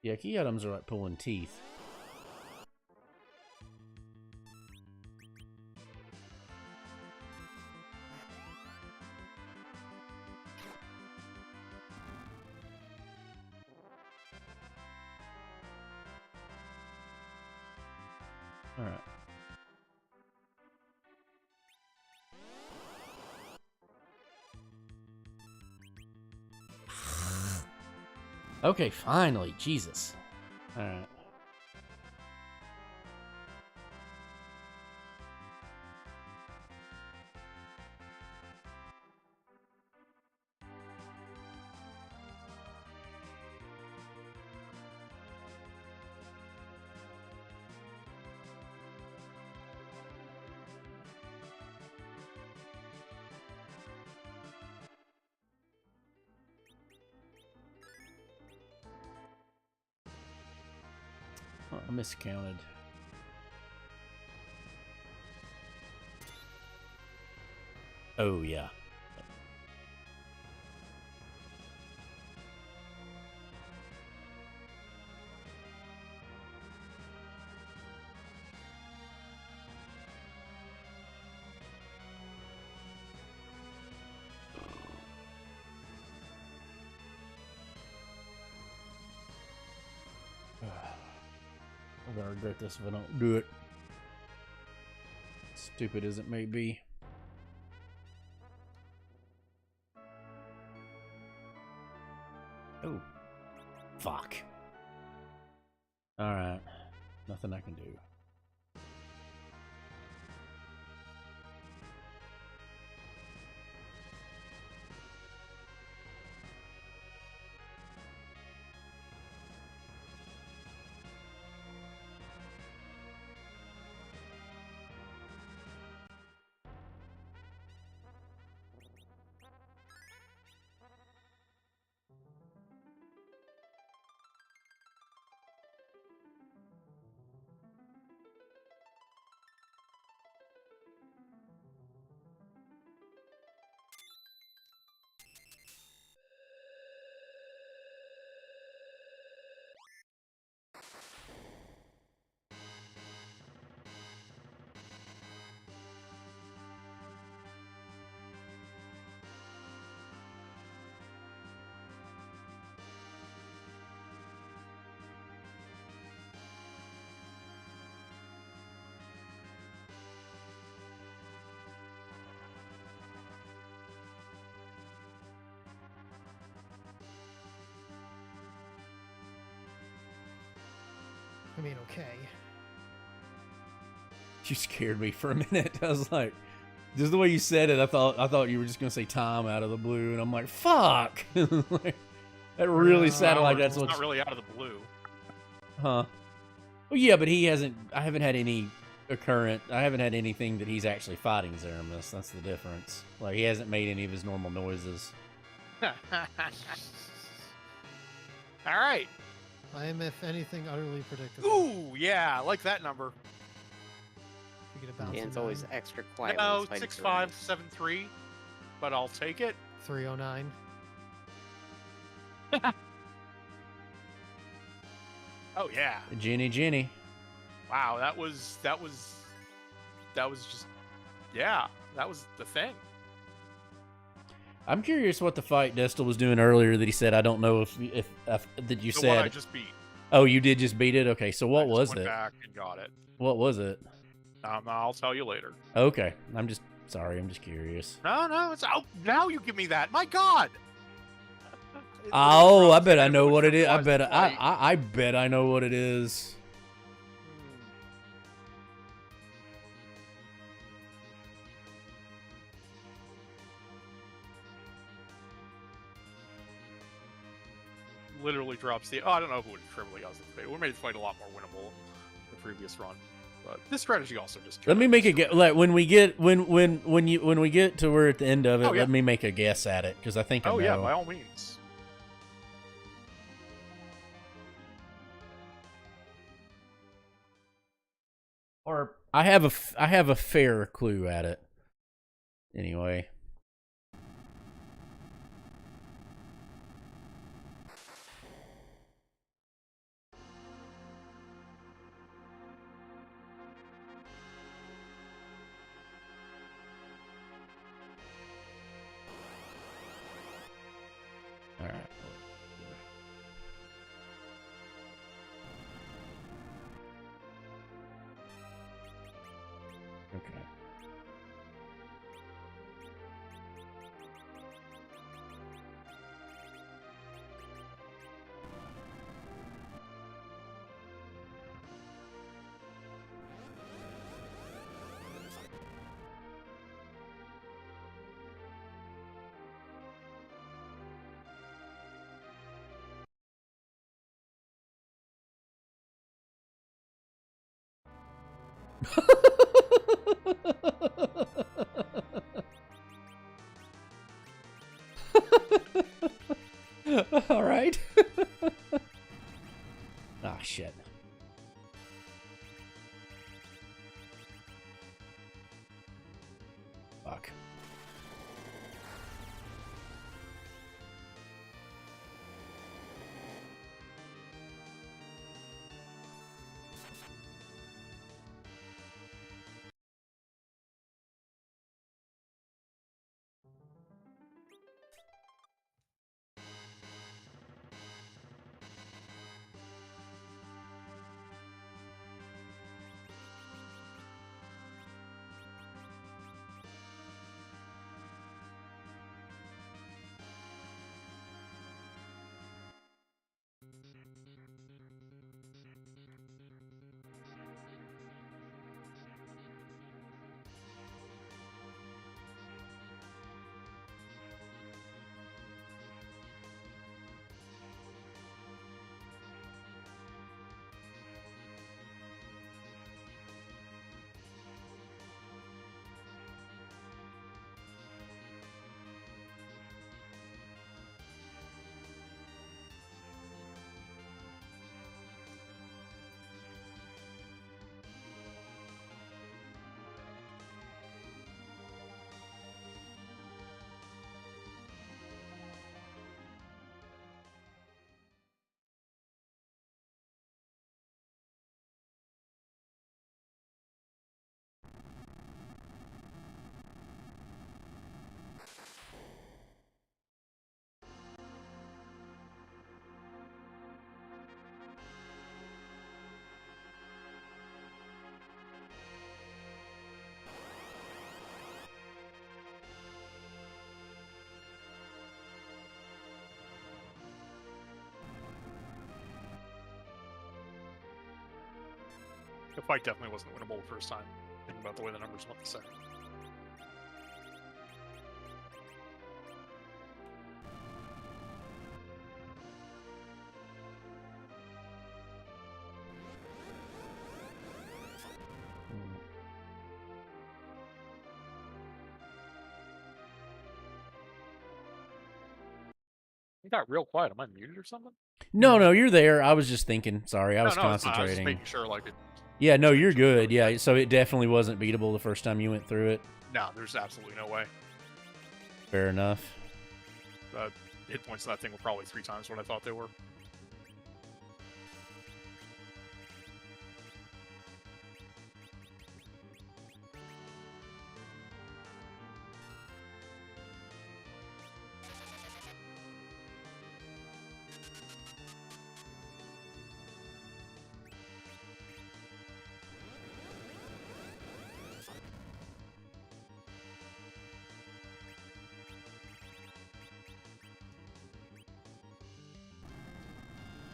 Yeah, key items are like pulling teeth. All right. Okay, finally. Jesus. All right. Oh, I miscounted. Oh, yeah. I'm gonna regret this if I don't do it. Stupid as it may be. Oh. Fuck. Alright. Nothing I can do. I mean, okay. You scared me for a minute. I was like, just the way you said it, I thought you were just gonna say Tom out of the blue, and I'm like, fuck. Like, that really sounded like that's what's not really out of the blue. Huh. Well, yeah, but he hasn't. I haven't had any I haven't had anything that he's actually fighting Zeramus. That's the difference. Like, he hasn't made any of his normal noises. All right. I am, if anything, utterly predictable. Ooh, yeah, I like that number. You get a bounce. And it's always extra quiet. No, when it's fighting 6573, but I'll take it. 309. Oh yeah. Jenny. Wow, that was just, yeah, that was the thing. I'm curious what the fight Destel was doing earlier that he said. I don't know if that you The said. one I just beat. Oh, you did just beat it? Okay, so what I just was went it? back and got it. What was it? I'll tell you later. Okay, I'm just curious. No, it's now you give me that. My God. Oh, I bet I know Everyone what it is. I realized bet the fight. I bet I know what it is. Literally drops the. Oh, I don't know if it would trivially us. It would make the fight a lot more winnable the previous run. But this strategy also just. Let me make a guess. Like when we get when we get to where at the end of it, Oh, yeah. let me make a guess at it because I think I know. Oh yeah, by all means. Or I have a fair clue at it. Anyway. All right. Okay. All right. Ah, shit. Fuck. The fight definitely wasn't winnable the first time. Thinking about the way the numbers went the second. You got real quiet. Am I muted or something? No, you're there. I was just thinking. Sorry, I was No, it's fine. I was just concentrating. making sure, like, it. Yeah, no, just you're making sure good. Yeah, so it definitely wasn't beatable the first time you went through it. No, there's absolutely no way. Fair enough. Hit points of that thing were probably 3 times what I thought they were.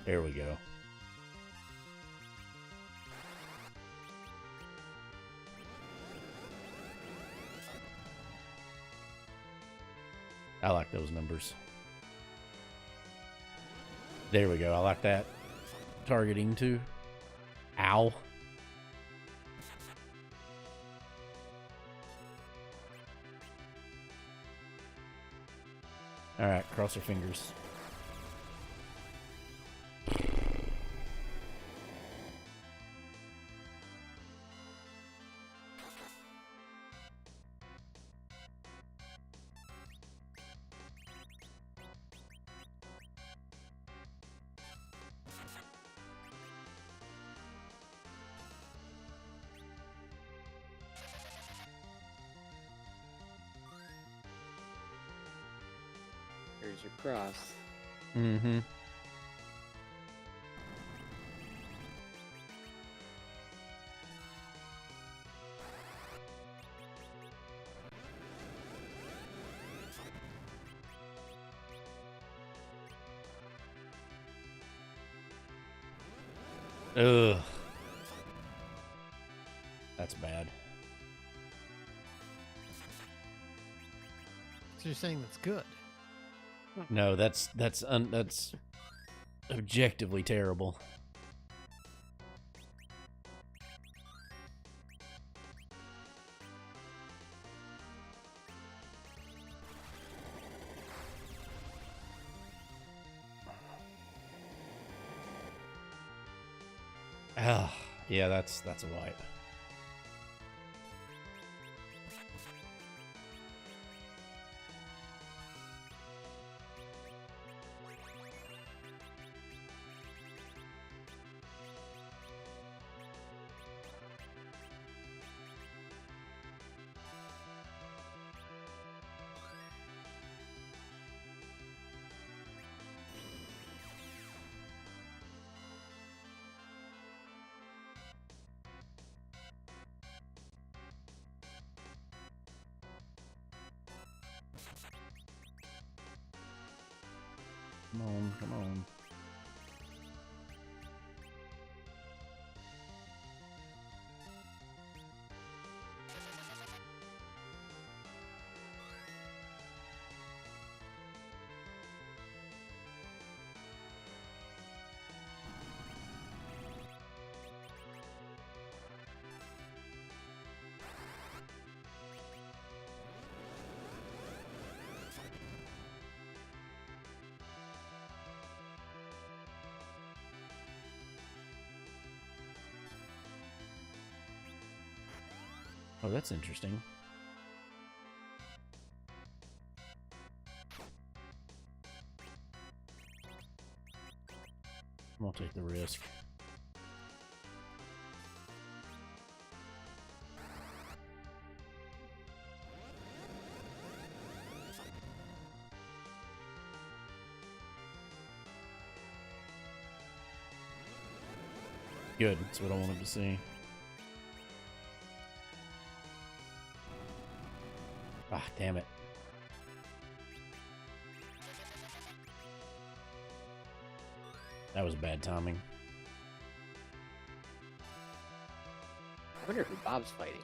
There we go. I like those numbers. There we go. I like that. Targeting too. Ow. Alright, cross your fingers. Here's your cross. Mm-hmm. Ugh. That's bad. So you're saying that's good? No, that's objectively terrible. Oh, yeah, that's a wipe. Come on, come on. Oh, that's interesting. I'll take the risk. Good. That's what I wanted to see. Ah, damn it. That was bad timing. I wonder who Bob's fighting.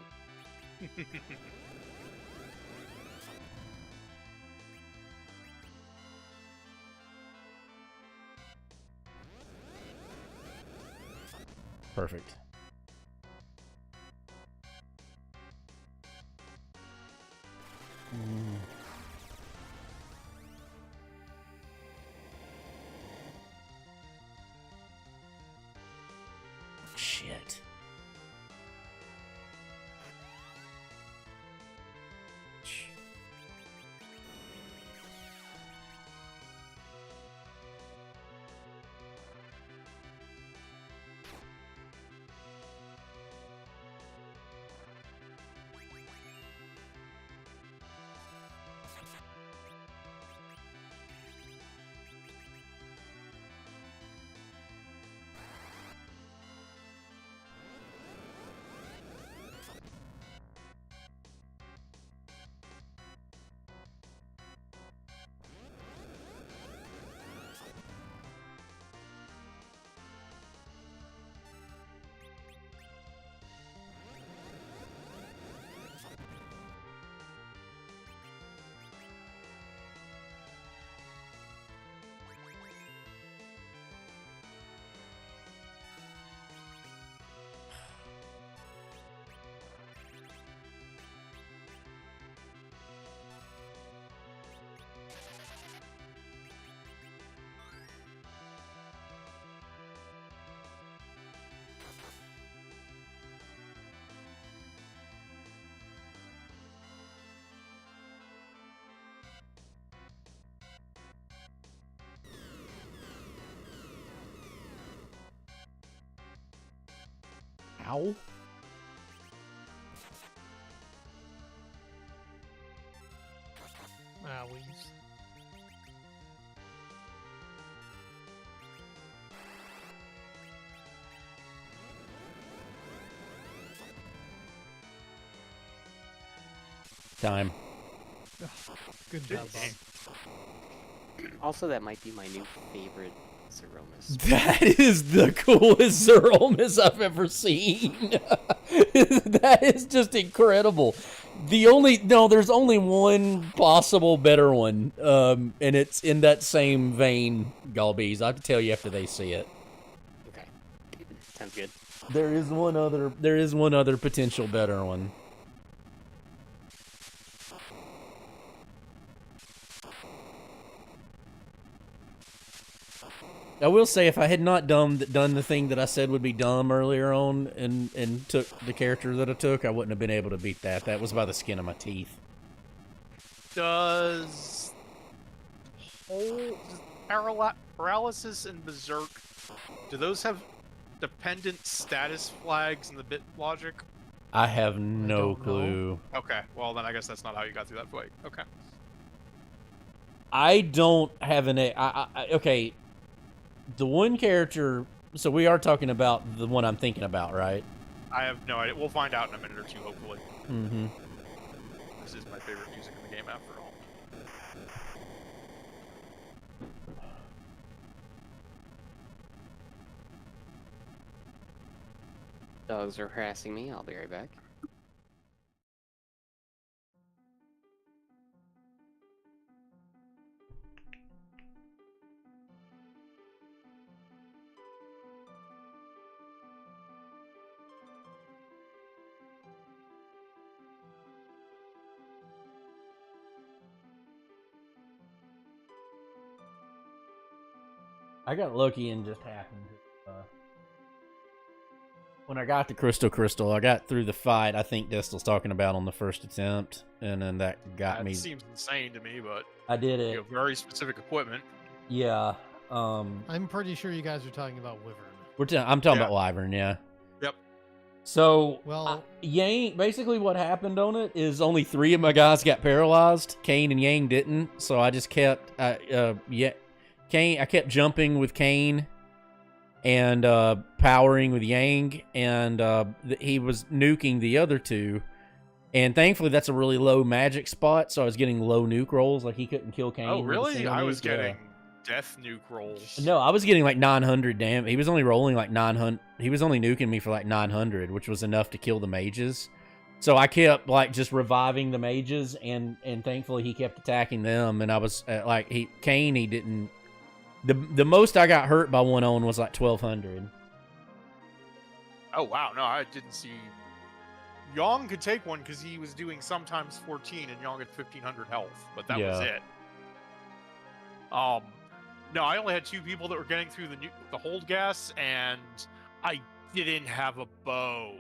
Perfect. Shit. Ow. Owies. Time. Good job, Bob. Also, that might be my new favorite Zeromus. That is the coolest Zeromus I've ever seen. That is just incredible. There's only one possible better one, and it's in that same vein, Galbees. I have to tell you after they see it. Okay. Sounds good. There is one other potential better one. I will say, if I had not done the thing that I said would be dumb earlier on, and took the character that I took, I wouldn't have been able to beat that. That was by the skin of my teeth. Does paralysis and berserk, do those have dependent status flags in the bit logic? I have no don't clue. Okay, well then I guess that's not how you got through that fight. Okay. I don't have okay. The one character. So we are talking about the one I'm thinking about, right? I have no idea. We'll find out in a minute or two, hopefully. Mm-hmm. This is my favorite music in the game, after all. Dogs are harassing me. I'll be right back. I got lucky and just happened. When I got the crystal, I got through the fight. I think Distel's talking about on the first attempt, and then that got me. That seems insane to me, but I did you it. have very specific equipment. Yeah. I'm pretty sure you guys are talking about Wyvern. I'm talking Yeah. about Wyvern. Yeah. Yep. So, Well- Yang, basically what happened on it is only 3 of my guys got paralyzed. Kane and Yang didn't, so I just kept, Kane, I kept jumping with Kane and powering with Yang, and he was nuking the other 2. And thankfully, that's a really low magic spot, so I was getting low nuke rolls, like he couldn't kill Kane. Oh, with a really? single I was nuke. Yeah. getting death nuke rolls. No, I was getting like 900 damn. He was only rolling like 900. He was only nuking me for like 900, which was enough to kill the mages. So I kept like just reviving the mages, and thankfully he kept attacking them. And I was Kane, he didn't. The most I got hurt by one on was like 1200. Oh, wow. No, I didn't see. Yong could take one because he was doing sometimes 14, and Yong had 1500 health, but that was it. No, I only had 2 people that were getting through the hold gas, and I didn't have a bow.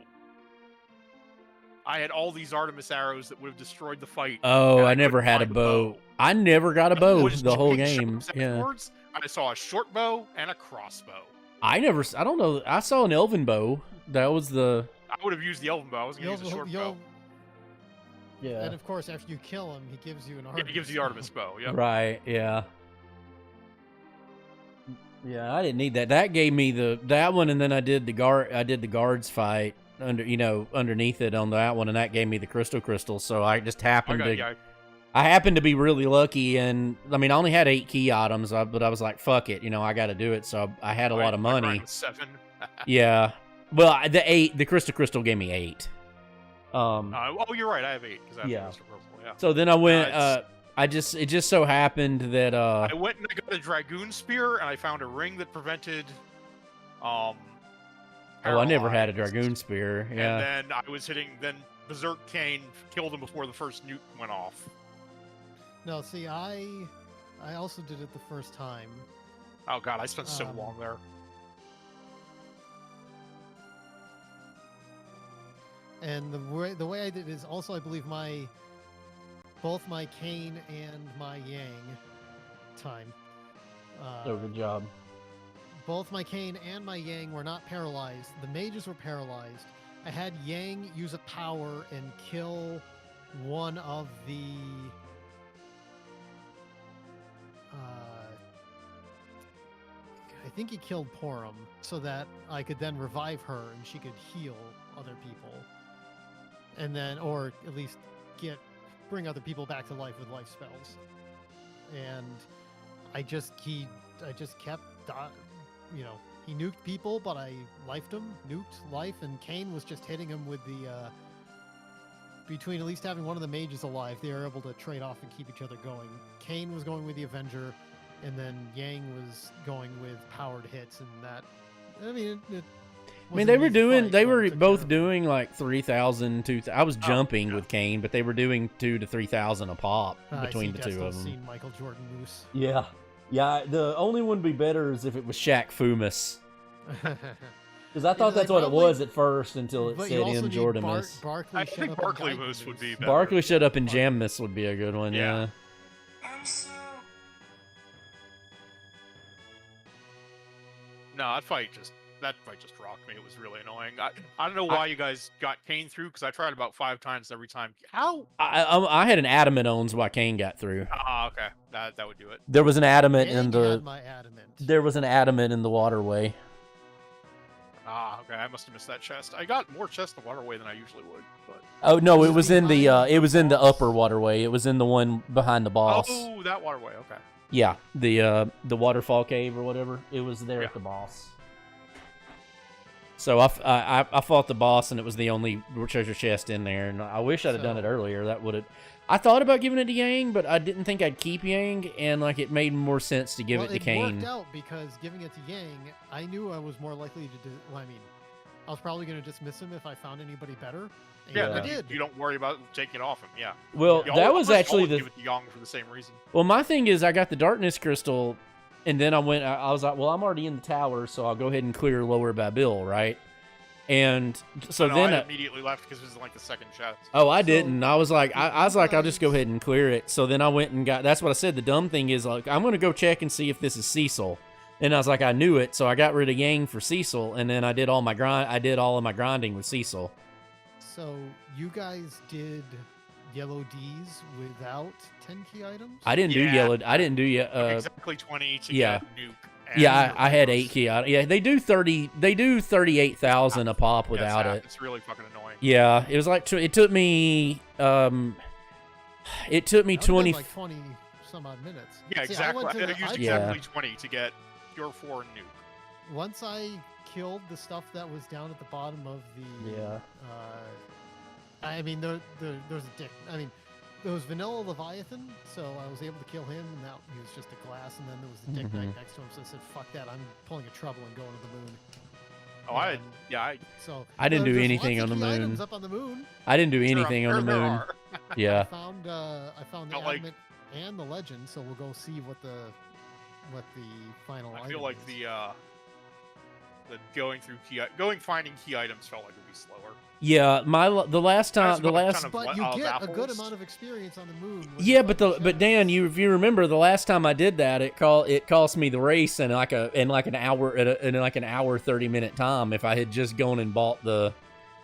I had all these Artemis arrows that would have destroyed the fight. Oh, and I never couldn't had a find bow. I never got a bow Was the whole shooting game. shots Yeah. afterwards, I saw a short bow and a crossbow. I don't know. I saw an elven bow. That was the. I would have used the elven bow. I was going to use the short bow. Yeah. And of course, after you kill him, he gives you an Yeah, Artemis. he gives you the Artemis bow. Yep. Right, yeah. Yeah, I didn't need that. That gave me that one, and then I did the guards fight underneath it on that one, and that gave me the crystal. So I just happened I happened to be really lucky, and I mean I only had 8 key items, but I was like, fuck it, I got to do it. So I had a lot of money. 7. Yeah. Well, the crystal gave me 8. Oh, you're right. I have 8 because I have Yeah. Crystal Purple. Yeah. So then I went. it's- it just so happened that I went and I got a dragoon spear, and I found a ring that prevented. Oh, I never had a paralyzed. dragoon spear. Yeah. And then I was hitting. Then Berserk Kane killed him before the first nuke went off. No, see, I also did it the first time. Oh god, I spent so Um, long there. And the way I did is also, I believe, both my Kane and my Yang time. Oh, good job. Both my Kane and my Yang were not paralyzed. The mages were paralyzed. I had Yang use a power and kill one of the I think he killed Porum so that I could then revive her and she could heal other people. And then, or at least bring other people back to life with life spells. And he just kept, he nuked people, but I lifed him, nuked life, and Kane was just hitting him with the, between at least having one of the mages alive, they were able to trade off and keep each other going. Kane was going with the Avenger, and then Yang was going with powered hits, and that, I mean, They were doing. both doing like 3,000, 2,000. I was jumping with Kane, but they were doing 2,000 to 3,000 a pop between the two of them. Seen Michael Jordan Moose. Yeah. Yeah, the only one would be better is if it was Shaq Fumus. Because I thought that's what it was at first until it But said you also M. need Jordamus. Barkley I shut think up Barkley and Moose would be better. Barkley Shut Up and Jammus would be a good one, yeah. No, that fight just rocked me. It was really annoying. I don't know why you guys got Kane through, because I tried about 5 times every time. How? I had an adamant owns why Kane got through. Ah, okay. That would do it. There was an adamant And in you the had my adamant. there was an adamant in the waterway. Ah, okay. I must have missed that chest. I got more chests in the waterway than I usually would. But Oh no, Was it it was in the behind it the was in the boss? upper waterway. It was in the one behind the boss. oh, that waterway. Okay. Yeah, the waterfall cave or whatever. It was there Yeah. at the boss. So I fought the boss, and it was the only treasure chest in there. And I wish I'd have done it So- earlier. That would have. I thought about giving it to Yang, but I didn't think I'd keep Yang, and like it made more sense to give Well, it to Kane. worked out because giving it to Yang, I knew I was more likely to do. Well, I mean, I was probably going to dismiss him if I found anybody better. And Yeah, I then did. you don't worry about taking it off him. Yeah. Well, You that always- was actually always the. give it to Young for the same reason. Well, my thing is, I got the darkness crystal, and then I went. I was like, well, I'm already in the tower, so I'll go ahead and clear Lower Babil, right? And so No, then I immediately left because it was like the second chest. Oh, I So, didn't. I was like, I was like, I'll just go guys- ahead and clear it. So then I went and got. That's what I said. The dumb thing is, like, I'm gonna go check and see if this is Cecil. And I was like, I knew it, so I got rid of Yang for Cecil, and then I did all my grind. I did all of my grinding with Cecil. So you guys did yellow D's without 10 key items? I didn't do Yeah. yellow. I didn't do Exactly 20 to yeah. get nuke. and Yeah, I had reverse. 8 key items. Yeah, they do 30. They do 38,000 a pop Yeah, without Zap, it. It's really fucking annoying. Yeah, it was like it took me. It took me That would've been 20. like 20 some odd minutes. Yeah, See, exactly. I, I went to used the- Yeah. exactly 20 to get your 4 nuke. Once I killed the stuff that was down at the bottom of the Yeah. I mean there's a dick. I mean there was Vanilla Leviathan, so I was able to kill him, and that he was just a glass. And then there was the dick knight Mhm. next to him, so I said, "Fuck that! I'm pulling a trouble and going to the moon." Oh, I And so I didn't do there's anything lots on of the key moon. items up on the moon. I didn't do sure, I'm anything on sure the there moon. are. Yeah. I found the But, like- adamant and the legend, so we'll go see what the final. I item feel like is. the going finding key items felt like it would be slower. Yeah, the last Might as time the well have last kind of But let- you get a good apples. amount of experience on the moon. with yeah, the but fucking Dan, chests. if you remember the last time I did that, it cost me the race in like an hour in like an hour 30-minute time. If I had just gone and bought the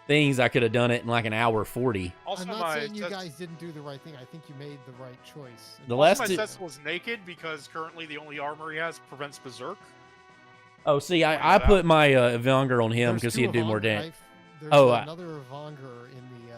things, I could have done it in like an hour 40. Also, I'm not my saying you Cecil- guys didn't do the right thing. I think you made the right choice. The also, last my two, Cecil is naked because currently the only armor he has prevents berserk. oh, see, Point I that put my Evanger on him There's because two he'd do more Evanger- damage. There's Oh, another Evanger in the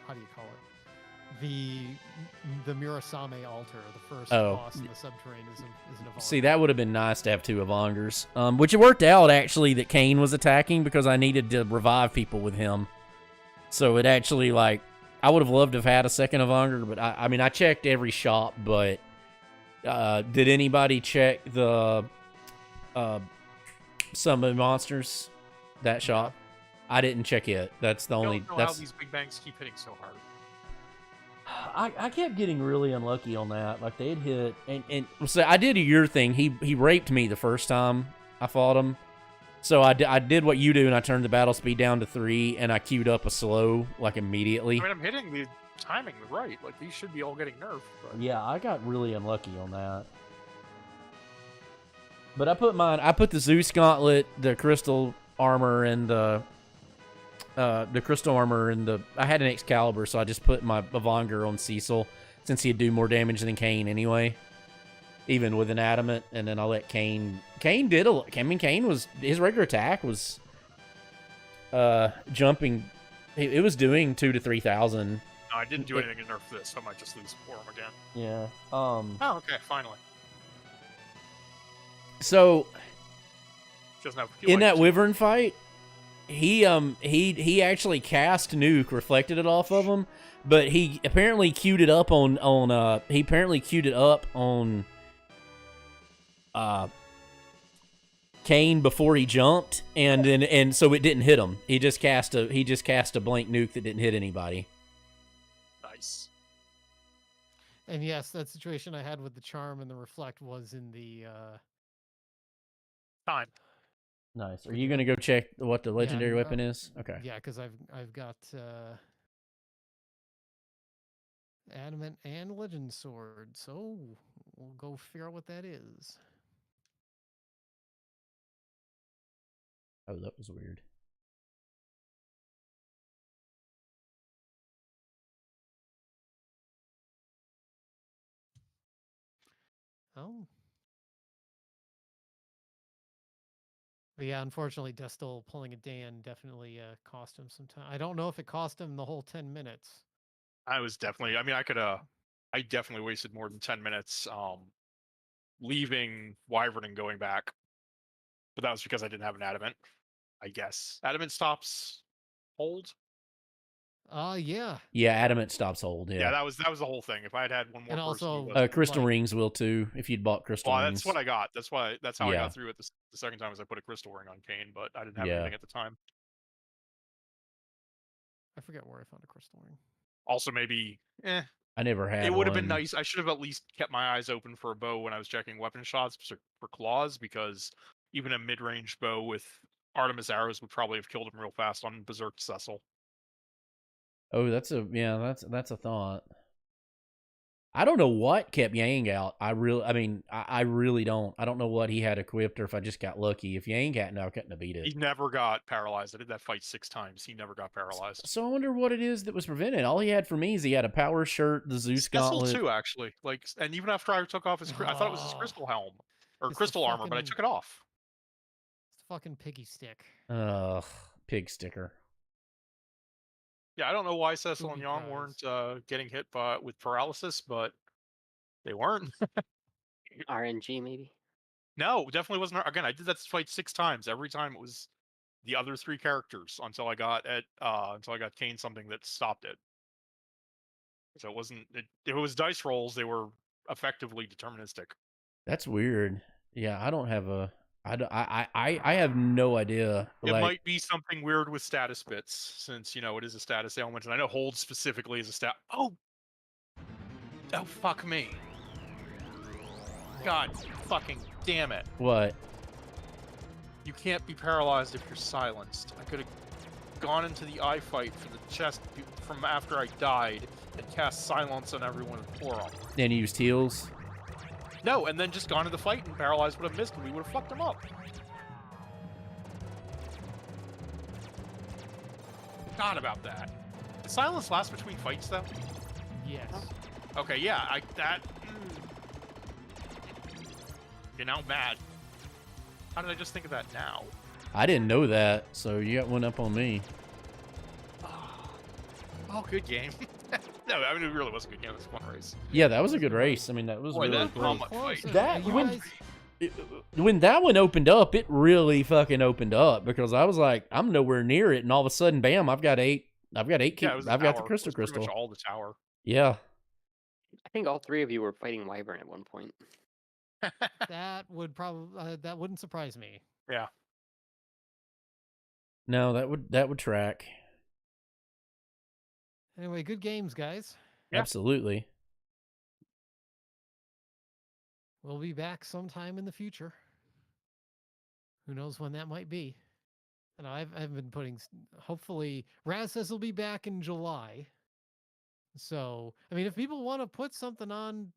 how do you call it? The Murasame altar, the first Oh. boss in the subterranean is an Evanger. See, that would have been nice to have 2 Evangers. Which it worked out actually that Kane was attacking because I needed to revive people with him. So it actually like I would have loved to have had a second Evanger, but I mean I checked every shop, but did anybody check the Summon Monsters that shop? I didn't check it. That's the I only don't know that's how these big bangs keep hitting so hard. I kept getting really unlucky on that. Like they'd hit and so I did a year thing. He raped me the first time I fought him. So I did what you do and I turned the battle speed down to 3 and I queued up a slow like immediately. I mean, I'm hitting the timing right. Like these should be all getting nerfed. But Yeah, I got really unlucky on that. But I put the Zeus gauntlet, the crystal armor, and the crystal armor, and I had an Excalibur, so I just put my Evanger on Cecil since he'd do more damage than Kane anyway, even with an adamant. And then I let Kane. Kane was his regular attack was jumping. It was doing 2,000 to 3,000. no, I didn't do anything to nerf this, so I might just lose for him again. Yeah. Oh, okay, finally. So Doesn't have in that Wyvern fight, he actually cast nuke, reflected it off of him, but he apparently queued it up on Kane before he jumped, and so it didn't hit him. He just cast a blank nuke that didn't hit anybody. Nice. And yes, that situation I had with the charm and the reflect was in the Time. Nice. Are you gonna go check what the legendary Yeah, weapon is? Okay. Yeah, because I've got adamant and legend sword, so we'll go figure out what that is. Oh, that was weird. Oh. But yeah, unfortunately, Destil pulling a Dan definitely cost him some time. I don't know if it cost him the whole 10 minutes. I was definitely. I mean, I definitely wasted more than 10 minutes. Leaving Wyvern and going back, but that was because I didn't have an adamant. I guess adamant stops hold. Yeah. Yeah, adamant stops hold. Yeah, Yeah. that was the whole thing. If I had had one more And person, who also, wasn't. Crystal like, rings will too. If you'd bought crystal Well, rings. that's what I got. That's how I Yeah. got through it the second time. Was I put a crystal ring on Kane, but I didn't have Yeah. anything at the time. I forget where I found a crystal ring. Also, maybe, I never had it would have one. been nice. I should have at least kept my eyes open for a bow when I was checking weapon shots for claws, because even a mid-range bow with Artemis arrows would probably have killed him real fast on Berserk Cecil. Oh, that's a thought. I don't know what kept Yang out. I really don't. I don't know what he had equipped or if I just got lucky. If Yang hadn't, I couldn't have beat it. He never got paralyzed. I did that fight 6 times. He never got paralyzed. So I wonder what it is that was prevented. All he had for me is he had a power shirt, the Zeus Cecil gauntlet. too, actually. Like, and even after I took off his, I thought it was his crystal helm or It's the crystal armor, but I fucking- took it off. It's the fucking piggy stick. Ugh, pig sticker. Yeah, I don't know why Cecil and Booby Yang prize. weren't getting hit with paralysis, but they weren't. RNG maybe. No, definitely wasn't. Again, I did that fight 6 times. Every time it was the other 3 characters until I got Kane something that stopped it. So it wasn't. It was dice rolls. They were effectively deterministic. That's weird. Yeah, I don't have a. I have no idea. It Like, might be something weird with status bits, since it is a status ailment, and I know hold specifically is a stat. Oh, fuck me! God, fucking damn it! what? You can't be paralyzed if you're silenced. I could have gone into the eye fight for the chest from after I died and cast silence on everyone with poor armor. And used heals. No, and then just gone to the fight and paralyzed would have missed, and we would have fucked him up. Forgot about that. Does silence last between fights, though? Yes. Okay, yeah, Okay, now I'm mad. How did I just think of that now? I didn't know that, so you got one up on me. Oh, good game. No, I mean, it really was a good game. It was a fun race. Yeah, that was a good race. I mean, that was Boy, really that cool. Roma fight. That You when- guys- When that one opened up, it really fucking opened up because I was like, I'm nowhere near it, and all of a sudden, bam! I've got 8. I've got 8. Yeah, it was I've got the tower. crystal It was pretty crystal. much all the tower. Yeah. I think all 3 of you were fighting Wyvern at one point. That would probably that wouldn't surprise me. Yeah. No, that would track. Anyway, good games, guys. Yeah. Absolutely. We'll be back sometime in the future. Who knows when that might be? And I've been putting. Hopefully, Raz says he'll be back in July. So I mean, if people want to put something on,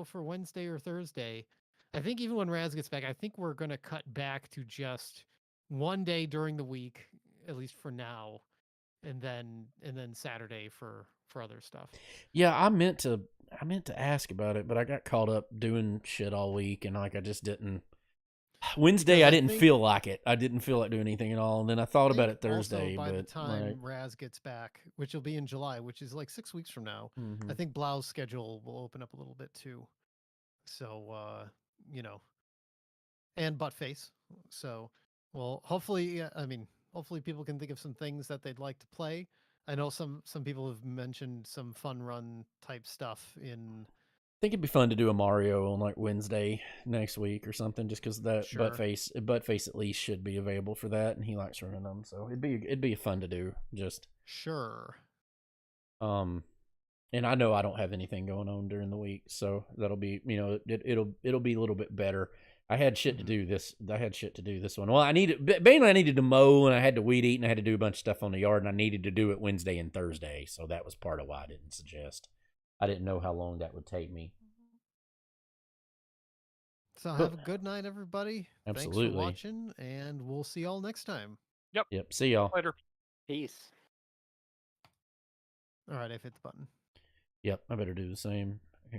for Wednesday or Thursday, I think even when Raz gets back, I think we're gonna cut back to just one day during the week, at least for now, and then Saturday for other stuff. Yeah, I meant to ask about it, but I got caught up doing shit all week, and like I just didn't. Wednesday, Because I I didn't think- feel like it. I didn't feel like doing anything at all, and then I thought about it think Thursday. Also, by the but time like, Raz gets back, which will be in July, which is like 6 weeks from now, mhm. I think Blau's schedule will open up a little bit too. So, and Buttface. So, well, hopefully, hopefully people can think of some things that they'd like to play. I know some people have mentioned some fun run type stuff in. I think it'd be fun to do a Mario on like Wednesday next week or something, just because that Sure. Buttface at least should be available for that, and he likes running them, so it'd be fun to do. Just Sure. And I know I don't have anything going on during the week, so that'll be, it'll be a little bit better. I had shit to do this. I had shit to do this one. Well, I needed to mow, and I had to weed eat, and I had to do a bunch of stuff on the yard, and I needed to do it Wednesday and Thursday, so that was part of why I didn't suggest. I didn't know how long that would take me. So have a good night, everybody. Absolutely. Thanks for watching, and we'll see y'all next time. Yep. See y'all later. Peace. All right, I've hit the button. Yep. I better do the same.